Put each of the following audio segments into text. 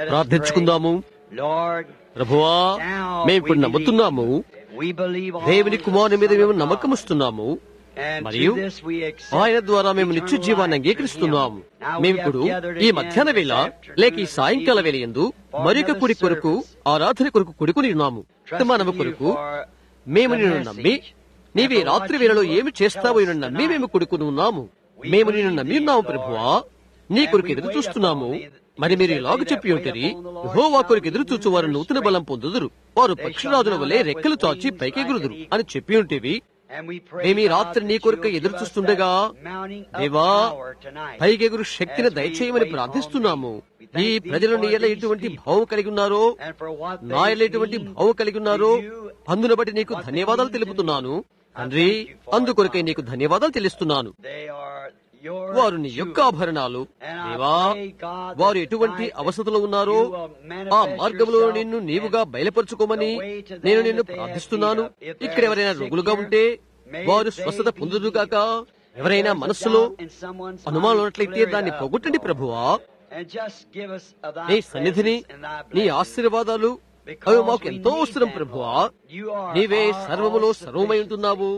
ప్రార్థించుకుందాము. ప్రభువా, మేము ఇప్పుడు నమ్ముతున్నాము, దేవుని కుమారుని మీద మేము నమ్మకముస్తున్నాము, మరియు ఆయన ద్వారా మేము నిత్య జీవాన్ని అంగీకరిస్తున్నాము. మేమిప్పుడు ఈ మధ్యాహ్న వేళ లేక ఈ సాయంకాల వేళ యందు మరొక కుడి కొరకు ఆరాధన కొరకు కూడుకుని ఉన్నాము. వర్తమానము కొరకు మేము నిన్ను నమ్మి, నీవి రాత్రి వేళలో ఏమి చేస్తావో నిన్ను నమ్మి మేము కూడుకుని ఉన్నాము. మేము నిన్ను నమ్మి ఉన్నాము ప్రభువా, నీ కొరకు ఎదురు చూస్తున్నాము. మరి మీరు ఇలాగ చెప్పి ఉంటారు, యెహోవా కొరకు ఎదురు చూచు వారు నూతన బలం పొందుదురు, వారు పక్షిరాజుల వలె రెక్కలు చాచి పైకెగురుదురు అని చెప్పి ఉంటేవి. మేము ఈ రాత్రి నీ కొరకు ఎదురు చూస్తుండగా, దేవా, పైకెగురు శక్తిని దయచేయమని ప్రార్థిస్తున్నాము. ఈ ప్రజలు నీ ఎడల ఎటువంటి భావం కలిగి ఉన్నారో, నా ఎడల ఎటువంటి భావం కలిగి ఉన్నారో అందును బట్టి నీకు ధన్యవాదాలు తెలుపుతున్నాను తండ్రి. అందుకొరకై నీకు ధన్యవాదాలు చెల్లిస్తున్నాను. వారు నీ యొక్క ఆభరణాలు దేవా. వారు ఎటువంటి అవసరతలో ఉన్నారో ఆ మార్గంలో నిన్ను నీవుగా బయలుపరుచుకోమని నేను నిన్ను ప్రార్థిస్తున్నాను. ఇక్కడ ఎవరైనా రోగులుగా ఉంటే వారు స్వస్థత పొందుదుగాక. ఎవరైనా మనస్సులో అనుమానం ఉన్నట్లయితే దాన్ని పోగొట్టండి ప్రభువా. నీ సన్నిధిని, నీ ఆశీర్వాదాలు అవి మాకు ఎంతో అవసరం ప్రభువా. నీవే సర్వములో సర్వమై ఉంటున్నావు.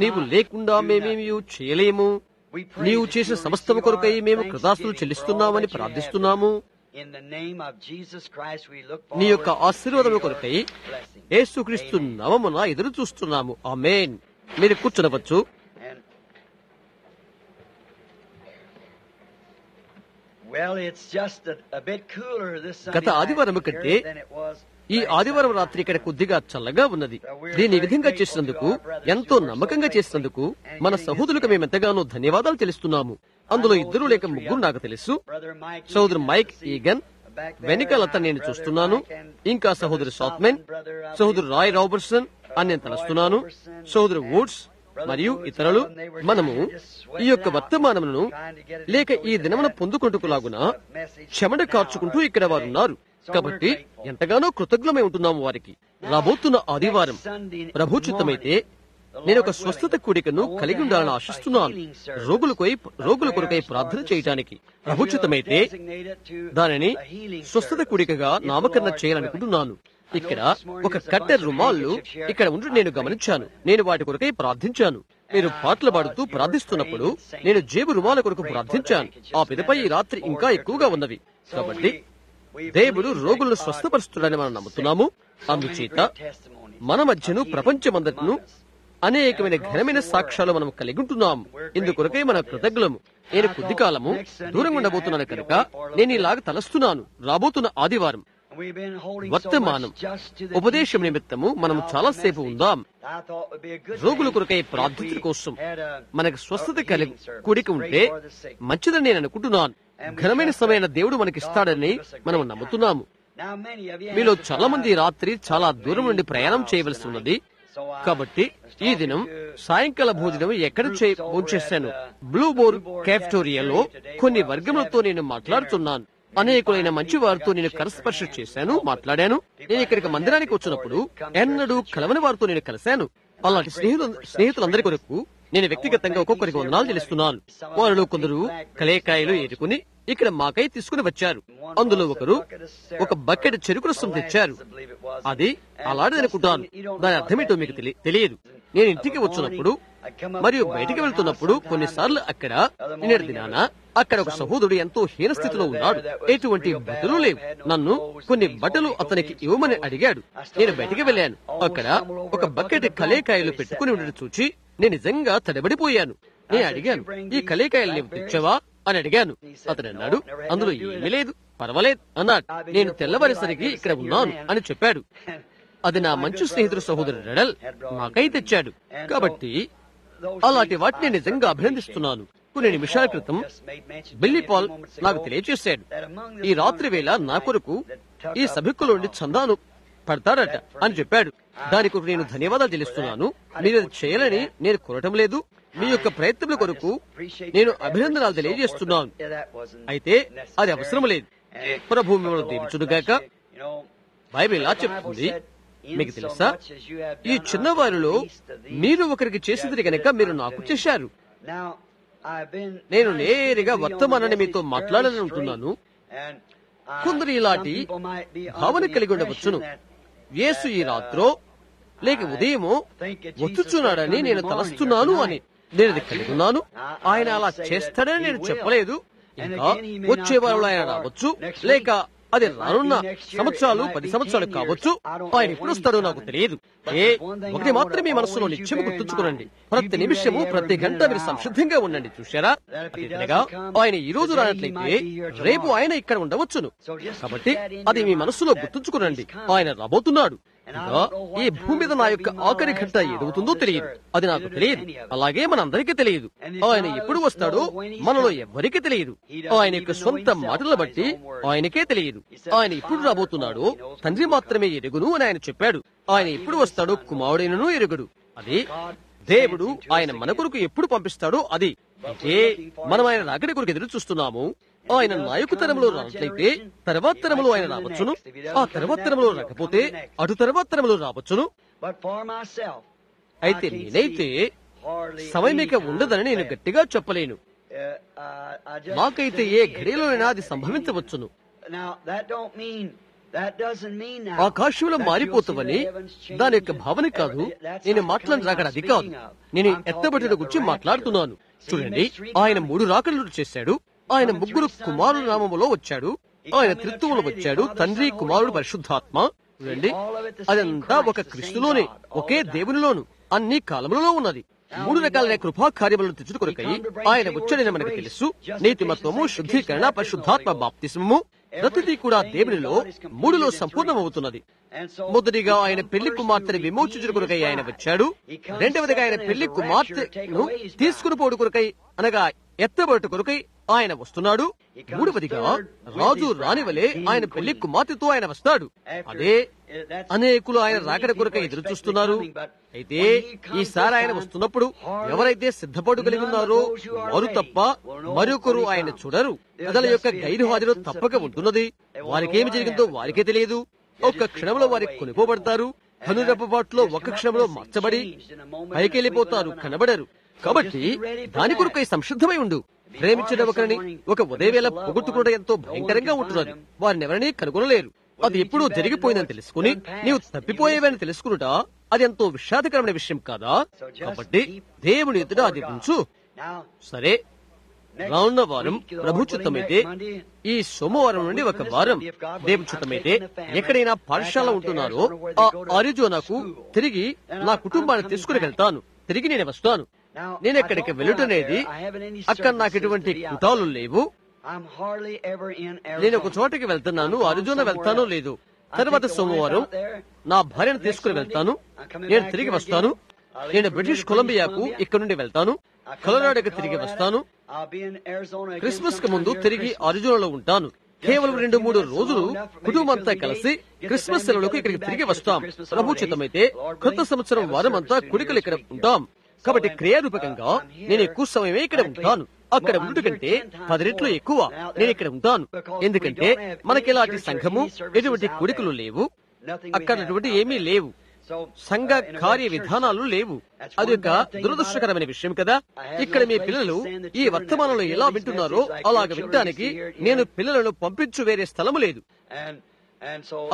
నీవు లేకుండా మేమేమీ చేయలేము. నీవు చేసిన సమస్తము కొరకై మేము కృతజ్ఞతలు చెల్లిస్తున్నామని ప్రార్థిస్తున్నాము. నీ యొక్క ఆశీర్వాదము కొరకై యేసుక్రీస్తు నామమున ఎదురు చూస్తున్నాము. ఆమేన్. మీరు కూర్చోవచ్చు. గత ఆదివారం కంటే ఈ ఆదివారం రాత్రి ఇక్కడ కొద్దిగా చల్లగా ఉన్నది. దీన్ని ఈ విధంగా చేసినందుకు, ఎంతో నమ్మకంగా చేసినందుకు మన సహోదరులకు మేమెంతగానో ధన్యవాదాలు తెలుస్తున్నాము. అందులో ఇద్దరు లేక ముగ్గురు నాకు తెలుసు. సహోదరు మైక్ ఈగన్, వెనకాల అతను నేను చూస్తున్నాను. ఇంకా సహోదరు సాత్మెన్, సహోదరు రాయ్ రాబర్ట్సన్ అని నేను తలుస్తున్నాను, సహోదరు వుడ్స్ మరియు ఇతరులు. మనము ఈ యొక్క వర్తమానములను లేక ఈ దినమున పొందుకుంటులాగున చెమట కార్చుకుంటూ ఇక్కడ వారున్నారు. కాబట్టి ఎంతగానో కృతజ్ఞమై ఉంటున్నాము వారికి. రాబోతున్న ఆదివారం ప్రభుచిత్తమైతే నేను ఒక స్వస్థత కూడికను కలిగి ఉండాలని ఆశిస్తున్నాను. రోగుల కొరకై ప్రార్థన చేయటానికి ప్రభుచిత్తమైతే దానిని స్వస్థత కూడికగా నామకరణ చేయాలనుకుంటున్నాను. ఇక్కడ ఒక కట్టె రుమాళ్ళు ఇక్కడ ఉండి నేను గమనించాను. నేను వాటి కొరకై ప్రార్థించాను. మీరు పాటలు పాడుతూ ప్రార్థిస్తున్నప్పుడు నేను జేబు రుమాల కొరకు ప్రార్థించాను. ఆ పిదపై ఈ రాత్రి ఇంకా ఎక్కువగా ఉన్నవి. కాబట్టి దేవుడు రోగులను స్వస్థపరుస్తున్నాడని మనం నమ్ముతున్నాము. అందుచేత మన మధ్యను ప్రపంచమంతటను అనేకమైన ఘనమైన సాక్ష్యాలు మనం కలిగి ఉంటున్నాము. ఇందుకొరకై మన కృతజ్ఞులము. నేను కొద్ది కాలము దూరంగా ఉండబోతున్నాను కనుక నేను ఇలాగ తలస్తున్నాను. రాబోతున్న ఆదివారం వర్తమానం ఉపదేశం నిమిత్తము మనం చాలాసేపు ఉందాం. రోగుల కొరకై ప్రార్థించడం కోసం మనకు స్వస్థత కలిగి కూడిక ఉంటే మంచిదని నేను అనుకుంటున్నాను. ఘనమైన సమయాన్ని దేవుడు మనకిస్తాడని మనం నమ్ముతున్నాము. మీలో చాలా మంది రాత్రి చాలా దూరం నుండి ప్రయాణం చేయవలసి ఉన్నది. కాబట్టి ఈ దినం సాయంకాల భోజనం ఎక్కడ భోంచేశాను? బ్లూ బోర్ క్యాఫ్టోరియాలో కొన్ని వర్గములతో నేను మాట్లాడుతున్నాను. అనేకులైన మంచి వారితో నేను కరస్పర్శ చేశాను, మాట్లాడాను. నేను ఇక్కడికి మందిరానికి వచ్చినప్పుడు ఎన్నడూ కలవని వారితో నేను కలిశాను. అలాంటి స్నేహితులందరి కొరకు నేను వ్యక్తిగతంగా ఒక్కొక్కరికి వందనాలు చెల్లిస్తున్నాను. వారిలో కొందరు కలేకాయలు ఏరుకుని ఇక్కడ మాకై తీసుకుని వచ్చారు. అందులో ఒకరు ఒక బకెట్ చెరుకు రసం తెచ్చారు. అది అలాంటిదనుకుంటాను. దాని అర్థమేంటో మీకు తెలియదు. నేను ఇంటికి వచ్చినప్పుడు మరియు బయటికి వెళ్తున్నప్పుడు కొన్నిసార్లు అక్కడ నిన్నటి దినాన అక్కడ ఒక సహోదరుడు ఎంతో హీన స్థితిలో ఉన్నాడు. ఎటువంటి బట్టలు లేవు. నన్ను కొన్ని బట్టలు అతనికి ఇవ్వమని అడిగాడు. నేను బయటికి వెళ్ళాను. అక్కడ ఒక బకెట్ కలేకాయలు పెట్టుకుని ఉండడం చూచి నేను నిజంగా తడబడిపోయాను. నేను అడిగాను, ఈ కలేకాయలు నీవు తెచ్చావా అని అడిగాను. అతను అన్నాడు, అందులో ఏమీ లేదు, పర్వాలేదు అన్నాడు. నేను తెల్లవారేసరికి ఇక్కడ ఉన్నాను అని చెప్పాడు. అది నా మంచి స్నేహితుడు సహోదరుడు రెడల్ మాకై తెచ్చాడు. కాబట్టి అలాంటి వాటిని నిజంగా అభినందిస్తున్నాను. కొన్ని నిమిషాల క్రితం బిల్లీ పాల్ నాకు తెలియజేశాడు, ఈ రాత్రి వేళ నా కొరకు ఈ సభికులోని చందాను పడతాడట అని చెప్పాడు. దాని కొరకు నేను ధన్యవాదాలు చెల్లిస్తున్నాను. మీరు చేయాలని నేను కోరటం లేదు. మీ యొక్క ప్రయత్నముల కొరకు నేను అభినందనలు తెలియజేస్తున్నాను. అయితే అది అవసరం లేదు. ప్రభు మిమ్మల్ని దీవించునుగాక. బైబిల్ ఇలా చెప్తుంది, మీకు తెలుసా, ఈ చిన్నవారిలో మీరు ఒకరికి చేసింది కనుక మీరు నాకు చేశారు. నేను నేరుగా వర్తమానాన్ని మీతో మాట్లాడాలనుకుంటున్నాను. కొందరు ఇలాంటి భావన కలిగి ఉండవచ్చును. యేసు ఈ రాత్రో లేక ఉదయమో వచ్చుచున్నాడని నేను తలస్తున్నాను అని నేను అది కలిగి ఉన్నాను. ఆయన అలా చేస్తాడని నేను చెప్పలేదు. ఇంకా వచ్చే వారంలో ఆయన రావచ్చు, లేక అది రానున్న సంవత్సరాలు 10 సంవత్సరాలు కావచ్చు. ఆయన ఎప్పుడు వస్తాడో నాకు తెలియదు. ఒకటి మాత్రమే మనసులో నిత్యము గుర్తుంచుకోనండి, ప్రతి నిమిషము ప్రతి గంట మీరు సంసిద్ధంగా ఉండండి. చూశారా, అదేవిధంగా ఆయన ఈ రోజు రానట్లయితే రేపు ఆయన ఇక్కడ ఉండవచ్చును. కాబట్టి అది మీ మనసులో గుర్తుంచుకోనండి, ఆయన రాబోతున్నాడు. ఇంకా ఈ భూమి మీద నా యొక్క ఆఖరి గంట ఎదుగుతుందో తెలియదు, అది నాకు తెలియదు. అలాగే మనందరికీ తెలియదు. ఆయన ఎప్పుడు వస్తాడో మనలో ఎవ్వరికీ తెలియదు. ఆయన యొక్క సొంత మాటలను బట్టి ఆయనకే తెలియదు. ఆయన ఎప్పుడు రాబోతున్నాడో తండ్రి మాత్రమే ఎరుగును అని ఆయన చెప్పాడు. ఆయన ఎప్పుడు వస్తాడో కుమారుడైనను ఎరుగుడు. అది దేవుడు ఆయన మన కొరకు ఎప్పుడు పంపిస్తాడో అది. అంటే మనం ఆయన రాకడి కొరకు ఎదురు చూస్తున్నాము. ఆయన నాయకు తరంలో రానట్లయితే తర్వాత తరంలో ఆయన రావచ్చును. ఆ తర్వాత తరంలో రాకపోతే అటు తర్వాత తరంలో రావచ్చును. అయితే నేనైతే సమయం ఇక ఉండదని నేను గట్టిగా చెప్పలేను. నాకైతే ఏ ఘడియలోనైనా అది సంభవించవచ్చును. ఆకాశంలో మారిపోతావని దాని యొక్క భావన కాదు. నేను మాట్లాడిన రాకడ అది కాదు. నేను ఎత్తబడిన గురించి మాట్లాడుతున్నాను. చూడండి, ఆయన 3 రాకడలు చేశాడు. ఆయన 3 కుమారుల నామములో వచ్చాడు. ఆయన త్రిత్వములో వచ్చాడు, తండ్రి, కుమారుడు, పరిశుద్ధాత్మ. చూడండి, అదంతా ఒక క్రీస్తులోనే, ఒకే దేవునిలోను అన్ని కాలములలో ఉన్నది. 3 రకాలైన కృపా కార్యములను తెచ్చుట కొరకై ఆయన వచ్చాడని మనకు తెలుసు. నీతిమత్వము, శుద్ధీకరణ, పరిశుద్ధాత్మ బాప్తిస్మము ప్రతిదీ కూడా దేవునిలో 3లో సంపూర్ణమవుతున్నది. మొదటిగా ఆయన పెళ్లి కుమార్తెని విమోచించుట కొరకై ఆయన వచ్చాడు. రెండవదిగా ఆయన పెళ్లి కుమార్తెను తీసుకుని పోడు కొరకై, అనగా ఎత్తబడుట కొరకై ఆయన వస్తున్నాడు. మూడవదిగా రాజు రానివలే ఆయన పెళ్లి కుమార్తెతో ఆయన వస్తాడు. అదే అనేకులు ఆయన రాకడ కొరకై ఎదురు చూస్తున్నారు. అయితే ఈసారి ఆయన వస్తున్నప్పుడు ఎవరైతే సిద్ధపడు కలిగి ఉన్నారో వారు తప్ప మరొకరు ఆయన చూడరు. ప్రజల యొక్క గైరు హాజరు తప్పక ఉంటున్నది. వారికేమి జరిగిందో వారికే తెలియదు. ఒక్క క్షణంలో వారికి కొనిపోబడతారు. కనురెప్పపాట్లో ఒక క్షణంలో మార్చబడి పైకెళ్ళిపోతారు, కనబడరు. కాబట్టి దాని కొరకై సంసిద్ధమై ఉండు. ప్రేమించిన ఒకరిని ఒక ఉదయవేళ పోగొట్టుకోవడం ఎంతో భయంకరంగా ఉంటున్నది. వారిని ఎవరినీ కనుగొనలేరు. అది ఎప్పుడూ జరిగిపోయిందని తెలుసుకుని నీవు తప్పిపోయేవని తెలుసుకునుట అది ఎంతో విషాదకరమైన విషయం కాదా? కాబట్టి దేవుని ఎదుట అది ఉంచు. సరే, రానున్న వారం ప్రభు చిత్తమైతే ఈ సోమవారం నుండి ఒక వారం దేవుని చిత్తమైతే ఎక్కడైనా పాఠశాల ఉంటున్నారో ఆ అరిజోనాకు తిరిగి నా కుటుంబాన్ని తీసుకుని వెళ్తాను. తిరిగి నేను వస్తాను. నేను ఎక్కడికి వెళ్ళటనేది అక్కడ నాకు ఎటువంటి కుటాలు లేవు. నేను ఒక చోటకి వెళ్తున్నాను, అరిజోనా వెళ్తానో లేదు. తర్వాత సోమవారం నా భార్యను తీసుకుని వెళ్తాను. నేను తిరిగి వస్తాను. నేను బ్రిటిష్ కొలంబియాకు ఇక్కడ నుండి వెళ్తాను. కొలరాడోకి తిరిగి వస్తాను. క్రిస్మస్ కు ముందు తిరిగి అరిజోనాలో ఉంటాను. కేవలం 2-3 రోజులు కుటుంబంతా కలిసి క్రిస్మస్ సెలవులకు ఇక్కడికి తిరిగి వస్తాం. ప్రభు చిత్తమైతే కొత్త సంవత్సరం వారం అంతా కుడికలు ఇక్కడ ఉంటాం. కాబట్టి క్రియారూపకంగా నేను ఎక్కువ సమయమే ఇక్కడ ఉంటాను. అక్కడ ఉండు కంటే 10 రెట్లు ఎక్కువ నేను ఇక్కడ ఉంటాను. ఎందుకంటే మనకి ఇలాంటి సంఘము, ఎటువంటి కుడికలు లేవు. అక్కడ అటువంటి ఏమీ లేవు. సంఘ కార్య విధానాలు లేవు. అది ఒక దురదృష్టకరమైన విషయం కదా. ఇక్కడ మీ పిల్లలు ఈ వర్తమానంలో ఎలా వింటున్నారో అలాగ వినడానికి నేను పిల్లలను పంపించు వేరే స్థలము లేదు.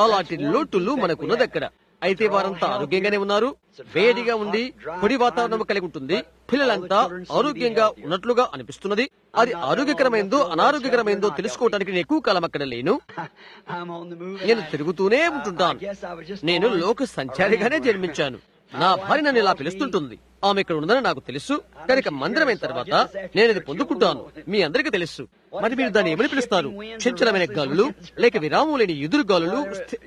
అలాంటి లోటులు మనకున్నది అక్కడ. అయితే వారంతా ఆరోగ్యంగానే ఉన్నారు. వేడిగా ఉండి పొడి వాతావరణం కలిగి ఉంటుంది. పిల్లలంతా ఆరోగ్యంగా ఉన్నట్లుగా అనిపిస్తున్నది. అది ఆరోగ్యకరమైందో అనారోగ్యకరమైందో తెలుసుకోవడానికి నేను ఎక్కువ కాలం అక్కడ లేను. నేను తిరుగుతూనే ఉంటుంటాను. నేను లోక సంచారిగానే జన్మించాను. నా భార్య నన్ను ఇలా పిలుస్తుంటుంది. ఆమె ఇక్కడ ఉందని నాకు తెలుసు. కనుక మందిరమైన తర్వాత నేను ఇది పొందుకుంటాను. మీ అందరికీ తెలుసు. మరి మీరు దాన్ని ఏమని పిలుస్తారు? చంచలమైన గాలులు, లేక విరామం లేని ఎదురు గాలులు,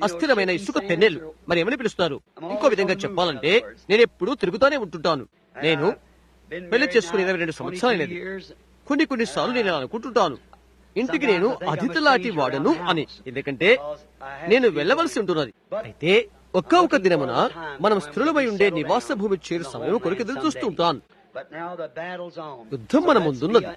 అస్థిరమైన ఇసుక తెన్నెలు, మరి ఏమని పిలుస్తారు? ఇంకో విధంగా చెప్పాలంటే నేను ఎప్పుడూ తిరుగుతానే ఉంటుంటాను. నేను పెళ్లి చేసుకుని 22 సంవత్సరాలైనది. కొన్ని సార్లు నేను అనుకుంటుంటాను, ఇంటికి నేను అతిథి లాంటి వాడను అని. ఎందుకంటే నేను వెళ్ళవలసి ఉంటున్నది. అయితే ఒక్క దినమున మనం స్థిరులమై ఉండే నివాస భూమి చేరు సమయం కొరకు ఎదురు చూస్తూ ఉంటాను. యుద్ధం మన ముందున్నది.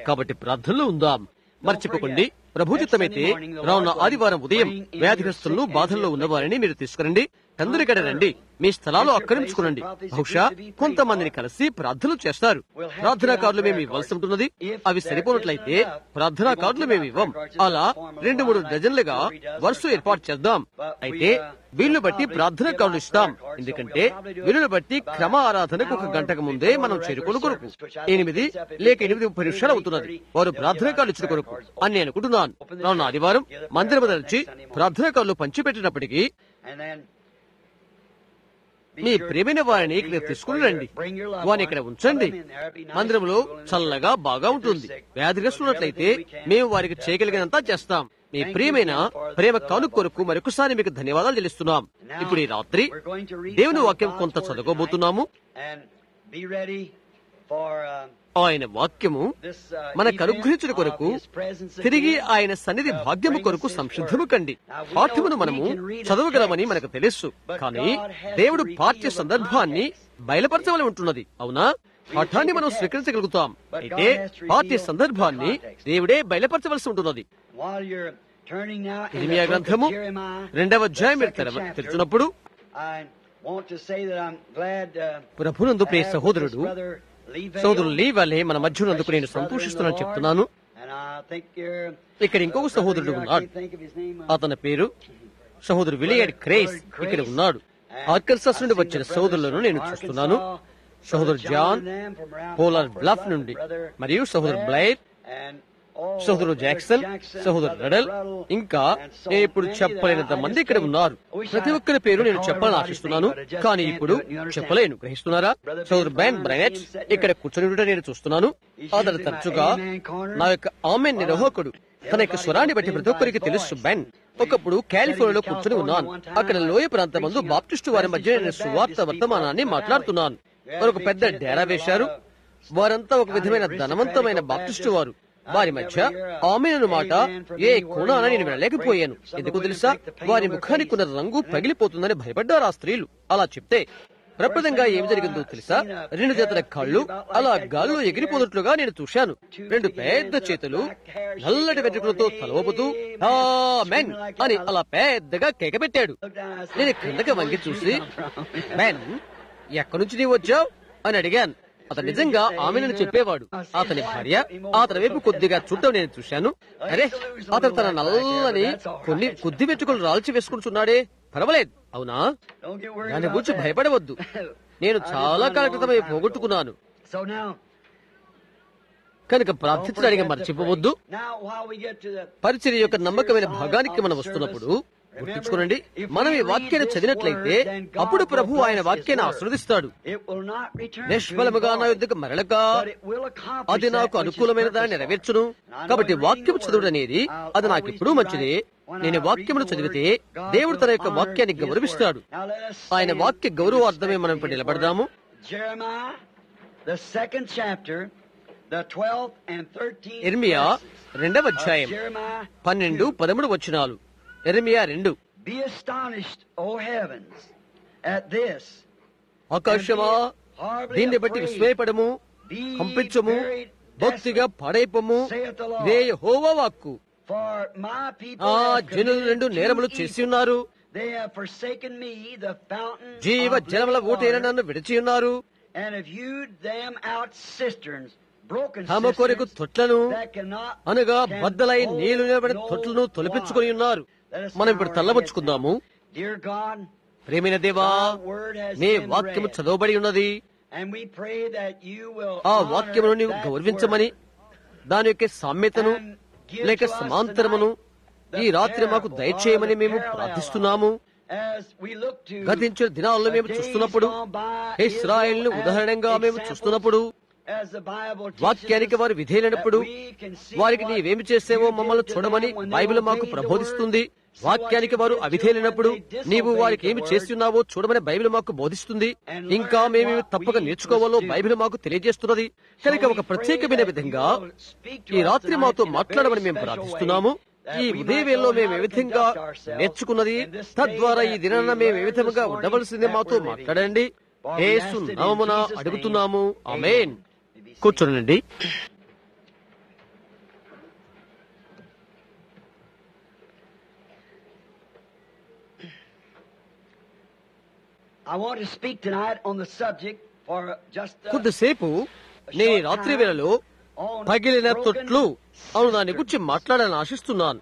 కాబట్టి ప్రార్థనలో ఉందాం. మర్చిపోకండి, ప్రభు చిత్తమైతే రానున్న ఆదివారం ఉదయం వ్యాధిగ్రస్తులను, బాధల్లో ఉన్నవారిని మీరు తీసుకురండి. వాటందరి కడ రండి, మీ స్థలాలు ఆక్రమించుకునండి. బహుశా కొంతమందిని కలిసి ప్రార్థనలు చేస్తారు. ప్రార్థనా కార్డులు మేము ఇవ్వాల్సి ఉంటున్నది. అవి సరిపోనట్లయితే ప్రార్థనా కార్డులు మేము ఇవ్వం. అలా 2-3 డజన్లుగా వరుస ఏర్పాటు చేద్దాం. అయితే వీళ్ళు బట్టి ప్రార్థనా కార్డులు ఇస్తాం. ఎందుకంటే వీళ్ళని బట్టి క్రమ ఆరాధనకు 1 గంటకు ముందే మనం చేరుకుని కొరకు 8 లేక 8:30 నిమిషాలు అవుతున్నది వారు ప్రార్థనా కార్డులు ఇచ్చిన కొరకు అని నేను అనుకుంటున్నాను. రానున్న ఆదివారం మందిరం తెరిచి ప్రార్థనా కార్డులు పంచిపెట్టినప్పటికీ మీ ప్రేమైన వారిని ఇక్కడ తీసుకుని రండి, వారిని ఇక్కడ ఉంచండి. మందిరంలో చల్లగా బాగా ఉంటుంది. వ్యాధిగ్రస్తున్నట్లయితే మేము వారికి చేయగలిగినంత చేస్తాం. మీ ప్రియమైన ప్రేమ కానుక కొరకు మరొకసారి మీకు ధన్యవాదాలు చెల్లిస్తున్నాం. ఇప్పుడు ఈ రాత్రి దేవుని వాక్యం కొంత చదువుకోబోతున్నాము. ఆయన వాక్యము మనకు అనుగ్రహించిన కొరకు తిరిగి ఆయన సన్నిధి భాగ్యము కొరకు సంసిద్ధము కండి. పాఠ్యమును మనము చదవగలమని మనకు తెలుసు, కానీ దేవుడు పాఠ్య సందర్భాన్ని బయలుపరచవలసి ఉంటున్నది. అవునా? పాఠాన్ని మనం స్వీకరించగలుగుతాం, అయితే పాఠ్య సందర్భాన్ని దేవుడే బయలుపరచవలసి ఉంటున్నది. ఇర్మియా గ్రంథము 2వ అధ్యాయం మీరు తెరిచినప్పుడు ప్రభునందు ప్రియ సహోదరుడు లీ వల్లే మన మధ్య ఉన్నందుకు నేను సంతోషిస్తున్నాను చెప్తున్నాను. ఇక్కడ ఇంకొక సహోదరుడు ఉన్నాడు, అతని పేరు సహోదరు విలియర్డ్ క్రేస్ ఇక్కడ ఉన్నాడు. ఆర్కన్సాస్ నుండి వచ్చిన సహోదరులను నేను చూస్తున్నాను. సహోదరు జాన్ పోలార్ బ్లఫ్ నుండి, మరియు సహోదరు బ్లైర్, సహోదరు జాక్సన్, సహోదరు రడల్, ఇంకా నేను ఇప్పుడు చెప్పలేనంత మంది ఇక్కడ ఉన్నారు. ప్రతి ఒక్కరి పేరు నేను చెప్పాలని ఆశిస్తున్నాను, కానీ ఇప్పుడు చెప్పలేను. గ్రహిస్తున్నారా? సహోదరు బెన్ బ్రైనెట్ ఇక్కడ కూర్చొని నేను చూస్తున్నాను. అతను తరచుగా నా యొక్క ఆమెన్ నిర్వాహకుడు. తన యొక్క స్వరాన్ని బట్టి ప్రతి ఒక్కరికి తెలుసు. బెన్ ఒకప్పుడు కాలిఫోర్నియాలో కూర్చొని ఉన్నాను. అక్కడ లోయ ప్రాంతమందు బాప్టిస్టు వారి మధ్య నేను సువార్త వర్తమానాన్ని మాట్లాడుతున్నాను. వారు ఒక పెద్ద డేరా వేశారు. వారంతా ఒక విధమైన ధనవంతమైన బాప్టిస్టు వారు. వారి మధ్య ఆమెను మాట ఏ కోణాన నేను వెళ్ళలేకపోయాను. ఎందుకు తెలుసా? వారి ముఖానికి ఉన్న రంగు పగిలిపోతుందని భయపడ్డారు ఆ స్త్రీలు. అలా చెప్తే ప్రప్రదంగా ఏమి జరిగిందో తెలుసా? 2 జతల కాళ్ళు అలా గాల్లో ఎగిరిపోతున్నట్లుగా నేను చూశాను. 2 పెద్ద చేతులు నల్లటి వెంట్రుకలతో తలవపుతూ ఆమేన్ అని అలా పెద్దగా కేక పెట్టాడు. నేను క్రిందకి వంగి చూసి, మెన్ ఎక్కడి నుంచి నీవు వచ్చావు అని అడిగాను. అతను నిజంగా ఆమెను చెప్పేవాడు. అతని భార్య అతని వైపు కొద్దిగా చూడటం నేను చూశాను. అరే, అతను తన నల్లని కొన్ని కొద్ది వెంట్రుకలు రాల్చి వేసుకుంటున్నాడే, పర్వాలేదు. అవునా? దాని గురించి భయపడవద్దు. నేను చాలా కాల క్రితమే పోగొట్టుకున్నాను కనుక ప్రార్థించడానికి మర్చిపోవద్దు. పరిచర్య యొక్క నమ్మకమైన భాగానికి మనం వస్తున్నప్పుడు గుర్తించుకోనండి, మనం ఈ వాక్యాన్ని చదివినట్లయితే అప్పుడు ప్రభు ఆయన వాక్యాన్ని ఆశీర్వదిస్తాడు. నిష్ఫలముగా నా యుద్ధకు మరలక అది నాకు అనుకూలమైన దాన్ని నెరవేర్చును. కాబట్టి వాక్యం చదువుడు అనేది అది నాకు ఇప్పుడు మంచిదే. నేను వాక్యమును చదివితే దేవుడు తన యొక్క వాక్యాన్ని గౌరవిస్తాడు. ఆయన వాక్య గౌరవార్థమే మనం ఇప్పుడు నిలబడదాము. ఇర్మియా 2వ అధ్యాయం 12-13 వచనాలు. ఇర్మియా 2. ఆకాశమా, దీన్ని బట్టి విస్మయపడము, కంపించము, భక్తిగా పాడైపోము. ఇదే యెహోవా వాక్కు. ఆ జనులు 2 నేరములు చేసి ఉన్నారు. జీవ జలముల ఊటైన నన్ను విడిచి ఉన్నారు. తమ కొరకు తొట్లను అనగా బద్దలై నీళ్లు నిలబడిన తొట్లను తొలిపించుకొని ఉన్నారు. మనం ఇప్పుడు తల్లబుచ్చుకుందాము. ప్రేమైన దేవా, నీ వాక్యము చదవబడి ఉన్నది. ఆ వాక్యమును నీవు గౌరవించమని, దాని యొక్క సామ్యతను లేక సమాంతరమును ఈ రాత్రి మాకు దయచేయమని మేము ప్రార్థిస్తున్నాము. గతించిన దినాల్లో మేము చూస్తున్నప్పుడు, ఇశ్రాయేలును ఉదాహరణంగా మేము చూస్తున్నప్పుడు, వాక్యానికి వారు విధేయులైనప్పుడు వారికి నీవేమి చేసేవో మమ్మల్ని చూడమని బైబిల్ మాకు ప్రబోధిస్తుంది. వాక్యానికి వారు అవిధేయులైనప్పుడు నీవు వారికి ఏమి చేస్తున్నావో చూడమని బైబిల్ మాకు బోధిస్తుంది. ఇంకా మేము తప్పక నేర్చుకోవాలో బైబిల్ మాకు తెలియజేస్తున్నది. కనుక ఒక ప్రత్యేకమైన విధంగా ఈ రాత్రి మాతో మాట్లాడమని మేము ప్రార్థిస్తున్నాము. ఈ ఉదయవేళలో మేము ఏ విధంగా నేర్చుకున్నది, తద్వారా ఈ దినాన మేము ఏ విధంగా ఉండవలసిందే మాతో మాట్లాడండి. యేసు నామమున అడుగుతున్నాము, ఆమేన్. కూర్చోనండి. కొద్దిసేపు నేను రాత్రి వేళలో పగిలిన తొట్లు అవును దాని గురించి మాట్లాడాలని ఆశిస్తున్నాను.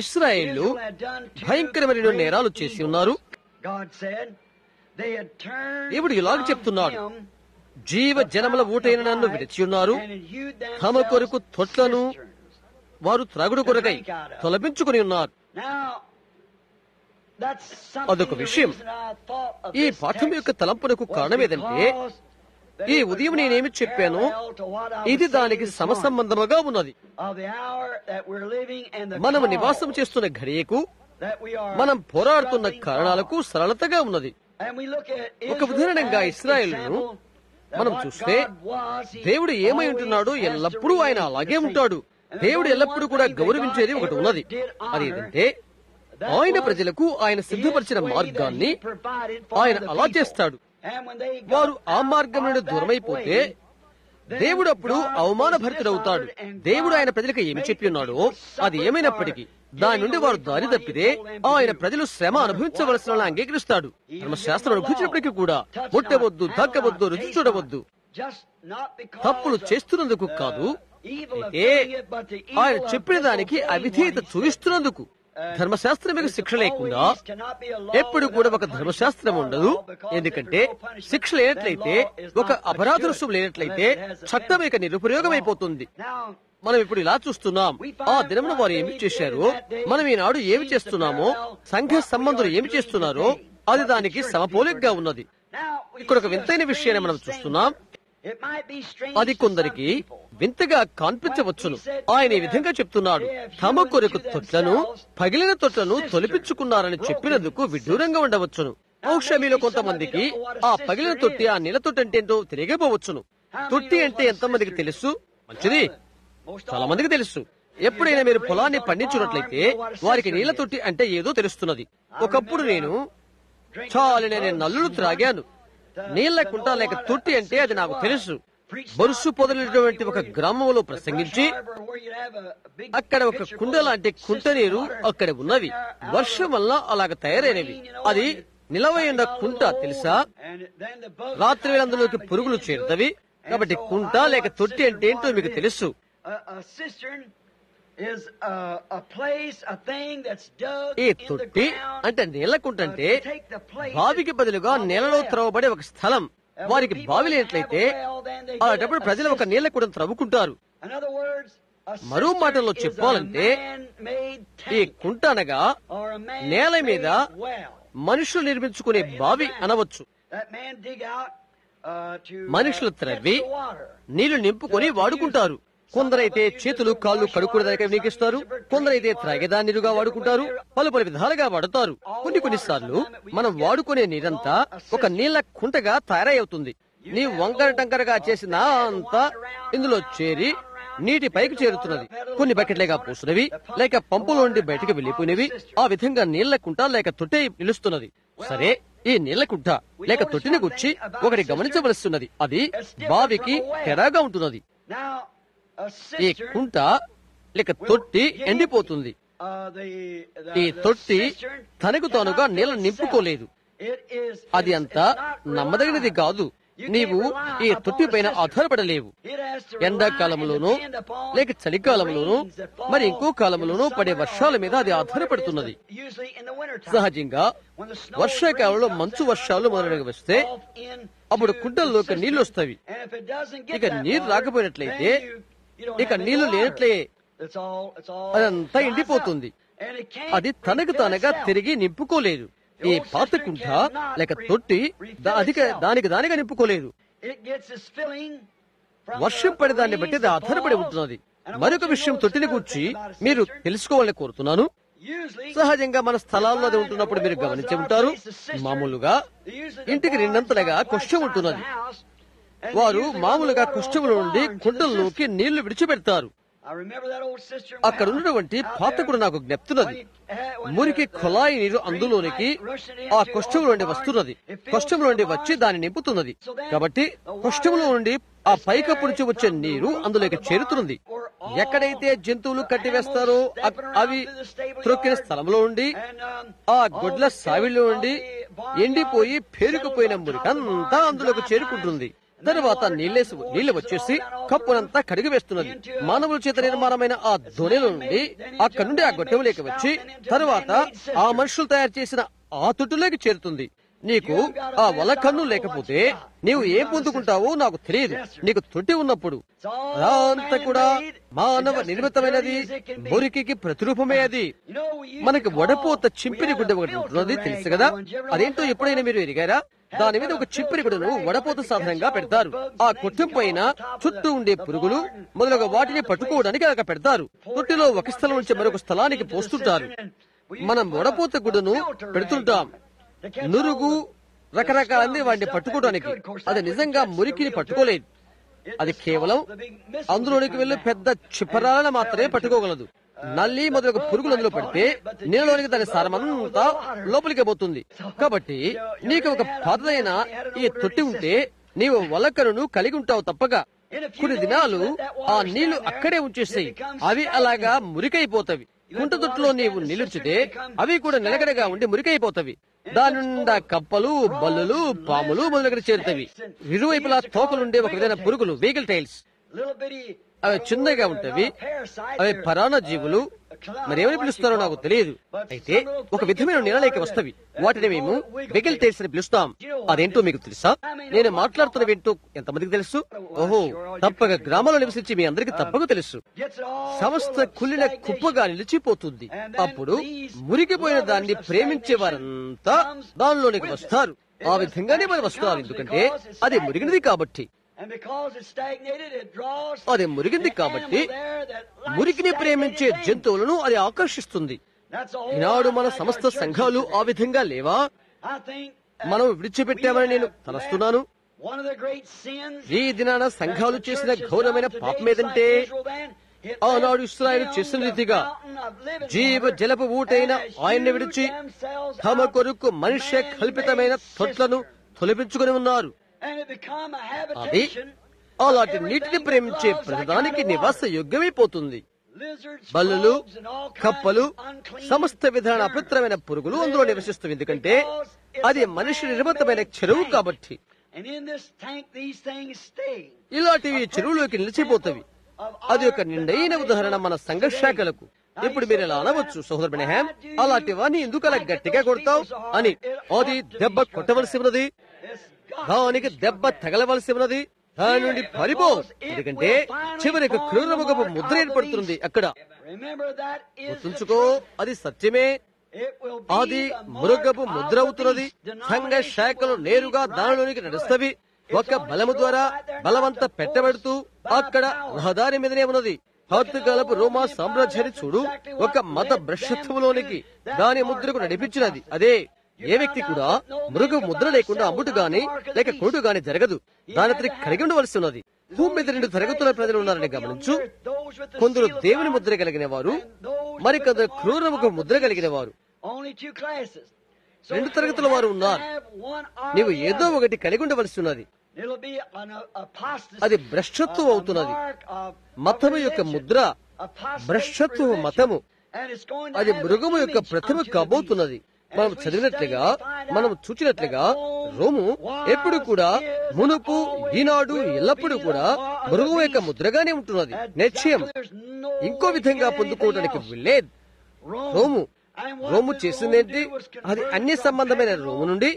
ఇశ్రాయేలు భయంకరమైన నేరాలు చేసి ఉన్నారు. దేవుడు ఇలాగ చెప్తున్నాడు, జీవ జనముల ఊటైన నన్ను విడిచి ఉన్నారు, తమ కొరకు తొట్లను వారు త్రాగుడు కొరకై తొలపించుకుని ఉన్నారు. అదొక విషయం. ఈ పాఠం యొక్క తలంపునకు కారణం ఏదంటే, ఈ ఉదయం నేనేమి చెప్పానో ఇది దానికి సమసంబంధముగా ఉన్నది. మనము నివాసం చేస్తున్న ఘడియకు, మనం పోరాడుతున్న కారణాలకు సరళతగా ఉన్నది. ఒక ఉదాహరణంగా ఇశ్రాయేలును మనం చూస్తే, దేవుడు ఏమై ఉంటున్నాడు, ఎల్లప్పుడూ ఆయన అలాగే ఉంటాడు. దేవుడు ఎల్లప్పుడూ కూడా గౌరవించేది ఒకటి ఉన్నది. అదేంటంటే, ఆయన ప్రజలకు ఆయన సిద్ధపరిచిన మార్గాన్ని ఆయన అలా చేస్తాడు. వారు ఆ మార్గం నుండి దూరమైపోతే దేవుడు అప్పుడు అవమానభరితుడవుతాడు. దేవుడు ఆయన ప్రజలకు ఏమి చెప్పి ఉన్నాడో అది ఏమైనప్పటికీ దాని నుండి వారు దారి తప్పితే ఆయన ప్రజలు శ్రమ అనుభవించవలసిన అంగీకరిస్తాడు. ధర్మశాస్త్రం అనుభవించినప్పటికీ కూడా ముట్టవద్దు, తాకవద్దు, రుచి చూడవద్దు, తప్పులు చేస్తున్నందుకు కాదు, ఆయన చెప్పిన దానికి అవిధేయత చూపిస్తున్నందుకు. ధర్మశాస్త్రం మీకు శిక్ష లేకుండా ఎప్పుడు కూడా ఒక ధర్మశాస్త్రం ఉండదు. ఎందుకంటే శిక్ష లేనట్లయితే, ఒక అపరాధ రుసుము లేనట్లయితే చట్టం ఇక నిరుపయోగమైపోతుంది. మనం ఇప్పుడు ఇలా చూస్తున్నాం. ఆ దినమున వారు ఏమి చేశారో, మనం ఈనాడు ఏమి చేస్తున్నామో, సంఘ సంబంధులు ఏమి చేస్తున్నారో అది దానికి సమపోలికగా ఉన్నది. ఇక్కడ ఒక వింతైన విషయాన్ని మనం చూస్తున్నాం. అది కొందరికి వింతగా కనిపించవచ్చును. ఆయన ఈ విధంగా చెప్తున్నాడు, తమ కొరకు తొట్లను, పగిలిన తొట్లను తొలిపించుకున్నారని చెప్పినందుకు విడ్డూరంగా ఉండవచ్చును. బహుశా మీలో కొంతమందికి ఆ పగిలిన తొట్టి, ఆ నీళ్ళ తొట్టి అంటే ఏంటో తెలియకపోవచ్చును. తొట్టి అంటే ఎంతమందికి తెలుసు? మంచిది, చాలా మందికి తెలుసు. ఎప్పుడైనా మీరు పొలాన్ని పండించున్నట్లయితే వారికి నీళ్ల తొట్టి అంటే ఏదో తెలుస్తున్నది. ఒకప్పుడు నేను నల్లులు త్రాగాను. నీళ్ల కుంట లేక తొట్టి అంటే అది నాకు తెలుసు. బొరుసు పొదలినటువంటి ఒక గ్రామంలో ప్రసంగించి, అక్కడ ఒక కుండ లాంటి కుంట నీరు అక్కడ ఉన్నవి. వర్షం వల్ల అలాగ తయారైనవి. అది నిలవైన కుంట తెలుసా? రాత్రి వేళ అందులోకి పురుగులు చేరుతవి. కాబట్టి కుంట లేక తొట్టి అంటే ఏంటో మీకు తెలుసు. ఈ తొట్టి అంటే నీళ్ల కుంట అంటే బావికి బదులుగా నేలలో త్రవబడే ఒక స్థలం. వారికి బావి లేనట్లయితే అలాంటప్పుడు ప్రజలు ఒక నీళ్ల కుంటను త్రవ్వుకుంటారు. మరో మాటల్లో చెప్పాలంటే ఈ కుంట అనగా నేల మీద మనుషులు నిర్మించుకునే బావి అనవచ్చు. మనుషులు త్రవ్వి నీళ్లు నింపుకొని వాడుకుంటారు. కొందరైతే చేతులు కాళ్ళు కడుక్కునేదానికి వినియోగిస్తారు, కొందరైతే త్రాగేదాన్నిరుగా వాడుకుంటారు, పలు పలు విధాలుగా వాడుతారు. కొన్నిసార్లు మనం వాడుకునే నీరంతా ఒక నీళ్ల కుంటగా తయారవుతుంది. నీవు వంకర టంకరగా చేసిన అంతా ఇందులో చేరి నీటి పైకి చేరుతున్నది. కొన్ని బకెట్లుగా పోసినవి లేక పంపులో నుండి బయటకు వెళ్లిపోయినవి. ఆ విధంగా నీళ్ల కుంట లేక తొట్టె నిలుస్తున్నది. సరే, ఈ నీళ్ల కుంట లేక తొట్టిని గురించి ఒకటి గమనించవలసిన్నది. అది బావికి తెరాగా ఉంటున్నది. ఈ కుంట లేక తొట్టి ఎండిపోతుంది. ఈ తొట్టి తనకు తానుగా నీళ్ల నింపుకోలేదు. అది అంత నమ్మదగినది కాదు. నీవు ఈ తొట్టి పైన ఆధారపడలేవు. ఎండాకాలంలోనూ లేక చలికాలంలోనూ మరి ఇంకో కాలంలోనూ పడే వర్షాల మీద అది ఆధారపడుతున్నది. సహజంగా వర్షాకాలంలో మంచు వర్షాలు మొదలగా వస్తే అప్పుడు కుంటల్లోకి నీళ్లు వస్తాయి. ఇక నీరు రాకపోయినట్లయితే, ఇక నీళ్లు లేనట్లే అదంతా ఎండిపోతుంది. అది తనకు తానుగా తిరిగి నింపుకోలేదు. ఈ పాత కుంట లేక తొట్టి దానికి దానిగా నింపుకోలేదు. వర్షం పడే దాన్ని బట్టి అది ఆధారపడి ఉంటున్నది. మరొక విషయం తొట్టిని గురించి మీరు తెలుసుకోవాలని కోరుతున్నాను. సహజంగా మన స్థలాల్లో అది ఉంటున్నప్పుడు మీరు గమనించి ఉంటారు. మామూలుగా ఇంటికి రెండంతలుగా కొష్టం ఉంటున్నది. వారు మామూలుగా కొష్టముల నుండి కుండల్లోకి నీళ్లు విడిచిపెడతారు. అక్కడ ఉన్నటువంటి పాత కూడా నాకు జ్ఞప్తున్నది. మురికి కొలాయి నీరు అందులోనికి ఆ కొష్టముల నుండి వస్తున్నది. కొష్టముల నుండి వచ్చి దాన్ని నింపుతున్నది. కాబట్టి కొష్టముల నుండి ఆ పైకప్పు నుంచి వచ్చే నీరు అందులోకి చేరుతున్నది. ఎక్కడైతే జంతువులు కట్టివేస్తారో అవి త్రొక్కిన స్థలంలో ఉండి, ఆ గొడ్ల సావిలో ఉండి ఎండిపోయి పేరుకుపోయిన మురికంతా అందులోకి చేరుకుంటుంది. తరువాత నీళ్లు వచ్చేసి కప్పునంతా కడిగి వేస్తున్నది. మానవుల చేత నిర్మాణమైన ఆ ధ్వనిల నుండి అక్కడి నుండి ఆ గొట్టెంలోకి వచ్చి తరువాత ఆ మనుషులు తయారు చేసిన ఆ తొట్టులోకి చేరుతుంది. నీకు ఆ వలకన్ను లేకపోతే నీవు ఏం పొందుకుంటావో నాకు తెలియదు. నీకు తొట్టి ఉన్నప్పుడు అదంతా కూడా మానవ నిర్మితమైనది, మురికికి ప్రతిరూపమే అది. మనకి వడపోత చింపిరి గుడ్డ ఒకటి ఉంటున్నది, తెలుసు కదా? అదేంటో ఎప్పుడైనా మీరు ఎరిగారా? దాని మీద ఒక చింపిరి గుడ్డను వడపోత సాధనంగా పెడతారు. ఆ కొట్టం పైన చుట్టూ ఉండే పురుగులు మొదలగు వాటిని పట్టుకోవడానికి అలా పెడతారు. తొట్టిలో ఒక స్థలం నుంచి మరొక స్థలానికి పోస్తుంటారు. మనం వడపోత గుడ్డను పెడుతుంటాం. నురుగు రకరకాలన్నీ వాటిని పట్టుకోవడానికి. అది నిజంగా మురికిని పట్టుకోలేదు. అది కేవలం అందులోనికి వెళ్లి పెద్ద చిప్పరాలను మాత్రమే పట్టుకోగలదు. నల్లి మొదలగు పురుగులు అందులో పడితే నీళ్ళలోనికి దాని సారమంతా లోపలికి పోతుంది. కాబట్టి నీకు ఒక పాతదైన ఈ తొట్టి ఉంటే నీవు వలకను కలిగి ఉంటావు తప్పగా. కొన్ని దినాలు ఆ నీళ్లు అక్కడే ఉంచేస్తాయి. అవి అలాగా మురికైపోతవి. కుంట తొట్టులో నీవు నిలుచితే అవి కూడా నిలకడగా ఉండి మురికైపోతవి. దాని నుండా కప్పలు, బల్లులు, పాములు మొదలగున చేరుతవి. ఇరువైపులా తోకలుండే ఒక విధమైన పురుగులు, వీగల్ టైల్స్, అవి చిన్నగా ఉంటవి. అవి పరాణ జీవులు, మరేమని పిలుస్తారో నాకు తెలియదు. అయితే ఒక విధమైన నీళ్ళలోకి వస్తవి. వాటిని మేము వీగల్ టైల్స్ అని పిలుస్తాం. అదేంటో మీకు తెలుసా? నేను మాట్లాడుతున్నవేంటో ఎంతమందికి తెలుసు? ఓహో, తప్పక గ్రామాల్లో నివసించి మీ అందరికీ తప్పక తెలుసు. సమస్త కుళ్ళిన కుప్పగా నిలిచిపోతుంది. అప్పుడు మురికిపోయిన దాన్ని ప్రేమించే వారంతా దానిలోనికి వస్తారు. ఆ విధంగానే మరి వస్తారు. ఎందుకంటే అది మురిగినది కాబట్టి. అది మురిగింది కాబట్టి మురికిని ప్రేమించే జంతువులను అది ఆకర్షిస్తుంది. ఈనాడు మన సమస్త సంఘాలు ఆ విధంగా లేవా? మనం విడిచిపెట్టామని నేను తలస్తున్నాను. ఈ దినాన సంఘాలు చేసిన ఘోరమైన పాపం ఏదంటే, ఆనాడు ఇశ్రాయేలు చేసిన రీతిగా జీవ జలపు ఊటైన ఆయన్ని విడిచి తమ కొరకు మనుష్య కల్పితమైన తొట్లను తొలగించుకుని ఉన్నారు. అది అలాంటి నీటిని ప్రేమించే ప్రతిదానికి నివాస యోగ్యమైపోతుంది. బల్లులు, కప్పలు, సమస్త విధాన అపవిత్రమైన పురుగులు అందులో నివసిస్తాయి. ఎందుకంటే అది మనిషి నిర్మితమైన చెరువు కాబట్టి. ఇలాంటివి చెరువులోకి నిలిచిపోతాయి. అది ఒక నిండైన ఉదాహరణ మన సంఘ శాఖలకు. ఇప్పుడు మీరు ఇలా అనవచ్చు, సహోదరు బ్రహ్మాం, అలాంటి వాణ్ణి ఎందుకు అలా గట్టిగా కొడతావు అని. అది దెబ్బ కొట్టవలసి ఉన్నది, దానికి దెబ్బ తగలవలసి ఉన్నది, దాని నుండి పరిపో. ఎందుకంటే చివరికి క్రూరముగపు ముద్ర ఏర్పడుతుంది అక్కడ. గుర్తుంచుకో, అది సత్యమే. అది మృగపు ముద్ర అవుతున్నది. సంఘ శాఖలు నేరుగా దానిలోనికి నడుస్తవి. ఒక బలము ద్వారా బలవంత పెట్టబడుతూ అక్కడ రహదారి మీదనే ఉన్నది. హత్తుకాలపు రోమా సామ్రాజ్యాన్ని చూడు, ఒక మత భ్రష్టత్వంలోనికి దాని ముద్రకు నడిపించినది అదే. ఏ వ్యక్తి కూడా మృగ ముద్ర లేకుండా అమ్ముడు గాని లేక కొడు గాని జరగదు. దాని కలిగి ఉండవలసి ఉన్నది. భూమి మీద 2 తరగతుల ప్రజలు ఉన్నారని గమనించు. కొందరు దేవుని ముద్ర కలిగిన వారు, మరికొందరు క్రూరముఖ ముద్ర కలిగిన వారు. 2 తరగతుల వారు ఉన్నారు. నీవు ఏదో ఒకటి కలిగి ఉండవలసి ఉన్నది. అది భ్రష్టత్వం అవుతున్నది. మతము యొక్క ముద్ర భ్రష్టత్వ మతము. అది మృగము యొక్క ప్రతిమ కాబోతున్నది. మనం చదివినట్లుగా, మనం చూచినట్లుగా రోము ఎప్పుడు కూడా మునుపు, ఈనాడు, ఎల్లప్పుడూ కూడా మృగము యొక్క ముద్రగానే ఉంటున్నది. నిశ్చయం ఇంకో విధంగా పొందుకోవడానికి వెళ్ళేది. రోము చేసిందేంటి? అది అన్ని సంబంధమైన రోము నుండి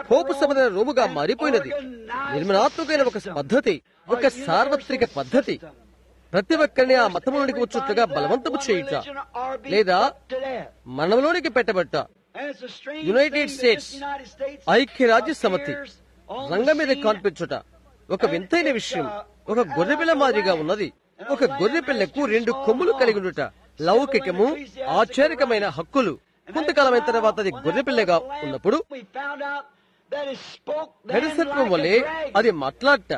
పోపు సంబంధమైన రోముగా మారిపోయినది. నిర్మాణాత్మకమైన ఒక పద్ధతి, ఒక సార్వత్రిక పద్ధతి. ప్రతి ఒక్కరిని ఆ మతంలోనికి వచ్చేట్టుగా బలవంతము చేయుట లేదా మరణంలోనికి పెట్టబట్ట. యునైటెడ్ స్టేట్స్ ఐక్యరాజ్య సమితి రంగం మీద కనిపించుట ఒక వింతైన విషయం. ఒక గొర్రెపిల్ల మాదిరిగా ఉన్నది. ఒక గొర్రెపిల్లకు 2 కొమ్ములు కలిగి ఉండుట లౌకికము, ఆశ్చర్యకమైన హక్కులు. కొంతకాలమైన తర్వాత అది గొర్రెపిల్లగా ఉన్నప్పుడు ఘటసర్పం వల్లే అది మాట్లాడట.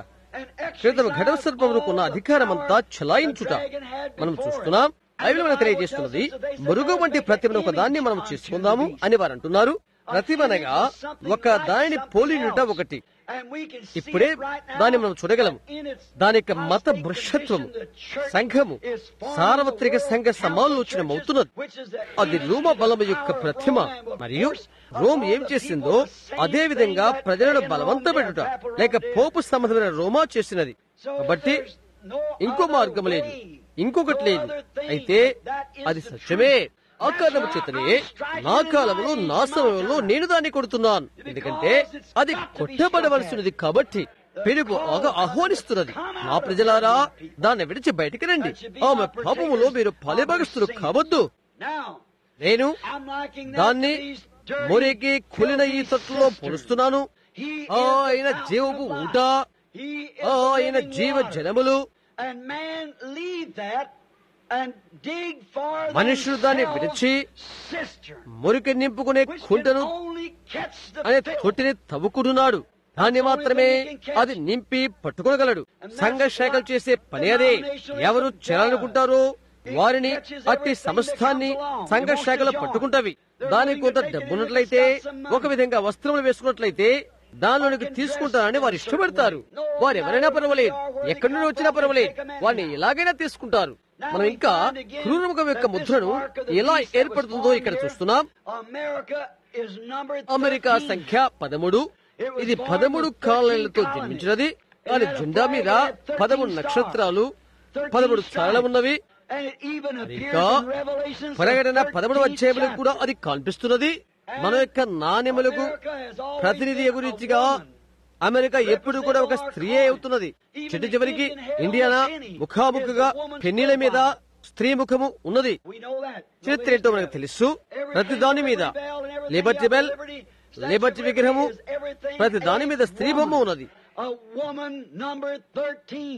క్రితం ఘటసర్పముకున్న అధికారమంతా చలాయించుట మనం చూస్తున్నాం. బైబిల్ మనకు తెలియజేస్తున్నది, మృగం వంటి ప్రతిమను ఒక దాన్ని మనం చేసుకుందాము అని వారు అంటున్నారు. ప్రతిమనగా ఒక దానిని పోలినుట ఒకటి. ఇప్పుడే దాన్ని మనం చూడగలము. దాని యొక్క మత భ్రష్టత్వము సంఘము సార్వత్రిక సంఘ సమాలోచనమవుతున్నది. అది రోమ బలము యొక్క ప్రతిమ. మరియు రోమ్ ఏం చేసిందో అదే విధంగా ప్రజలను బలవంతపెట్టుట లేక పోపు సంబంధమైన రోమా చేసినది. కాబట్టి ఇంకో మార్గం లేదు, ఇంకొకటి లేదు. అయితే అది సత్యమే. ఆ కారణము చేతనే నా కాలంలో నా సమయంలో నేను దాన్ని కొడుతున్నాను. ఎందుకంటే అది కొట్టబడవలసినది. కాబట్టి పెరుగు ఆహ్వానిస్తున్నది, నా ప్రజలారా దాన్ని విడిచి బయటికి రండి. ఆమె పాపములో మీరు పాలిభాగస్తులు కావద్దు. నేను దాన్ని మొరికి కులిన ఈ తట్టులో పోలుస్తున్నాను. ఆయన జీవపు ఊట, ఆయన జీవ జనములు. మనుషులు దాన్ని విడిచి మురికి నింపుకునే కుంటను అనే తొట్టిని తవ్వుకుంటున్నాడు. దాన్ని మాత్రమే అది నింపి పట్టుకోగలడు. సంఘ శాఖలు చేసే పని అదే. ఎవరు చేయాలనుకుంటారో వారిని అట్టి సమస్తాన్ని సంఘ శాఖలు పట్టుకుంటవి. దానికి కొంత డబ్బున్నట్లయితే, ఒక విధంగా వస్త్రములు వేసుకున్నట్లయితే దానిలోనికి తీసుకుంటారని వారు ఇష్టపడతారు. వారు ఎవరైనా పర్వాలేదు, ఎక్కడి నుండి వచ్చినా పర్వాలేదు, వారిని ఎలాగైనా తీసుకుంటారు. మనం ఇంకా క్రూరముఖం యొక్క ముద్రను ఎలా ఏర్పడుతుందో ఇక్కడ చూస్తున్నాం. అమెరికా సంఖ్య 13. ఇది 13 కాలనీలతో జన్మించినది. దాని జెండా మీద 13 నక్షత్రాలు, 13 చారలు ఉన్నవి. ఇంకా ప్రకటన 13వ అధ్యాయంలో కూడా అది కనిపిస్తున్నది. మన యొక్క నాణ్యములకు ప్రతినిధి గురించిగా అమెరికా ఎప్పుడు కూడా ఒక స్త్రీ అవుతున్నది. చిట్టు చివరికి ఇండియానా ముఖాముఖిగా పెన్నీల మీద స్త్రీ ముఖము ఉన్నది. చరిత్ర ఏంటో మనకు తెలుసు. ప్రతి దాని మీద లిబర్టీ బెల్, లిబర్టీ విగ్రహము, ప్రతి దాని మీద స్త్రీ బొమ్మ ఉన్నది.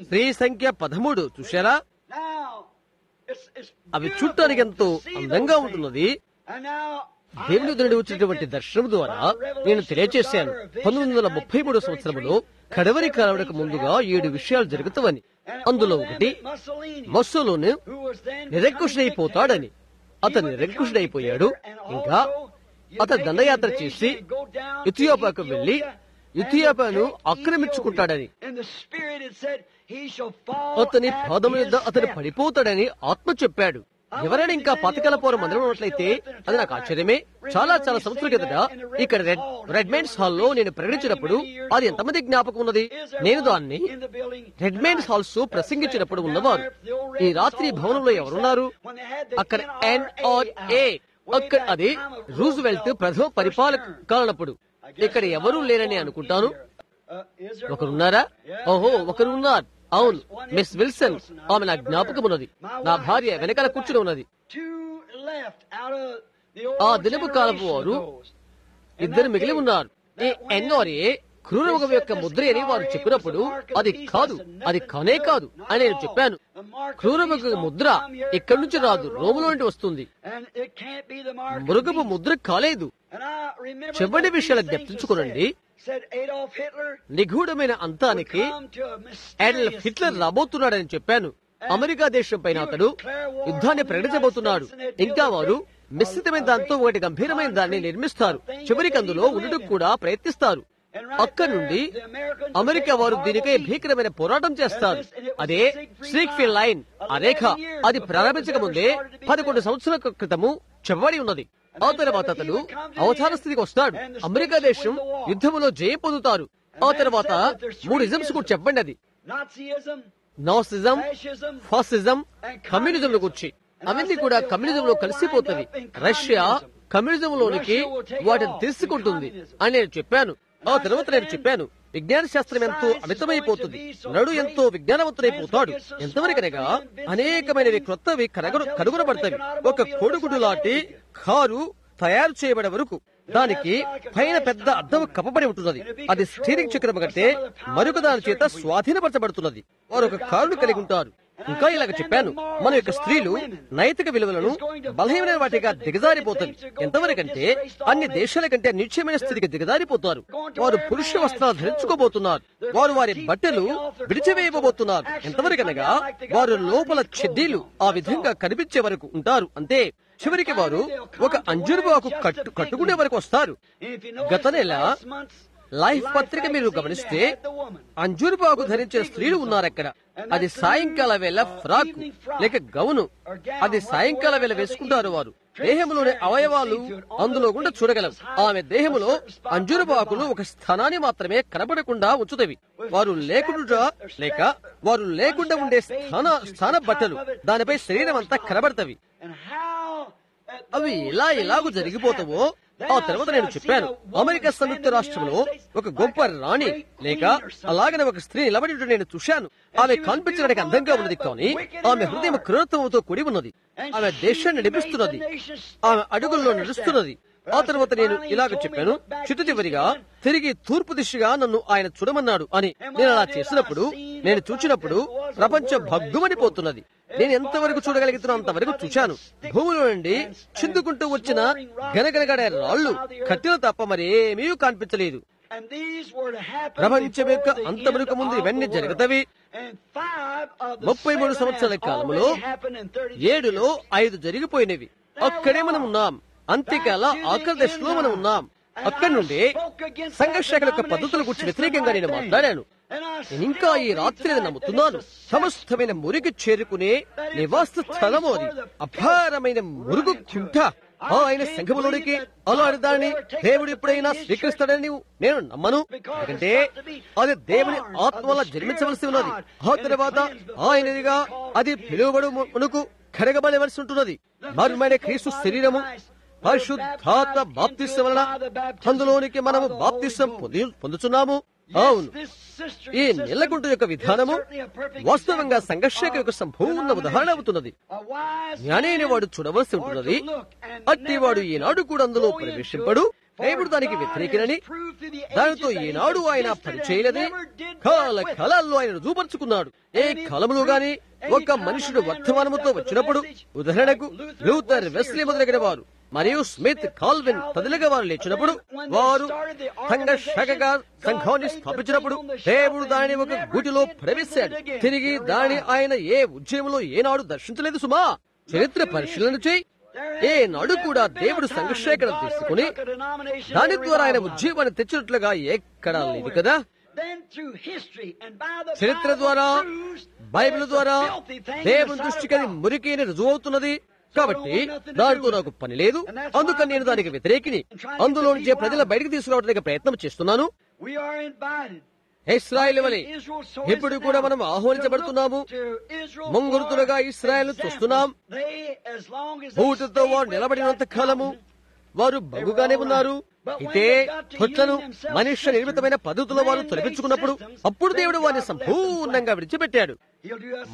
స్త్రీ సంఖ్య 13 చూశారా? అవి చూడటానికి ఎంతో అందంగా ఉంటున్నది. దేవుని నుండి వచ్చినటువంటి దర్శనం ద్వారా నేను తెలియజేశాను. 1933 సంవత్సరంలో కడవరి కాలవడకు ముందుగా 7 విషయాలు జరుగుతావని. అందులో ఒకటి, మస్సోలోను నిరంకుశుడైపోతాడని. అతను నిరంకుశుడైపోయాడు. ఇంకా అతను దండయాత్ర చేసి ఇథియోపియాకు వెళ్లి ఇథియోపియాను ఆక్రమించుకుంటాడని, అతని పాదముల యొద్ద అతను పడిపోతాడని ఆత్మ చెప్పాడు. ఎవరైనా ఇంకా పాతకాల పూర్వం మందిరం ఉన్నట్లయితే అది నాకు ఆశ్చర్యమే. చాలా సంవత్సరాల కిందట ఇక్కడ రెడ్మెండ్స్ హాల్లో నేను ప్రకటించినప్పుడు అది ఎంతమంది జ్ఞాపకం ఉన్నది? నేను దాన్ని రెడ్మెండ్స్ హాల్స్ ప్రసంగించినప్పుడు ఉన్నవారు. ఈ రాత్రి భవనంలో ఎవరున్నారు? అక్కడ NRA, అక్కడ అది రూజ్వెల్ట్ ప్రథమ పరిపాలక కాలనప్పుడు. ఇక్కడ ఎవరూ లేరని అనుకుంటాను. ఒకరున్నారా? ఓహో, ఒకరు ఉన్నారు. అవును, మిస్ విల్సన్. ఆమె నా జ్ఞాపకం ఉన్నది. నా భార్య వెనకాల కూర్చుని ఉన్నది. ఆ దినపు కాలపు వారు 2 మిగిలి ఉన్నారు. ఈ NRA క్రూరముఖం యొక్క ముద్ర అని వారు చెప్పినప్పుడు అది కాదు, అది కానే కాదు అని నేను చెప్పాను. క్రూరముఖ ముద్ర ఇక్కడి నుంచి రాదు, రోములో నుండి వస్తుంది. మృగపు ముద్ర కాలేదు. చెప్పని విషయాలు జ్ఞప్తించుకోనండి. నిగూఢమైన అంతానికి అడాల్ఫ్ హిట్లర్ రాబోతున్నాడని చెప్పాను. అమెరికా దేశం పైన అతడు యుద్ధాన్ని ప్రకటించబోతున్నాడు. ఇంకా వారు మిశ్రితమైన దాంతో ఒకటి గంభీరమైన దాన్ని నిర్మిస్తారు. చివరికి అందులో ఉండటకు కూడా ప్రయత్నిస్తారు. అక్కడి నుండి అమెరికా వారు దీనికై భీకరమైన పోరాటం చేస్తారు. అదే స్ట్రీక్ఫీల్డ్ లైన్. ఆ రేఖ అది ప్రారంభించక ముందే 11 సంవత్సరాల క్రితము చెప్పబడి ఉన్నది. ఆ తర్వాత అతడు అవతార స్థితికి వస్తాడు. అమెరికా దేశం యుద్ధములో జయం పొందుతారు. ఆ తర్వాత 3 ఇజమ్స్ కూడా చెప్పండి. అది నాసిజం, ఫాసిజం, కమ్యూనిజం గురించి. అవన్నీ కూడా కమ్యూనిజంలో కలిసిపోతుంది. రష్యా కమ్యూనిజంలోనికి వాటిని తీసుకుంటుంది అని నేను చెప్పాను. ఆ తర్వాత నేను చెప్పాను, విజ్ఞాన శాస్త్రం ఎంతో అమితమైపోతుంది. నడు ఎంతో విజ్ఞానవంతుడైపోతాడు. ఎంతవరకనగా అనేకమైనవి క్రొత్తవి కనుగొనబడతాయి. ఒక కోడిగుడ్డు లాంటి కారు తయారు చేయబడే వరకు దానికి పైన పెద్ద అద్దం కప్పబడి ఉంటున్నది. అది స్టీరింగ్ చక్రం కంటే మరొక దాని చేత స్వాధీనపరచబడుతున్నది. వారు ఒక కారును కలిగి ఉంటారు. ఇంకా ఇలాగ చెప్పాను, మన యొక్క స్త్రీలు నైతిక విలువలను బలహీనమైన వాటిగా దిగజారిపోతుంది. ఎంతవరకంటే అన్ని దేశాల కంటే నిశ్చయమైన స్థితికి దిగజారిపోతారు. వారు పురుష వస్త్రాలు ధరించుకోబోతున్నారు. వారు వారి బట్టలు విడిచివేయబోతున్నారు. ఎంతవరకనగా వారు లోపల చెడ్డీలు ఆ విధంగా కనిపించే వరకు ఉంటారు. అంతే. చివరికి వారు ఒక అంజూరపు ఆకు కట్టుకునే వరకు వస్తారు. గత నెల లైఫ్ పత్రిక మీరు గమనిస్తే అంజూరపు ఆకు ధరించే స్త్రీలు ఉన్నారక్కడ. అది సాయంకాల వేళ ఫ్రాక్ లేక గౌను, అది సాయంకాల వేళ వేసుకుంటారు. వారు దేహంలోని అవయవాలు అందులో గుండా చూడగలవు. ఆమె దేహములో అంజూరపు ఆకులు ఒక స్థానాన్ని మాత్రమే కనబడకుండా ఉంచుతవి. వారు లేకుండా ఉండే స్థాన బట్టలు దానిపై శరీరం అంతా కనబడతవి. అవి ఎలాగూ జరిగిపోతావో ఆ తర్వాత నేను చెప్పాను. అమెరికా సంయుక్త రాష్ట్రంలో ఒక గొప్ప రాణి లేక అలాగనే ఒక స్త్రీ నిలబడి నేను చూశాను. ఆమె కనిపించడానికి అందంగా ఉన్నది, కానీ ఆమె హృదయం క్రూరత్వంతో కూడి ఉన్నది. ఆమె దేశాన్ని నడిపిస్తున్నది, ఆమె అడుగుల్లో నడుస్తున్నది. ఆ తర్వాత నేను ఇలాగ చెప్పాను, చివరిగా తిరిగి తూర్పు దిశగా నన్ను ఆయన చూడమన్నాడు అని. నేను అలా చేసినప్పుడు, నేను చూచినప్పుడు ప్రపంచం భగ్గుమనిపోతున్నది. నేను ఎంతవరకు చూడగలుగుతున్నా అంతవరకు చూశాను. భూమిలో నుండి చిందుకుంటూ వచ్చిన గనగనగడే రాళ్లు, కట్టెలు తప్ప మరేమీ కనిపించలేదు. ప్రపంచం యొక్క అంతమునకు ముందు ఇవన్నీ జరుగుతవి. 33 సంవత్సరాల కాలంలో 7లో 5 జరిగిపోయినవి. అక్కడే మనం ఉన్నాం. అంత్యకాల ఆఖరి దశలో మనం ఉన్నాం. అక్కడి నుండి సంఘర్షకుల యొక్క పద్ధతుల గురించి వ్యతిరేకంగా నేను మాట్లాడాను. నేను ఇంకా ఈ రాత్రి నమ్ముతున్నాను, సమస్తమైన మురికి చేరుకునే నివాస స్థలము అది. అపారమైన మురుగు కుంట. ఆయన సంఘములోనికి అలాంటి దాన్ని దేవుడు ఎప్పుడైనా స్వీకరిస్తాడని నేను నమ్మను. ఎందుకంటే అది దేవుని ఆత్మ వల్ల జన్మించవలసి ఉన్నది. ఆ తర్వాత ఆయనదిగా అది పిలువబడు మునుకు కడగబడవలసి ఉంటున్నది. మరుమైన క్రీస్తు శరీరము పరిశుద్ధాత్మ బాప్తిసం వలన అందులోనికి మనము బాప్తిసం పొందుచున్నాము. అవును, ఈ నెల్లగుంట యొక్క విధానము వాస్తవంగా సంఘర్షక యొక్క సంపూర్ణ ఉదాహరణ అవుతున్నది. జ్ఞానైన వాడు చూడవలసి ఉంటున్నది. అట్టివాడు ఈనాడు కూడా అందులో ప్రవేశింపడు. దేవుడు దానికి వ్యతిరేకినని, దానితో ఈనాడు ఆయన పనిచేయలేదని కాలాల్లో ఆయన రుజువుపరుచుకున్నాడు. ఏ కాలంలో గాని ఒక మనుషుడు వర్తమానముతో వచ్చినప్పుడు, ఉదాహరణకు లూథర్, వెస్లీ మొదలగిన వారు మరియు స్మిత్, కాల్విన్ తదిలిగా వారు లేచినప్పుడు, వారు సంఘర్షకగా సంఘాన్ని స్థాపించినప్పుడు దేవుడు దానిని ఒక గూటిలో ప్రవేశాడు. తిరిగి దాని ఆయన ఏ ఉద్యమంలో ఏనాడు దర్శించలేదు సుమా. చరిత్ర పరిశీలన చేయి. ఏనాడు కూడా దేవుడు సంఘర్షణ తీసుకుని దాని ద్వారా ఆయన ఉద్యమాన్ని తెచ్చినట్లుగా ఎక్కడా లేదు కదా. చరిత్ర ద్వారా, బైబిల్ ద్వారా దేవుని దృష్టికి అది మురికి అని రుజువు అవుతున్నది. కాబట్టి దానితో నాకు పని లేదు. అందుకని నేను దానికి వ్యతిరేకిని. అందులో నుంచి ప్రజల బయటకు తీసుకురావడానికి ప్రయత్నం చేస్తున్నాను. ఇశ్రాయేలు వలె ఇప్పుడు కూడా మనం ఆహ్వానించబడుతున్నాము. ముంగురుతులుగా ఇశ్రాయేలు చూస్తున్నాం. ఊటితో వారు నిలబడినంత కాలము వారు బగ్గుగానే ఉన్నారు. అయితే తొట్లను మనుష్య నిర్మితమైన పద్ధతిలో వారు తొలగించుకున్నప్పుడు అప్పుడు దేవుడు వారిని సంపూర్ణంగా విడిచిపెట్టాడు.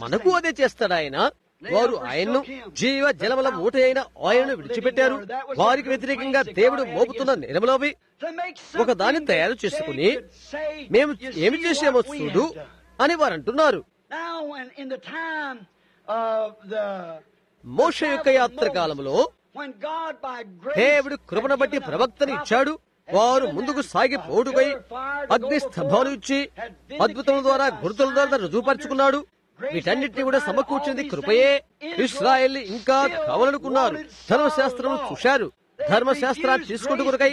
మనకు అదే చేస్తాడు ఆయన. వారు ఆయన్ను జీవ జలముల మూట అయిన ఆయనను విడిచిపెట్టారు. వారికి వ్యతిరేకంగా దేవుడు మోపుతున్న నిర్మలవి ఒక దాన్ని తయారు చేసుకుని మేము ఏమి చేసామో చూడు అని వారు అంటున్నారు. మోషే యొక్క యాత్ర కాలంలో దేవుడు కృపను బట్టి ప్రవక్తని ఇచ్చాడు. వారు ముందుకు సాగి పోటుకై అగ్ని స్తంభాలు ఇచ్చి అద్భుతముల ద్వారా గుర్తుల ద్వారా రుజువుపరుచుకున్నాడు. వీటన్నిటిని కూడా సమకూర్చింది కృపయే. ఇశ్రాయేల్ ఇంకా కావాలనుకున్నారు. ధర్మశాస్త్రం చూశారు. ధర్మశాస్త్రాన్ని తీసుకుంటూ కొరకై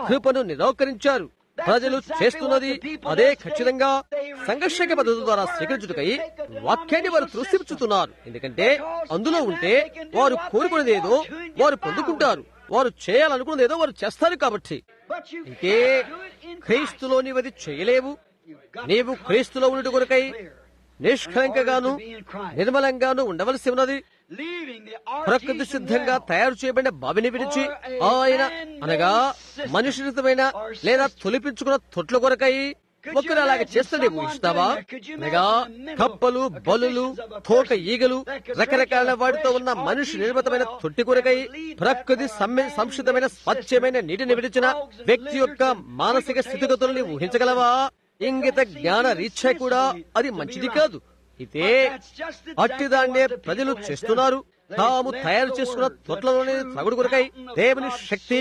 కృపను నిరాకరించారు. ప్రజలు చేస్తున్నది అదే. ఖచ్చితంగా సంఘర్షక పద్ధతుల ద్వారా స్వీకరించుటకై వాక్యాన్ని వారు త్రోసిపుచ్చుతున్నారు. ఎందుకంటే అందులో ఉంటే వారు కోరుకునేదేదో వారు పొందుకుంటారు. వారు చేయాలనుకున్నదేదో వారు చేస్తారు. కాబట్టి ఇంకే క్రీస్తులో నీవది చేయలేవు. నీవు క్రీస్తులో ఉండుట కొరకై నిష్కలంకగాను నిర్మలంగాను ఉండవలసి ఉన్నది. ప్రకృతి సిద్ధంగా తయారు చేయబడిన బావిని విడిచి ఆయన అనగా మనుషులమైన లేదా తొలిపించుకున్న తొట్ల కొరకై ఒకరు అలాగే చేస్తాడే ఊహిస్తావా? అనగా కప్పలు, బలులు, తోక ఈగలు, రకరకాల వాటితో ఉన్న మనిషి నిర్మితమైన తొట్టి కొరకై ప్రకృతి సంశుద్ధమైన స్వచ్ఛమైన నీటిని విడిచిన వ్యక్తి యొక్క మానసిక స్థితిగతుల్ని ఊహించగలవా? ఇంగిత జ్ఞాన రీత్యా కూడా అది మంచిది కాదు. అయితే అట్టిదాన్నే ప్రజలు చేస్తున్నారు. తాము తయారు చేసుకున్న తొట్లలోని త్రాగుడు కొరకై దేవుని శక్తి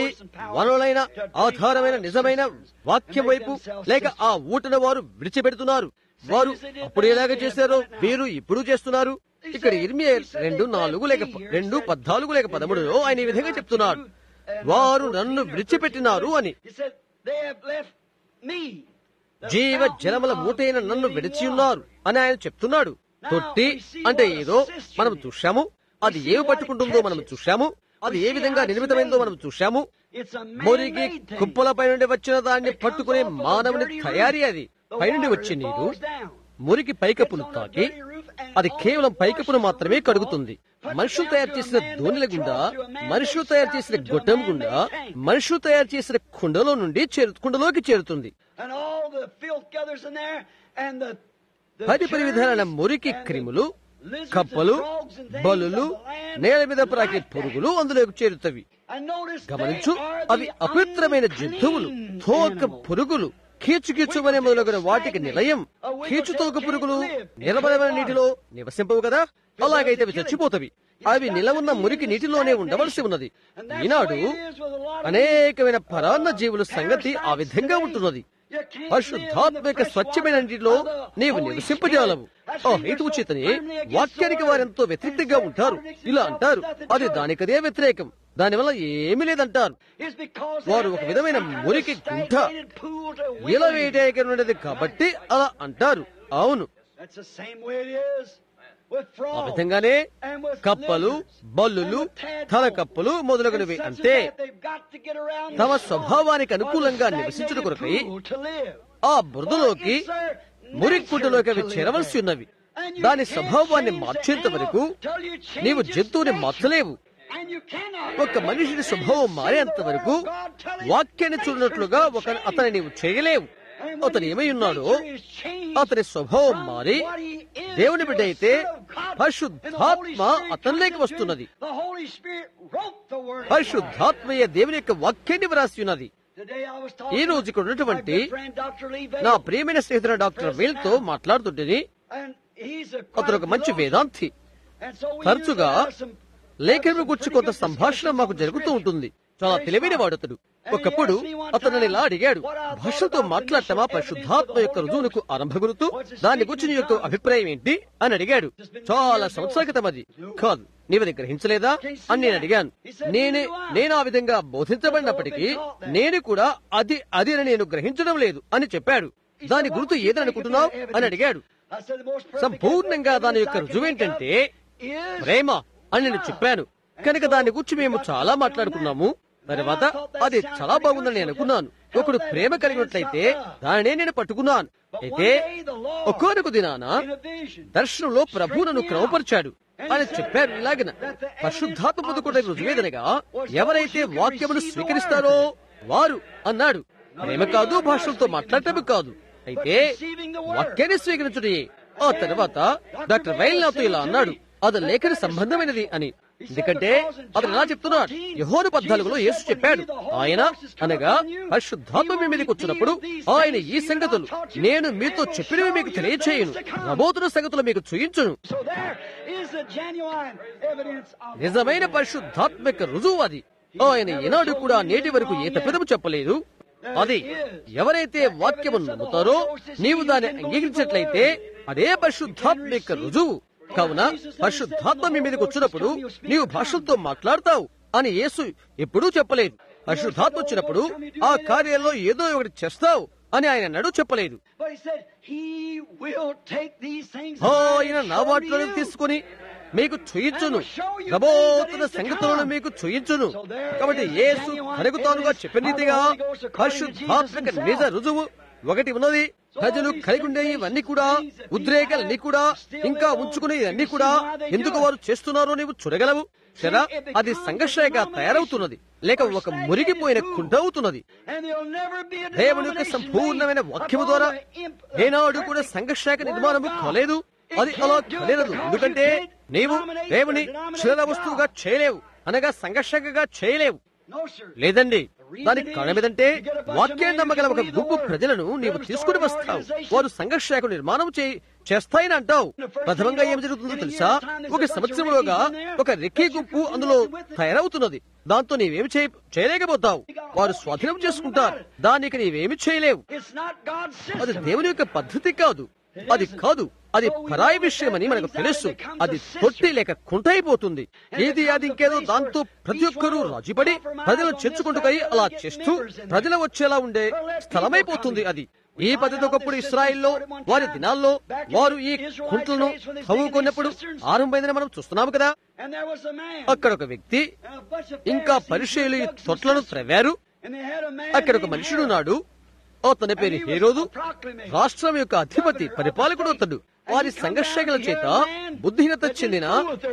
వనరులైన ఆధారమైన నిజమైన వాక్యం వైపు లేక ఆ ఊటను వారు విడిచిపెడుతున్నారు. వారు అప్పుడు ఎలాగ చేశారో మీరు ఇప్పుడు చేస్తున్నారు. ఇక్కడ ఇర్మియా 2:4 లేక 2:14 లేక 13లో ఆయన ఈ విధంగా చెప్తున్నాడు, వారు నన్ను విడిచిపెట్టినారు అని. జీవ జలముల మూటైన నన్ను విడిచి ఉన్నారు అని ఆయన చెప్తున్నాడు. తొట్టి అంటే ఏదో మనం చూశాము, అది ఏమి పట్టుకుంటుందో మనం చూశాము, అది ఏ విధంగా నిర్మితమైందో మనం చూశాము. మురికి కుప్పల పైనుండి వచ్చిన దాన్ని పట్టుకునే మానవుని తయారీ అది. పైనుండి వచ్చే నీరు మురికి పైకప్పును తాకి అది కేవలం పైకప్పును మాత్రమే కడుగుతుంది. మనుషులు తయారు చేసిన దోణిల గుండా, మనుషులు తయారు చేసిన గొట్టం గుండా, మనుషులు తయారు చేసిన కుండలోకి చేరుతుంది. 10 విధాలైన మురికి క్రిములు, కప్పలు, బలులు, నేల మీద ప్రాకే పురుగులు అందులోకి చేరుతవి. గమనించు, అవి అపవిత్రమైన జంతువులు. తోక పురుగులు, కీచుకీచుమనే మొదలగున వాటికి నిలయం. కీచుతోక పురుగులు నిలబడమైన నీటిలో నివసింపవు కదా, అలాగైతే అవి చచ్చిపోతవి. అవి నిలవున్న మురికి నీటిలోనే ఉండవలసి ఉన్నది. ఈనాడు అనేకమైన పరాన్న జీవుల సంగతి ఆ విధంగా ఉంటున్నది. పరిశుద్ధాత్మక స్వచ్ఛమైన నీటిలో నీవు నివసింపజాలవు. ఆ హేతువు చేతనే వాక్యానికి వారెంతో వ్యతిరేకంగా ఉంటారు. ఇలా అంటారు, అది దానికదే వ్యతిరేకం, దానివల్ల ఏమీ లేదంటారు. వారు ఒక విధమైన మురికి గుంట ఇలా వేయటేకనున్నది కాబట్టి అలా అంటారు. అవును, ఆ విధంగానే కప్పలు, బల్లులు, తలకప్పలు మొదలగునవి అంతే తమ స్వభావానికి అనుకూలంగా నివసించుట కొరకై ఆ బురదలోకి, మురిక్కుంటలోకి అవి చేరవలసి ఉన్నవి. దాని స్వభావాన్ని మార్చేంత వరకు నీవు జంతువుని మార్చలేవు. ఒక మనిషిని స్వభావం మారేంత వరకు వాక్యాన్ని చూడనట్లుగా అతని నీవు చేయలేవు. అతను ఏమై ఉన్నాడో అతని స్వభావం మారి దేవుని బిడ్డ అయితే పరిశుద్ధాత్మ అతనిలోకి వస్తున్నది. పరిశుద్ధాత్మయే దేవుని యొక్క వాక్యాన్ని వ్రాసి ఉన్నది. ఈ రోజు ఇక్కడ ఉన్నటువంటి నా ప్రియమైన స్నేహితుడు డాక్టర్ వీల్తో మాట్లాడుతుంటేని, అతను ఒక మంచి వేదాంతి. తరచుగా లేఖను గురించి కొంత సంభాషణ మాకు జరుగుతూ ఉంటుంది. చాలా తెలివైన వాడు అతడు. ఒకప్పుడు అతను ఇలా అడిగాడు, భాషతో మాట్లాడటమా పరిశుద్ధాత్మ యొక్క రుజువులకు ఆరంభగురుతూ, దాని గురించి నీ యొక్క అభిప్రాయం ఏంటి అని అడిగాడు. చాలా సంవత్సరాల క్రితం అది. కాదు, నీవది గ్రహించలేదా అని నేను అడిగాను. నేను ఆ విధంగా బోధించబడినప్పటికీ నేను కూడా అది అని నేను గ్రహించడం లేదు అని చెప్పాడు. దాని గుర్తు ఏదని అనుకుంటున్నావు అని అడిగాడు. సంపూర్ణంగా దాని యొక్క రుజువేంటంటే ప్రేమ అని నేను చెప్పాను. కనుక దాని గురించి మేము చాలా మాట్లాడుకున్నాము. తర్వాత అది చాలా బాగుందని నేను అనుకున్నాను. ఒకడు ప్రేమ కలిగినట్లయితే దానినే నేను పట్టుకున్నాను. అయితే ఒక్కొక్క దినాన దర్శనంలో ప్రభు నన్ను క్రమపరిచాడు అని చెప్పారు. ఇలాగిన పరిశుద్ధాత్మ పొందుకునే రుజువేదనగా ఎవరైతే వాక్యమును స్వీకరిస్తారో వారు అన్నాడు. ప్రేమ కాదు, భాషలతో మాట్లాడటం కాదు, అయితే వాక్యాన్ని స్వీకరించుడే. ఆ తర్వాత డాక్టర్ వైల్ నాతో ఇలా అన్నాడు, అది లేఖన సంబంధమైనది అని. ఎందుకంటే అతను ఎలా చెప్తున్నాడు, యోహాను 14లో యేసు చెప్పాడు, ఆయన అనగా పరిశుద్ధాత్మ మీ మీదకి వచ్చినప్పుడు ఆయన ఈ సంగతులు నేను మీతో చెప్పినవి మీకు తెలియచేయను, రాబోతున్న సంగతులు మీకు చూయించును. నిజమైన పరిశుద్ధాత్మక రుజువు అది. ఆయన ఈనాడు కూడా నేటి వరకు ఏ తప్పిదము చెప్పలేదు. అది ఎవరైతే వాక్యమును నమ్ముతారో నీవు దాన్ని అంగీకరించినట్లయితే అదే పరిశుద్ధాత్మిక రుజువు. కావున పరిశుద్ధాత్మ మీ మీదకి వచ్చినప్పుడు నీవు భాషలతో మాట్లాడతావు అని యేసు ఎప్పుడూ చెప్పలేదు. పరిశుద్ధాత్మ వచ్చినప్పుడు ఆ కార్యాల్లో ఏదో ఒకటి చేస్తావు అని ఆయన అన్నాడు, చెప్పలేదు. ఆయన నా వాటిలను తీసుకుని మీకు చూయించును, రాబోతున్న సంగతులను మీకు చూయించును. కాబట్టి యేసు కలుగుతానుగా చెప్పిన రీతిగా పరిశుద్ధాత్మక నిజ రుజువు ఒకటి ఉన్నది. ప్రజలు కలిగి ఉండే ఇవన్నీ కూడా, ఉద్రేకాలన్నీ కూడా, ఇంకా ఉంచుకునే ఇవన్నీ కూడా ఎందుకు వారు చేస్తున్నారో నీవు చూడగలవు. సరే, అది సంఘర్షణగా తయారవుతున్నది, లేక ఒక మురిగిపోయిన కుంట అవుతున్నది. దేవుని యొక్క సంపూర్ణమైన వాక్యము ద్వారా ఏనాడు కూడా సంఘర్షణ నిర్మాణము కాలేదు. అది అలా కాలేదు. ఎందుకంటే నీవు దేవుని శిల వస్తువుగా చేయలేవు, అనగా సంఘర్షణగా చేయలేవు. లేదండి, దానికి కారణం ఏదంటే వాక్యాన్ని నమ్మగల ఒక గుంపు ప్రజలను నీవు తీసుకుని వస్తావు. వారు సంఘర్షణ నిర్మాణం చేస్తాయని అంటావు. ప్రథమంగా ఏం జరుగుతుందో తెలుసా? ఒక సంవత్సరంలోగా ఒక రెక్కీ గుంపు అందులో తయారవుతున్నది. దాంతో నీవేమి చేయలేకపోతావు. వారు స్వాధీనం చేసుకుంటారు, దానికి నీవేమి చేయలేవు. అది దేవుని యొక్క పద్ధతి కాదు. అది కాదు, అది పరాయి విషయమని మనకు తెలుసు. అది తొట్టి లేక కుంట అయిపోతుంది. అది ఇంకేదో దాంతో ప్రతి ఒక్కరూ రాజీపడి ప్రజలను చేర్చుకుంటుకై అలా చేస్తూ ప్రజలు వచ్చేలా ఉండే స్థలమైపోతుంది. అది ఈ పద్ధతి ఒకప్పుడు ఇశ్రాయేల్లో వారి దినాల్లో వారు ఈ కుంటలను తవ్వుకున్నప్పుడు ఆరంభమైందని మనం చూస్తున్నాము కదా. అక్కడ ఒక వ్యక్తి ఇంకా పరిచయులు ఈ తొట్లను త్రవ్వారు. అక్కడ ఒక మనుషుడున్నాడు. అతని పేరు హేరోదు. రాష్ట్రం యొక్క అధిపతి, పరిపాలకుడు అతడు. వారి సంఘర్షణల చేత బుద్ధిహీనత చెందిన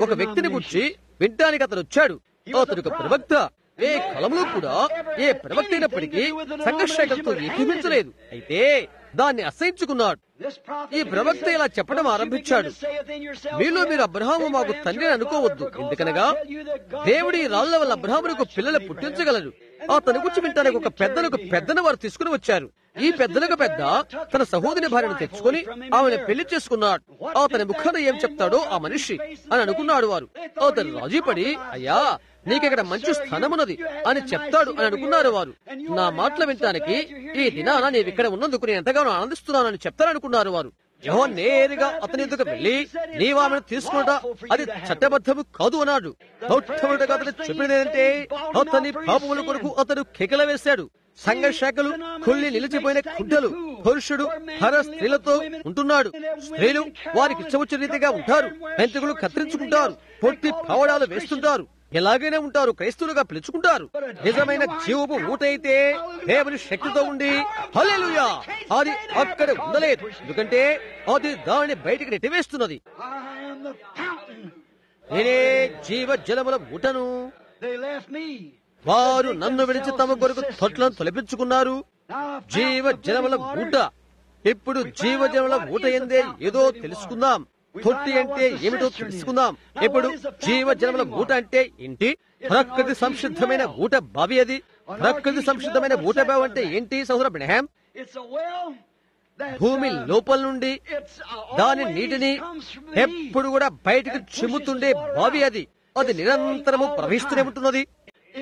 ఒక వ్యక్తిని గురించి వినడానికి అతను వచ్చాడు. అతడు ఒక ప్రవక్త. ఏ కాలంలో కూడా ఏ ప్రవక్త అయినప్పటికీ సంఘర్షణలతో ఏకీభించలేదు. అయితే దాన్ని అసహించుకున్నాడు. ఈ ప్రవక్త ఇలా చెప్పడం ఆరంభించాడు, మీలో మీరు అబ్రహాము మాకు తండ్రిని అనుకోవద్దు, ఎందుకనగా దేవుడి రాళ్ల వల్ల అబ్రహామునకు పిల్లలు పుట్టించగలరు. అతని గురించి వింటానికి ఒక పెద్దను వారు తీసుకుని వచ్చారు. ఈ పెద్దలకు పెద్ద తన సహోదరి భార్యను తెచ్చుకొని ఆమెను పెళ్లి చేసుకున్నాడు. అతని ముఖాన ఏం చెప్తాడో ఆ మనిషి అని అనుకున్నాడు వారు. అతను రాజీపడి, అయ్యా నీకిక్కడ మంచి స్థానమున్నది అని చెప్తాడు అని అనుకున్నారు వారు. నా మాటలు వినటానికి ఈ దినాన నీవిక్కడ ఉన్నందుకు నేను ఎంతగానో ఆనందిస్తున్నానని చెప్తారనుకున్నారు వారు. యెహోవా నేరుగా అతని ఎదుగు వెళ్లి, నీవామెను తీసుకున్నట అది చట్టబద్ధము కాదు అన్నాడు. మొట్టమొదటిగా అతను చెప్పినదేంటే, అతని పాపముల కొరకు అతడు కేకల వేశాడు. సంఘ శాఖలు కొల్లి నిలిచిపోయిన కుంటలు. పురుషుడు హర స్త్రీలతో ఉంటున్నాడు. స్త్రీలు వారికి ఇష్టవచ్చిన రీతిగా ఉంటారు. పెంతుకులు కత్తిరించుకుంటారు. పొట్టి పావడాలు వేస్తుంటారు. ఎలాగైనా ఉంటారు. క్రైస్తవులుగా పిలుచుకుంటారు. నిజమైన జీవపు ఊట అయితే దేవుని శక్తితో ఉండి హల్లెలూయా అది అక్కడ ఉండలేదు. ఎందుకంటే అది దానిని బయటికి నెట్టివేస్తున్నది. నేనే జీవ జలముల ఊటను. వారు నన్ను విడిచి తమ కొరకు తొట్లను తొలపించుకున్నారు. జీవ జలముల ఊట. ఇప్పుడు జీవ జలముల ఊట ఏందే ఏదో తెలుసుకుందాం. తొట్టి అంటే ఏమిటో తెలుసుకుందాం. ఇప్పుడు జీవ జలముల ఊట అంటే ఏంటి? ప్రకృతి సంసిద్ధమైన ఊట బావి. అది ప్రకృతి సంసిద్ధమైన ఊట బావి అంటే ఏంటి సహోదర బ్రహ్మాం? భూమి లోపల నుండి దాని నీటిని ఎప్పుడు కూడా బయటకు చిమ్ముతుండే బావి అది. అది నిరంతరము ప్రవహిస్తూనే ఉంటున్నది.